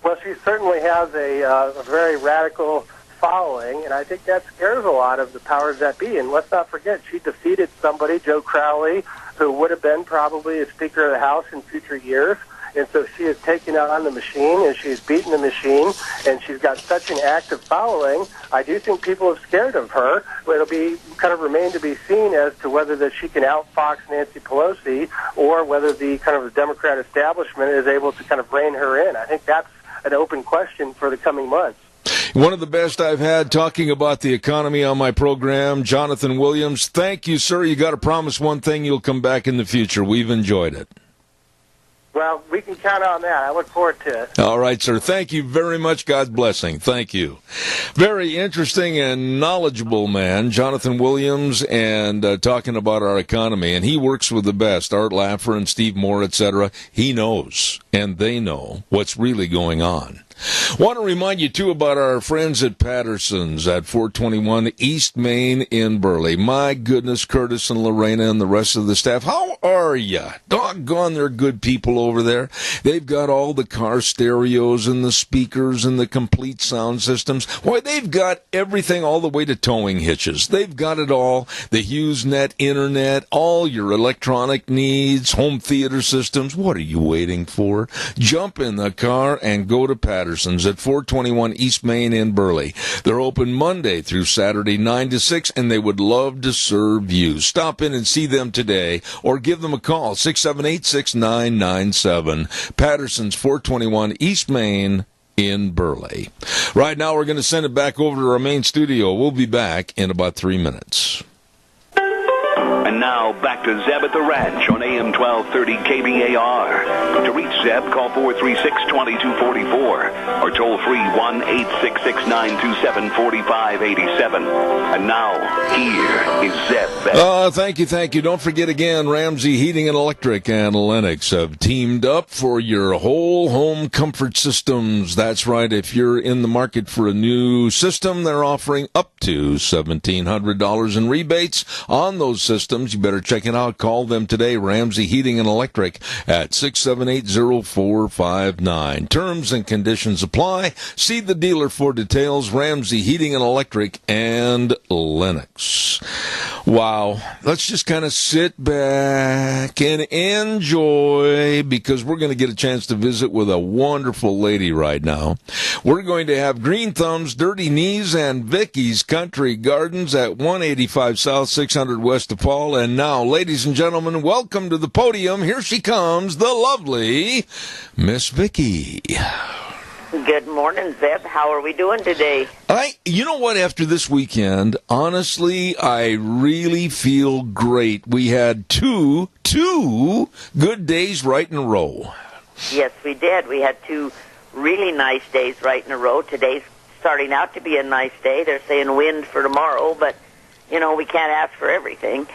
Well, she certainly has a very radical following, and I think that scares a lot of the powers that be. And let's not forget, she defeated somebody, Joe Crowley, who would have been probably a Speaker of the House in future years. And so she has taken on the machine, and she's beaten the machine, and she's got such an active following. I do think people are scared of her. It'll be kind of remain to be seen as to whether that she can outfox Nancy Pelosi, or whether the kind of the Democrat establishment is able to kind of rein her in. I think that's an open question for the coming months.
One of the best I've had talking about the economy on my program, Jonathan Williams. Thank you, sir. You got to promise one thing: you'll come back in the future. We've enjoyed it.
Well, we can count on that. I look forward to it.
All right, sir. Thank you very much. God's blessing. Thank you. Very interesting and knowledgeable man, Jonathan Williams, and talking about our economy. And he works with the best, Art Laffer and Steve Moore, etc. He knows, and they know what's really going on. Want to remind you, too, about our friends at Patterson's at 421 East Main in Burley. My goodness, Curtis and Lorena and the rest of the staff, how are you? Doggone, they're good people over there. They've got all the car stereos and the speakers and the complete sound systems. Boy, they've got everything all the way to towing hitches. They've got it all. The HughesNet internet, all your electronic needs, home theater systems. What are you waiting for? Jump in the car and go to Patterson's at 421 East Main in Burley. They're open Monday through Saturday 9 to 6, and they would love to serve you. Stop in and see them today, or give them a call, 678-6997. Patterson's, 421 East Main in Burley. Right now, we're going to send it back over to our main studio. We'll be back in about 3 minutes.
And now, back to Zeb at the Ranch on AM 1230 KBAR. To reach Zeb, call 436-2244 or toll free 1-866-927-4587. And now, here is Zeb.
Thank you. Don't forget again, Ramsey Heating and Electric and Lennox have teamed up for your whole home comfort systems. That's right. If you're in the market for a new system, they're offering up to $1,700 in rebates on those systems. You better check it out. Call them today, Ramsey Heating and Electric, at 678-0459. Terms and conditions apply. See the dealer for details. Ramsey Heating and Electric and Lennox. Wow. Let's just kind of sit back and enjoy, because we're going to get a chance to visit with a wonderful lady right now. We're going to have Green Thumbs, Dirty Knees, and Vicky's Country Gardens at 185 South, 600 West of Paul. And now, ladies and gentlemen, welcome to the podium. Here she comes, the lovely Miss Vicky.
Good morning, Zeb. How are we doing today?
You know what, after this weekend, honestly, I really feel great. We had two good days right in a row.
Yes, we did. We had 2 really nice days right in a row. Today's starting out to be a nice day. They're saying wind for tomorrow, but we can't ask for everything.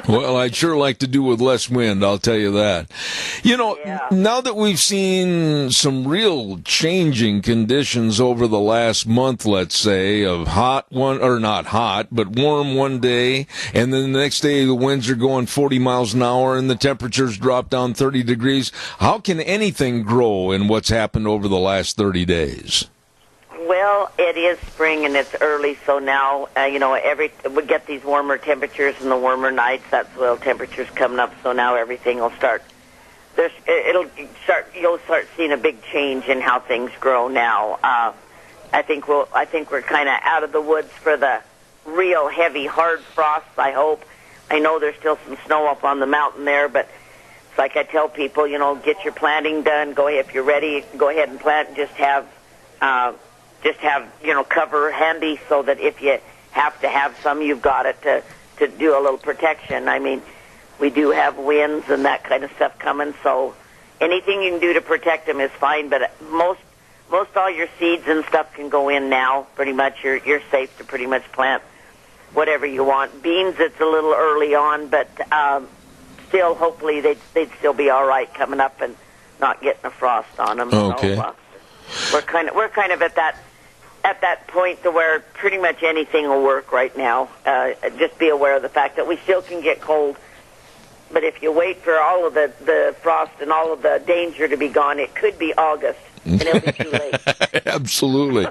Well, I'd sure like to do with less wind, I'll tell you that. Now that we've seen some real changing conditions over the last month, let's say, of hot one, or not hot, but warm one day, and then the next day the winds are going 40 miles an hour and the temperatures drop down 30 degrees, how can anything grow in what's happened over the last 30 days?
Well, it is spring and it's early, so now we get these warmer temperatures and the warmer nights. That soil temperature's coming up, so now everything will start. You'll start seeing a big change in how things grow now. I think we're kind of out of the woods for the real heavy, hard frosts. I hope. I know there's still some snow up on the mountain there, but it's like I tell people, get your planting done. Go ahead, if you're ready, go ahead and plant. And just have cover handy so that if you have to have some, you've got it to do a little protection. I mean, we do have winds and that kind of stuff coming, so anything you can do to protect them is fine. But most all your seeds and stuff can go in now. Pretty much, you're safe to pretty much plant whatever you want. Beans, it's a little early on, but still, hopefully they'd still be all right coming up and not getting a frost on them.
Okay.
So, we're kind of at that point to where pretty much anything will work right now. Just be aware of the fact that we still can get cold, but if you wait for all of the frost and all of the danger to be gone, it could be August. And it'll be too late.
Absolutely.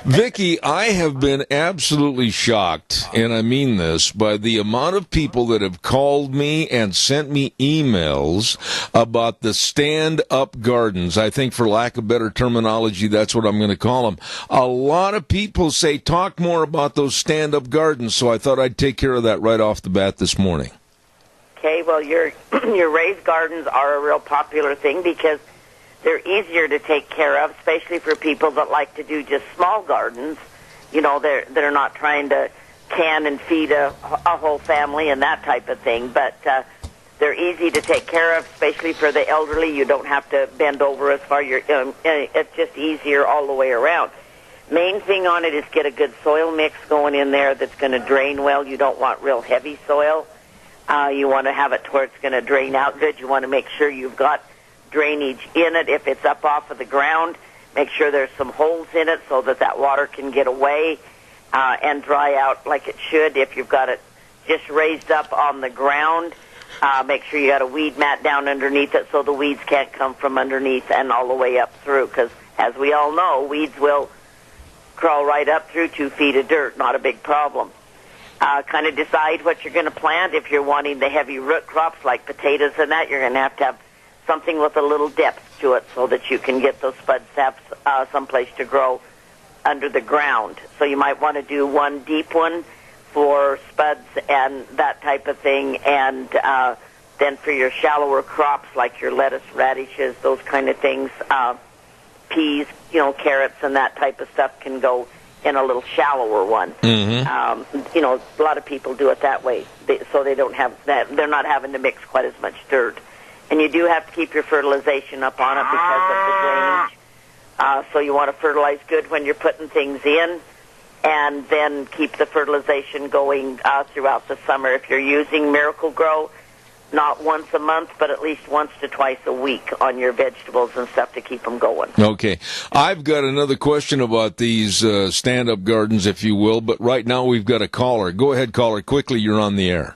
Vicki, I have been absolutely shocked, and I mean this, by the amount of people that have called me and sent me emails about the stand-up gardens. I think, for lack of better terminology, that's what I'm going to call them. A lot of people say, talk more about those stand-up gardens, so I thought I'd take care of that right off the bat this morning.
Okay, well, your raised gardens are a real popular thing because they're easier to take care of, especially for people that like to do just small gardens. They're not trying to can and feed a whole family and that type of thing, but they're easy to take care of, especially for the elderly. You don't have to bend over as far. It's just easier all the way around. Main thing on it is get a good soil mix going in there that's going to drain well. You don't want real heavy soil. You want to have it to where it's going to drain out good. You want to make sure you've got drainage in it. If it's up off of the ground, make sure there's some holes in it so that water can get away and dry out like it should. If you've got it just raised up on the ground, make sure you got a weed mat down underneath it so the weeds can't come from underneath and all the way up through, because as we all know, weeds will crawl right up through 2 feet of dirt. Not a big problem. Kind of decide what you're going to plant. If you're wanting the heavy root crops like potatoes and that, you're going to have something with a little depth to it so that you can get those spuds to have someplace to grow under the ground. So you might want to do one deep one for spuds and that type of thing, and then for your shallower crops like your lettuce, radishes, those kind of things, peas, carrots and that type of stuff can go in a little shallower one.
Mm-hmm.
A lot of people do it that way, so they don't have that. They're not having to mix quite as much dirt. And you do have to keep your fertilization up on it because of the drainage. So you want to fertilize good when you're putting things in, and then keep the fertilization going throughout the summer. If you're using Miracle Grow, not once a month, but at least once to twice a week on your vegetables and stuff to keep them going.
Okay. I've got another question about these stand-up gardens, if you will, but right now we've got a caller. Go ahead, caller. Quickly, you're on the air.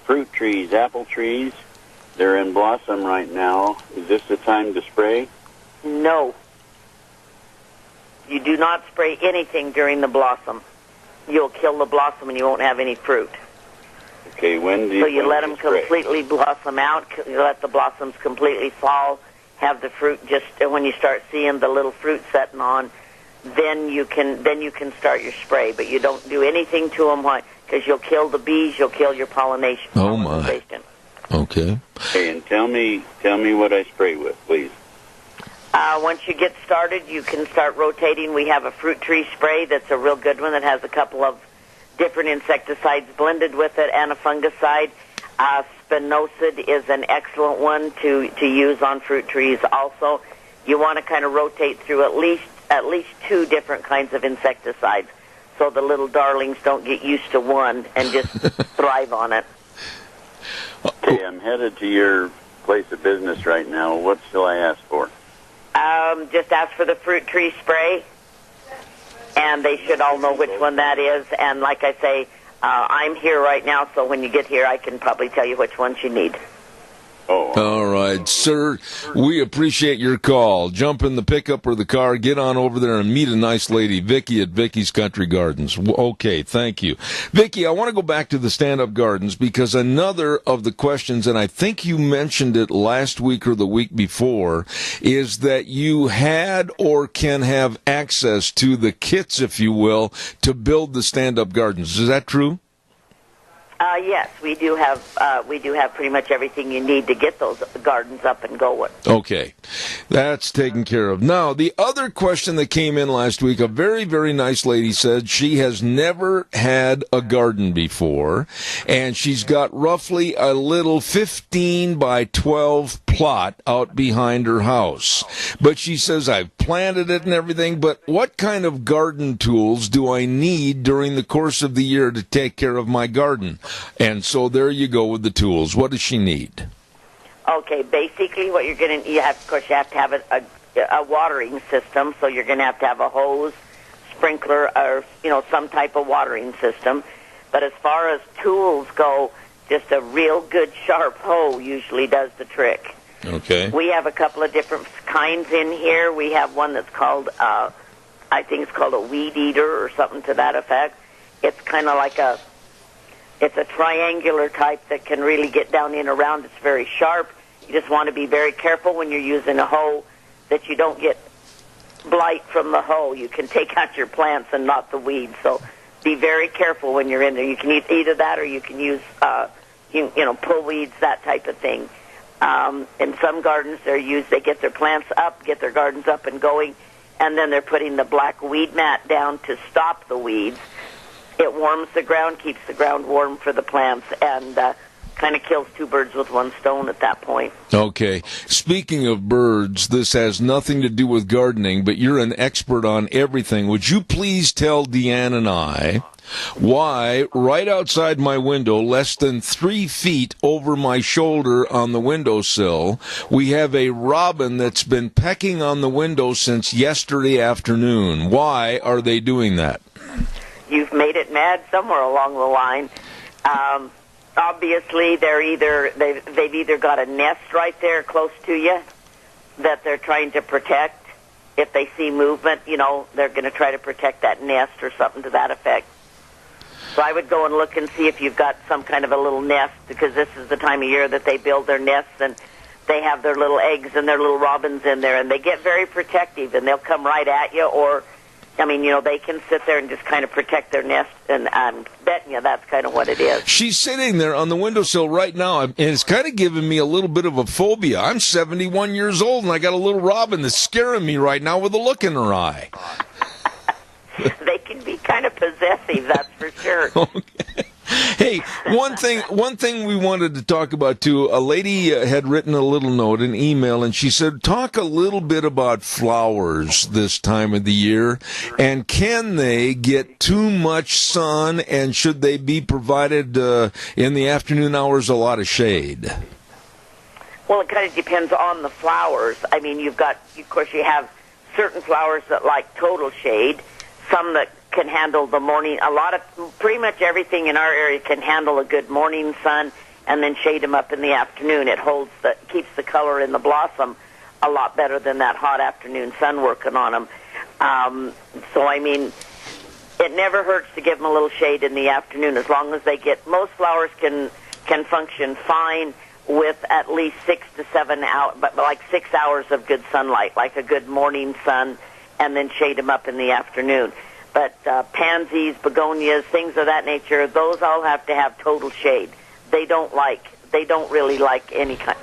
Fruit trees, apple trees, they're in blossom right now. Is this the time to spray?
No. You do not spray anything during the blossom. You'll kill the blossom and you won't have any fruit.
Okay, when do you
So you let them
spray?
completely blossom out. You let the blossoms completely fall, have the fruit just when you start seeing the little fruit setting on, then you can start your spray. But you don't do anything to them because you'll kill the bees, you'll kill your pollination.
Oh my. Okay.
Okay, and tell me what I spray with, please.
Once you get started, you can start rotating. We have a fruit tree spray that's a real good one that has a couple of different insecticides blended with it and a fungicide. Spinosad is an excellent one to use on fruit trees also. You want to kind of rotate through at least 2 different kinds of insecticides so the little darlings don't get used to one and just thrive on it.
Okay, I'm headed to your place of business right now. What shall I ask for?
Just ask for the fruit tree spray, and they should all know which one that is. And like I say, I'm here right now, so when you get here, I can probably tell you which ones you need.
All right, sir. We appreciate your call. Jump in the pickup or the car, get on over there and meet a nice lady, Vicky at Vicky's Country Gardens. Okay, thank you. Vicky, I want to go back to the stand-up gardens because another of the questions, and I think you mentioned it last week or the week before, is that you had or can have access to the kits, if you will, to build the stand-up gardens. Is that true?
Yes, we do have pretty much everything you need to get those gardens up and going.
Okay, that's taken care of. Now, the other question that came in last week, a very, very nice lady said she has never had a garden before, and she's got roughly a little 15 by 12 plot out behind her house. But she says, I've planted it and everything, but what kind of garden tools do I need during the course of the year to take care of my garden? And so there you go with the tools. What does she need?
Okay, basically what you're going to, you have to have a watering system, so you're going to have a hose, sprinkler, or, some type of watering system. But as far as tools go, just a real good sharp hoe usually does the trick.
Okay.
We have a couple of different kinds in here. We have one that's called, I think it's called a weed eater or something to that effect. It's kind of like it's a triangular type that can really get down in around. It's very sharp. You just want to be very careful when you're using a hoe that you don't get blight from the hoe. You can take out your plants and not the weeds. So be very careful when you're in there. You can use either that or you can use, pull weeds, that type of thing. In some gardens, they get their plants up, get their gardens up and going, and then they're putting the black weed mat down to stop the weeds. It warms the ground, keeps the ground warm for the plants, and kind of kills two birds with one stone at that point.
Okay. Speaking of birds, this has nothing to do with gardening, but you're an expert on everything. Would you please tell Deanne and I why right outside my window, less than 3 feet over my shoulder on the windowsill, we have a robin that's been pecking on the window since yesterday afternoon? Why are they doing that?
You've made it mad somewhere along the line. Obviously, they've either got a nest right there close to you that they're trying to protect. If they see movement, they're going to try to protect that nest or something to that effect. So I would go and look and see if you've got some kind of a little nest, because this is the time of year that they build their nests and they have their little eggs and their little robins in there, and they get very protective, and they'll come right at you, or they can sit there and just kind of protect their nest, and I'm betting you that's kind of what it is.
She's sitting there on the windowsill right now, and it's kind of giving me a little bit of a phobia. I'm 71 years old, and I got a little robin that's scaring me right now with a look in her eye.
They can be kind of possessive, that's for sure.
Okay. Hey, one thing we wanted to talk about too. A lady had written a little note, an email, and she said, talk a little bit about flowers this time of the year, and can they get too much sun, and should they be provided in the afternoon hours a lot of shade?
Well, it kind of depends on the flowers. I mean, you have certain flowers that like total shade, some that can handle the morning. Pretty much everything in our area can handle a good morning sun, and then shade them up in the afternoon. It keeps the color in the blossom a lot better than that hot afternoon sun working on them. So I mean, it never hurts to give them a little shade in the afternoon, as long as most flowers can function fine with at least 6 to 7 hours, but like 6 hours of good sunlight, like a good morning sun, and then shade them up in the afternoon. But pansies, begonias, things of that nature, those all have to have total shade. They don't really like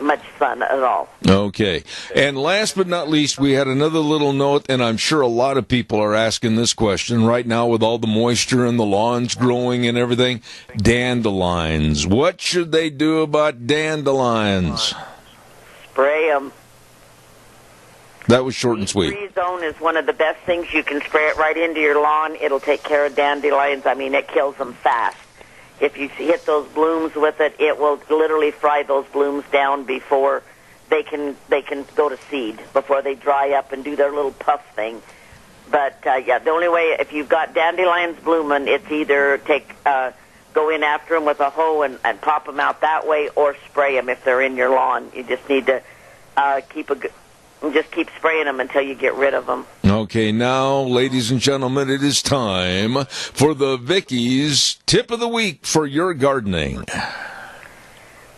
much sun at all.
Okay. And last but not least, we had another little note, and I'm sure a lot of people are asking this question right now with all the moisture and the lawns growing and everything. Dandelions. What should they do about dandelions?
Spray them.
That was short and sweet.
Free zone is one of the best things. You can spray it right into your lawn. It'll take care of dandelions. I mean, it kills them fast. If you hit those blooms with it, it will literally fry those blooms down before they can go to seed, before they dry up and do their little puff thing. But yeah, the only way, if you've got dandelions blooming, it's either go in after them with a hoe and pop them out that way, or spray them if they're in your lawn. You just need to keep spraying them until you get rid of them.
Okay, now, ladies and gentlemen, it is time for the Vicky's Tip of the Week for your gardening.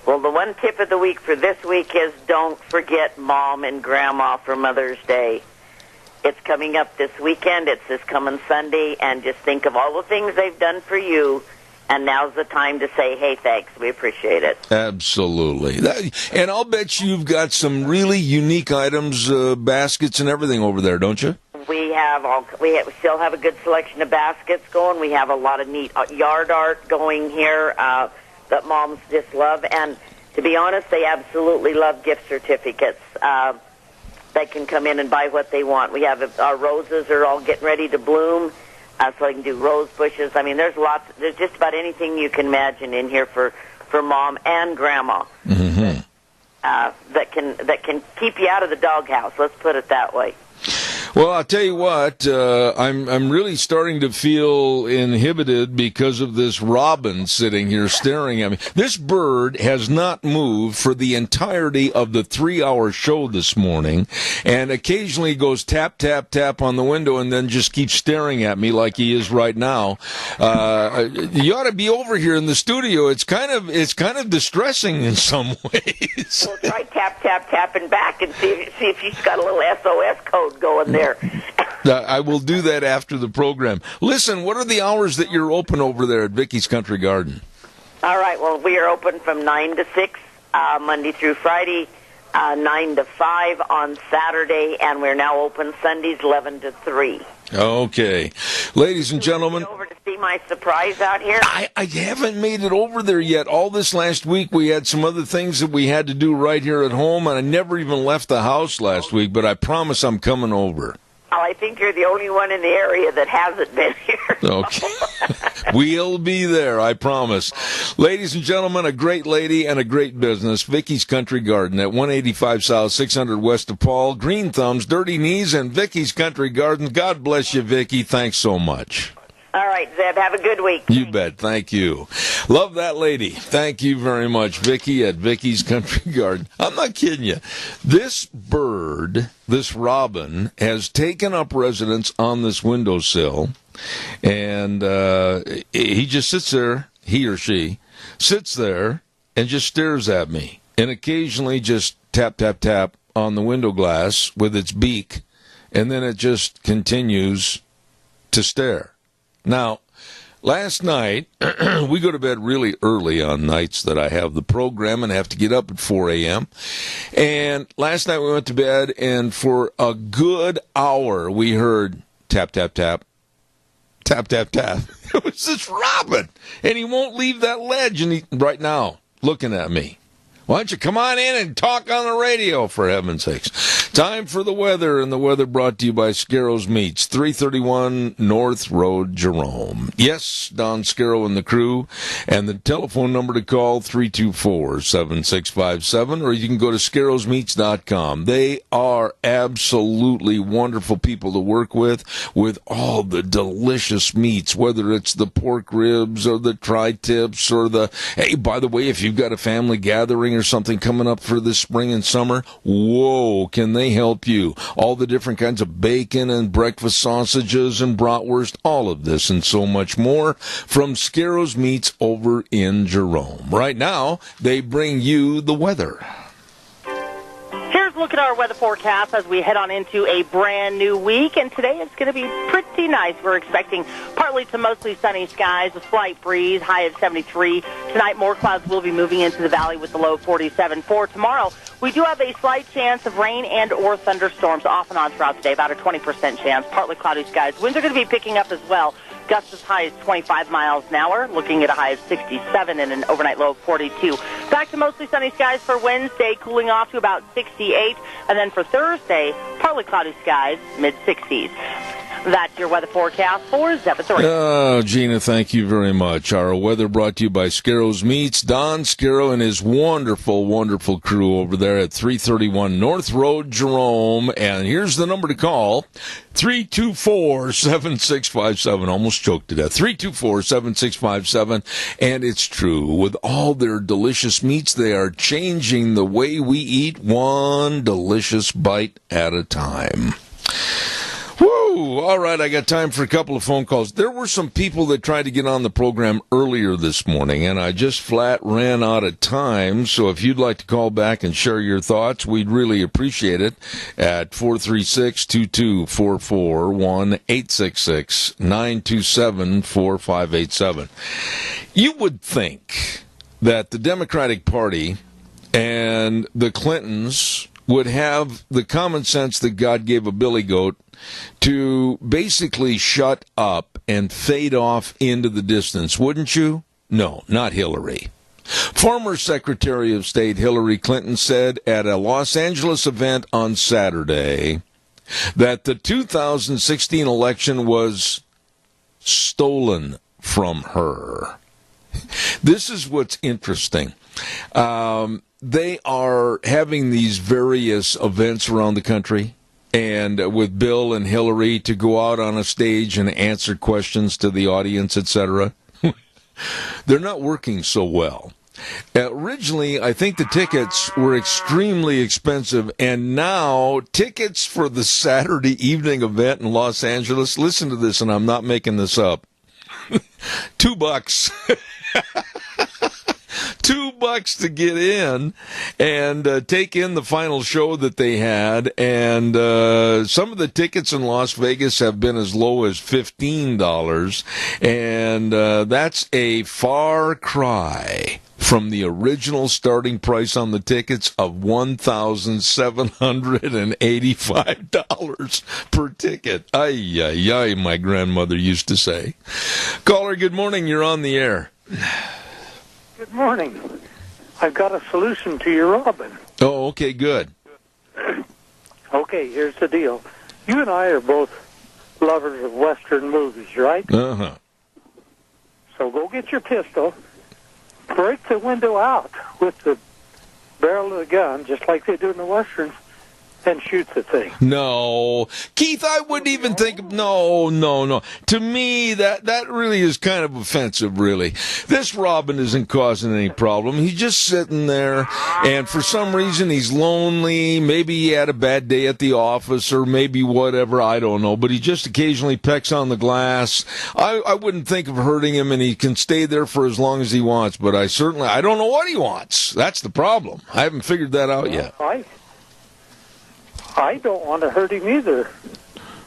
Well, the one tip of the week for this week is don't forget Mom and Grandma for Mother's Day. It's coming up this weekend. It's this coming Sunday, and just think of all the things they've done for you, and now's the time to say, hey, thanks. We appreciate it.
Absolutely. And I'll bet you've got some really unique items, baskets and everything over there, don't you?
We still have a good selection of baskets going. We have a lot of neat yard art going here that moms just love. And to be honest, they absolutely love gift certificates. They can come in and buy what they want. We have our roses are all getting ready to bloom, so I can do rose bushes. I mean, there's just about anything you can imagine in here for Mom and Grandma.
Mm-hmm.
That can keep you out of the doghouse. Let's put it that way.
Well, I'll tell you what, I'm really starting to feel inhibited because of this robin sitting here staring at me. This bird has not moved for the entirety of the 3-hour show this morning, and occasionally goes tap, tap, tap on the window and then just keeps staring at me like he is right now. You ought to be over here in the studio. It's kind of distressing in some ways.
We'll try tap, tap, tapping back and see if she's got a little SOS code going there.
I will do that after the program. Listen, what are the hours that you're open over there at Vicky's Country Garden?
All right, well, we are open from 9 to 6, Monday through Friday, 9 to 5 on Saturday, and we're now open Sundays 11 to 3.
Okay. Ladies and gentlemen.
Over to see my surprise out here?
I haven't made it over there yet. All this last week we had some other things that we had to do right here at home, and I never even left the house last week, but I promise I'm coming over.
Well, I think you're the only one in the area that hasn't been here.
Okay. We'll be there, I promise. Ladies and gentlemen, a great lady and a great business, Vicky's Country Garden at 185 South, 600 West of Paul. Green Thumbs, Dirty Knees, and Vicky's Country Garden. God bless you, Vicky. Thanks so much.
All right, Zeb, have a good week.
You bet. Thank you. Love that lady. Thank you very much, Vicky at Vicky's Country Garden. I'm not kidding you. This bird, this robin, has taken up residence on this windowsill, and he just sits there, he or she, sits there and just stares at me, and occasionally just tap, tap, tap on the window glass with its beak, and then it just continues to stare. Now, last night, we go to bed really early on nights that I have the program and have to get up at 4 a.m. And last night we went to bed, and for a good hour we heard tap, tap, tap, tap, tap, tap. It was this robin, and he won't leave that ledge, and right now, looking at me. Why don't you come on in and talk on the radio, for heaven's sakes. Time for the weather, and the weather brought to you by Scarro's Meats, 331 North Road, Jerome. Yes, Don Scarrow and the crew, and the telephone number to call, 324-7657, or you can go to scarrowsmeats.com. They are absolutely wonderful people to work with all the delicious meats, whether it's the pork ribs or the tri-tips or hey, by the way, if you've got a family gathering or something coming up for this spring and summer, whoa, can they help you? All the different kinds of bacon and breakfast sausages and bratwurst, all of this and so much more from Scarro's Meats over in Jerome. Right now, they bring you the weather.
Here's a look at our weather forecast as we head on into a brand new week, and today it's going to be pretty nice. We're expecting partly to mostly sunny skies, a slight breeze, high of 73. Tonight, more clouds will be moving into the valley with the low 47. For tomorrow, we do have a slight chance of rain and or thunderstorms off and on throughout the day, about a 20% chance, partly cloudy skies. Winds are going to be picking up as well. Gusts as high as 25 miles an hour, looking at a high of 67 and an overnight low of 42. Back to mostly sunny skies for Wednesday, cooling off to about 68. And then for Thursday, partly cloudy skies, mid-60s. That's your weather forecast for Zeb at 3.
Oh, Gina, thank you very much. Our weather brought to you by Scarrows Meats. Don Scarrow and his wonderful, wonderful crew over there at 331 North Road, Jerome. And here's the number to call, 324-7657. Almost choked to death. 324-7657. And it's true. With all their delicious meats, they are changing the way we eat, one delicious bite at a time. Woo! All right, I got time for a couple of phone calls. There were some people that tried to get on the program earlier this morning, and I just flat ran out of time. So if you'd like to call back and share your thoughts, we'd really appreciate it at 436-2244, 1-866-927-4587. You would think that the Democratic Party and the Clintons would have the common sense that God gave a billy goat to basically shut up and fade off into the distance, wouldn't you? No, not Hillary. Former Secretary of State Hillary Clinton said at a Los Angeles event on Saturday that the 2016 election was stolen from her. This is what's interesting. They are having these various events around the country, and with Bill and Hillary to go out on a stage and answer questions to the audience, etc. They're not working so well. Originally, I think the tickets were extremely expensive, and now tickets for the Saturday evening event in Los Angeles, listen to this, and I'm not making this up, $2. $2 to get in and take in the final show that they had, and some of the tickets in Las Vegas have been as low as $15, and that's a far cry from the original starting price on the tickets of $1,785 per ticket. Ay, ay, ay, my grandmother used to say. Caller, good morning. You're on the air.
Good morning. I've got a solution to your robin.
Oh, okay, good.
Okay, here's the deal. You and I are both lovers of Western movies, right?
Uh-huh.
So go get your pistol, break the window out with the barrel of the gun, just like they do in the Westerns, and shoot the thing.
No. Keith, I wouldn't even think of... No. To me, that really is kind of offensive, really. This Robin isn't causing any problem. He's just sitting there, and for some reason he's lonely. Maybe he had a bad day at the office, or maybe whatever, I don't know. But he just occasionally pecks on the glass. I wouldn't think of hurting him, and he can stay there for as long as he wants. But I don't know what he wants. That's the problem. I haven't figured that out yet.
I don't want to hurt him either,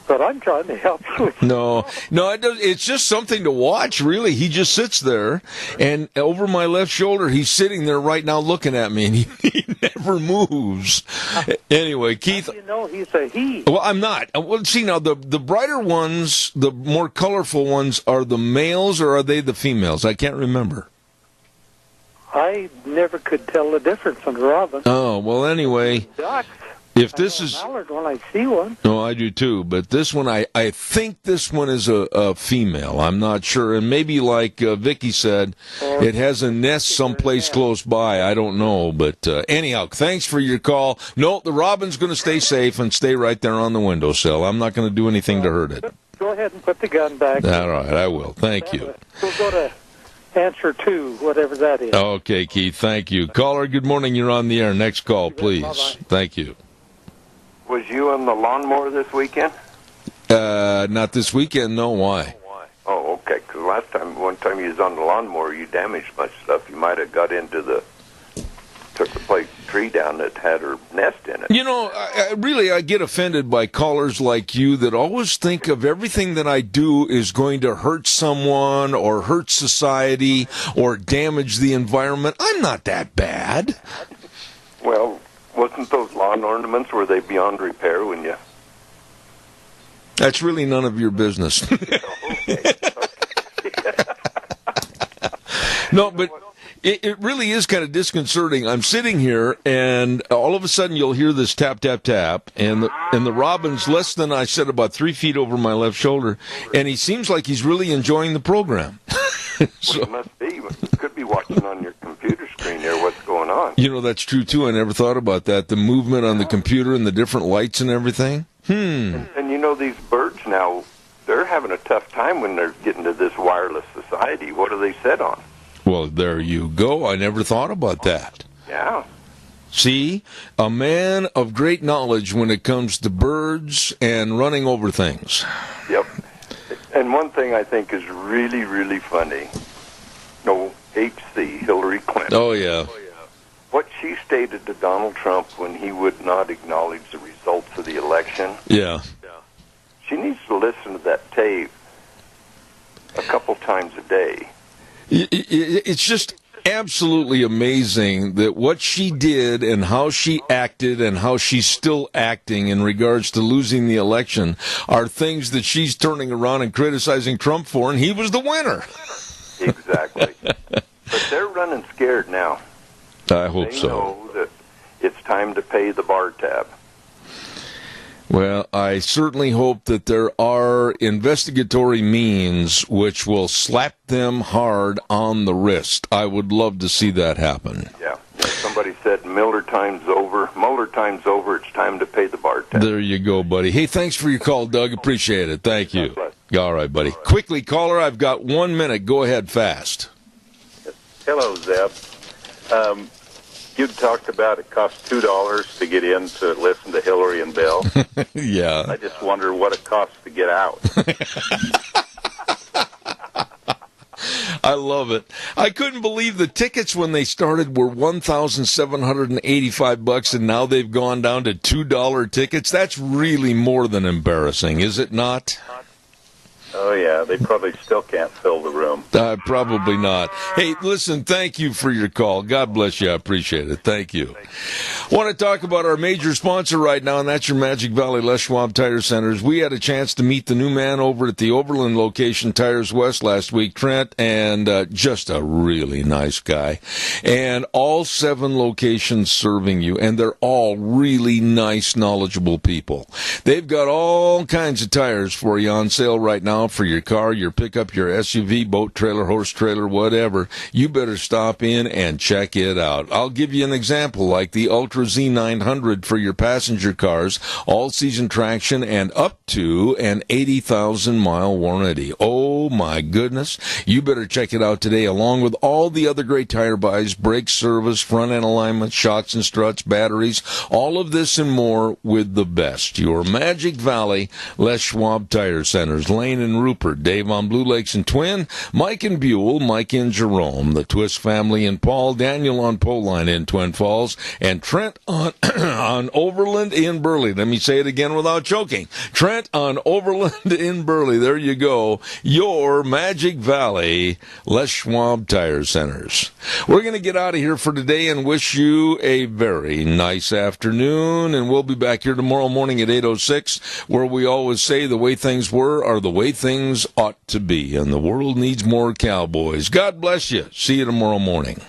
but I'm trying to help you.
No, it's just something to watch, really. He just sits there, and over my left shoulder, he's sitting there right now looking at me, and he never moves. Anyway, Keith...
How do you know he's a he?
Well, I'm not. Well, see, now, the brighter ones, the more colorful ones, are the males, or are they the females? I can't remember.
I never could tell the difference in Robin.
Oh, well, anyway...
Ducks.
If this is
mallard when I see one.
No, I do too. But this one, I think this one is a female. I'm not sure, and maybe like Vicky said, it has a nest someplace close by. I don't know, but anyhow, thanks for your call. No, the robin's going to stay safe and stay right there on the windowsill. I'm not going to do anything to hurt it.
Go ahead and put the gun back.
All right, I will. Thank you.
We'll go to answer 2, whatever that is.
Okay, Keith. Thank you. Caller, good morning. You're on the air. Next call, please.
Bye-bye.
Thank you.
Was you on the lawnmower this weekend?
Not this weekend, no. Why?
Oh, okay. Because one time you was on the lawnmower, you damaged my stuff. You might have got into took the tree down that had her nest in it.
You know, I get offended by callers like you that always think of everything that I do is going to hurt someone or hurt society or damage the environment. I'm not that bad.
Well, wasn't those lawn ornaments, were they beyond repair when you...
That's really none of your business.
Okay.
No, but it really is kind of disconcerting. I'm sitting here, and all of a sudden you'll hear this tap, tap, tap, and the robin's less than, I said, about 3 feet over my left shoulder, and he seems like he's really enjoying the program.
So, well, he must be. You could be watching on your computer screen there what's going on.
You know, that's true, too. I never thought about that. The movement on the computer and the different lights and everything.
And you know, these birds now, they're having a tough time when they're getting to this wireless society. What are they set on?
Well, there you go. I never thought about that.
Yeah.
See, a man of great knowledge when it comes to birds and running over things.
Yep. And one thing I think is really, really funny, HC, Hillary Clinton.
Oh, yeah.
What she stated to Donald Trump when he would not acknowledge the results of the election.
Yeah.
She needs to listen to that tape a couple times a day.
It's just absolutely amazing that what she did and how she acted and how she's still acting in regards to losing the election are things that she's turning around and criticizing Trump for, and he was the winner.
Exactly. But they're running scared now.
I hope so.
They know that it's time to pay the bar tab.
Well, I certainly hope that there are investigatory means which will slap them hard on the wrist. I would love to see that happen.
Yeah. Somebody said Mueller time's over. It's time to pay the bar tab.
There you go, buddy. Hey, thanks for your call, Doug. Appreciate it. Thank you. All right, buddy. Quickly, caller, I've got 1 minute. Go ahead fast.
Hello, Zeb. You talked about it costs $2 to get in to listen to Hillary and Bill.
Yeah.
I just wonder what it costs to get out.
I love it. I couldn't believe the tickets when they started were $1,785, and now they've gone down to $2 tickets. That's really more than embarrassing, is it not?
Oh, yeah. They probably still can't fill the room.
Probably not. Hey, listen, thank you for your call. God bless you. I appreciate it. Thank you. Want to talk about our major sponsor right now, and that's your Magic Valley Les Schwab Tire Centers. We had a chance to meet the new man over at the Overland location, Tires West, last week, Trent, and just a really nice guy. And all 7 locations serving you, and they're all really nice, knowledgeable people. They've got all kinds of tires for you on sale right now for your car, your pickup, your SUV, boat, trailer, horse trailer, whatever. You better stop in and check it out. I'll give you an example, like the Ultra Z900 for your passenger cars, all-season traction, and up to an 80,000-mile warranty. Oh, my goodness. You better check it out today, along with all the other great tire buys, brake service, front-end alignment, shocks and struts, batteries, all of this and more with the best. Your Magic Valley Les Schwab Tire Centers, Lane and Rupert, Dave on Blue Lakes and Twin, Mike and Buell, Mike and Jerome, the Twist family and Paul, Daniel on Poline in Twin Falls, and Trent on on Overland in Burley. Let me say it again without choking. Trent on Overland in Burley. There you go. Your Magic Valley Les Schwab Tire Centers. We're going to get out of here for today and wish you a very nice afternoon, and we'll be back here tomorrow morning at 8:06, where we always say the way things were are the way things ought to be, and the world needs more cowboys. God bless you. See you tomorrow morning.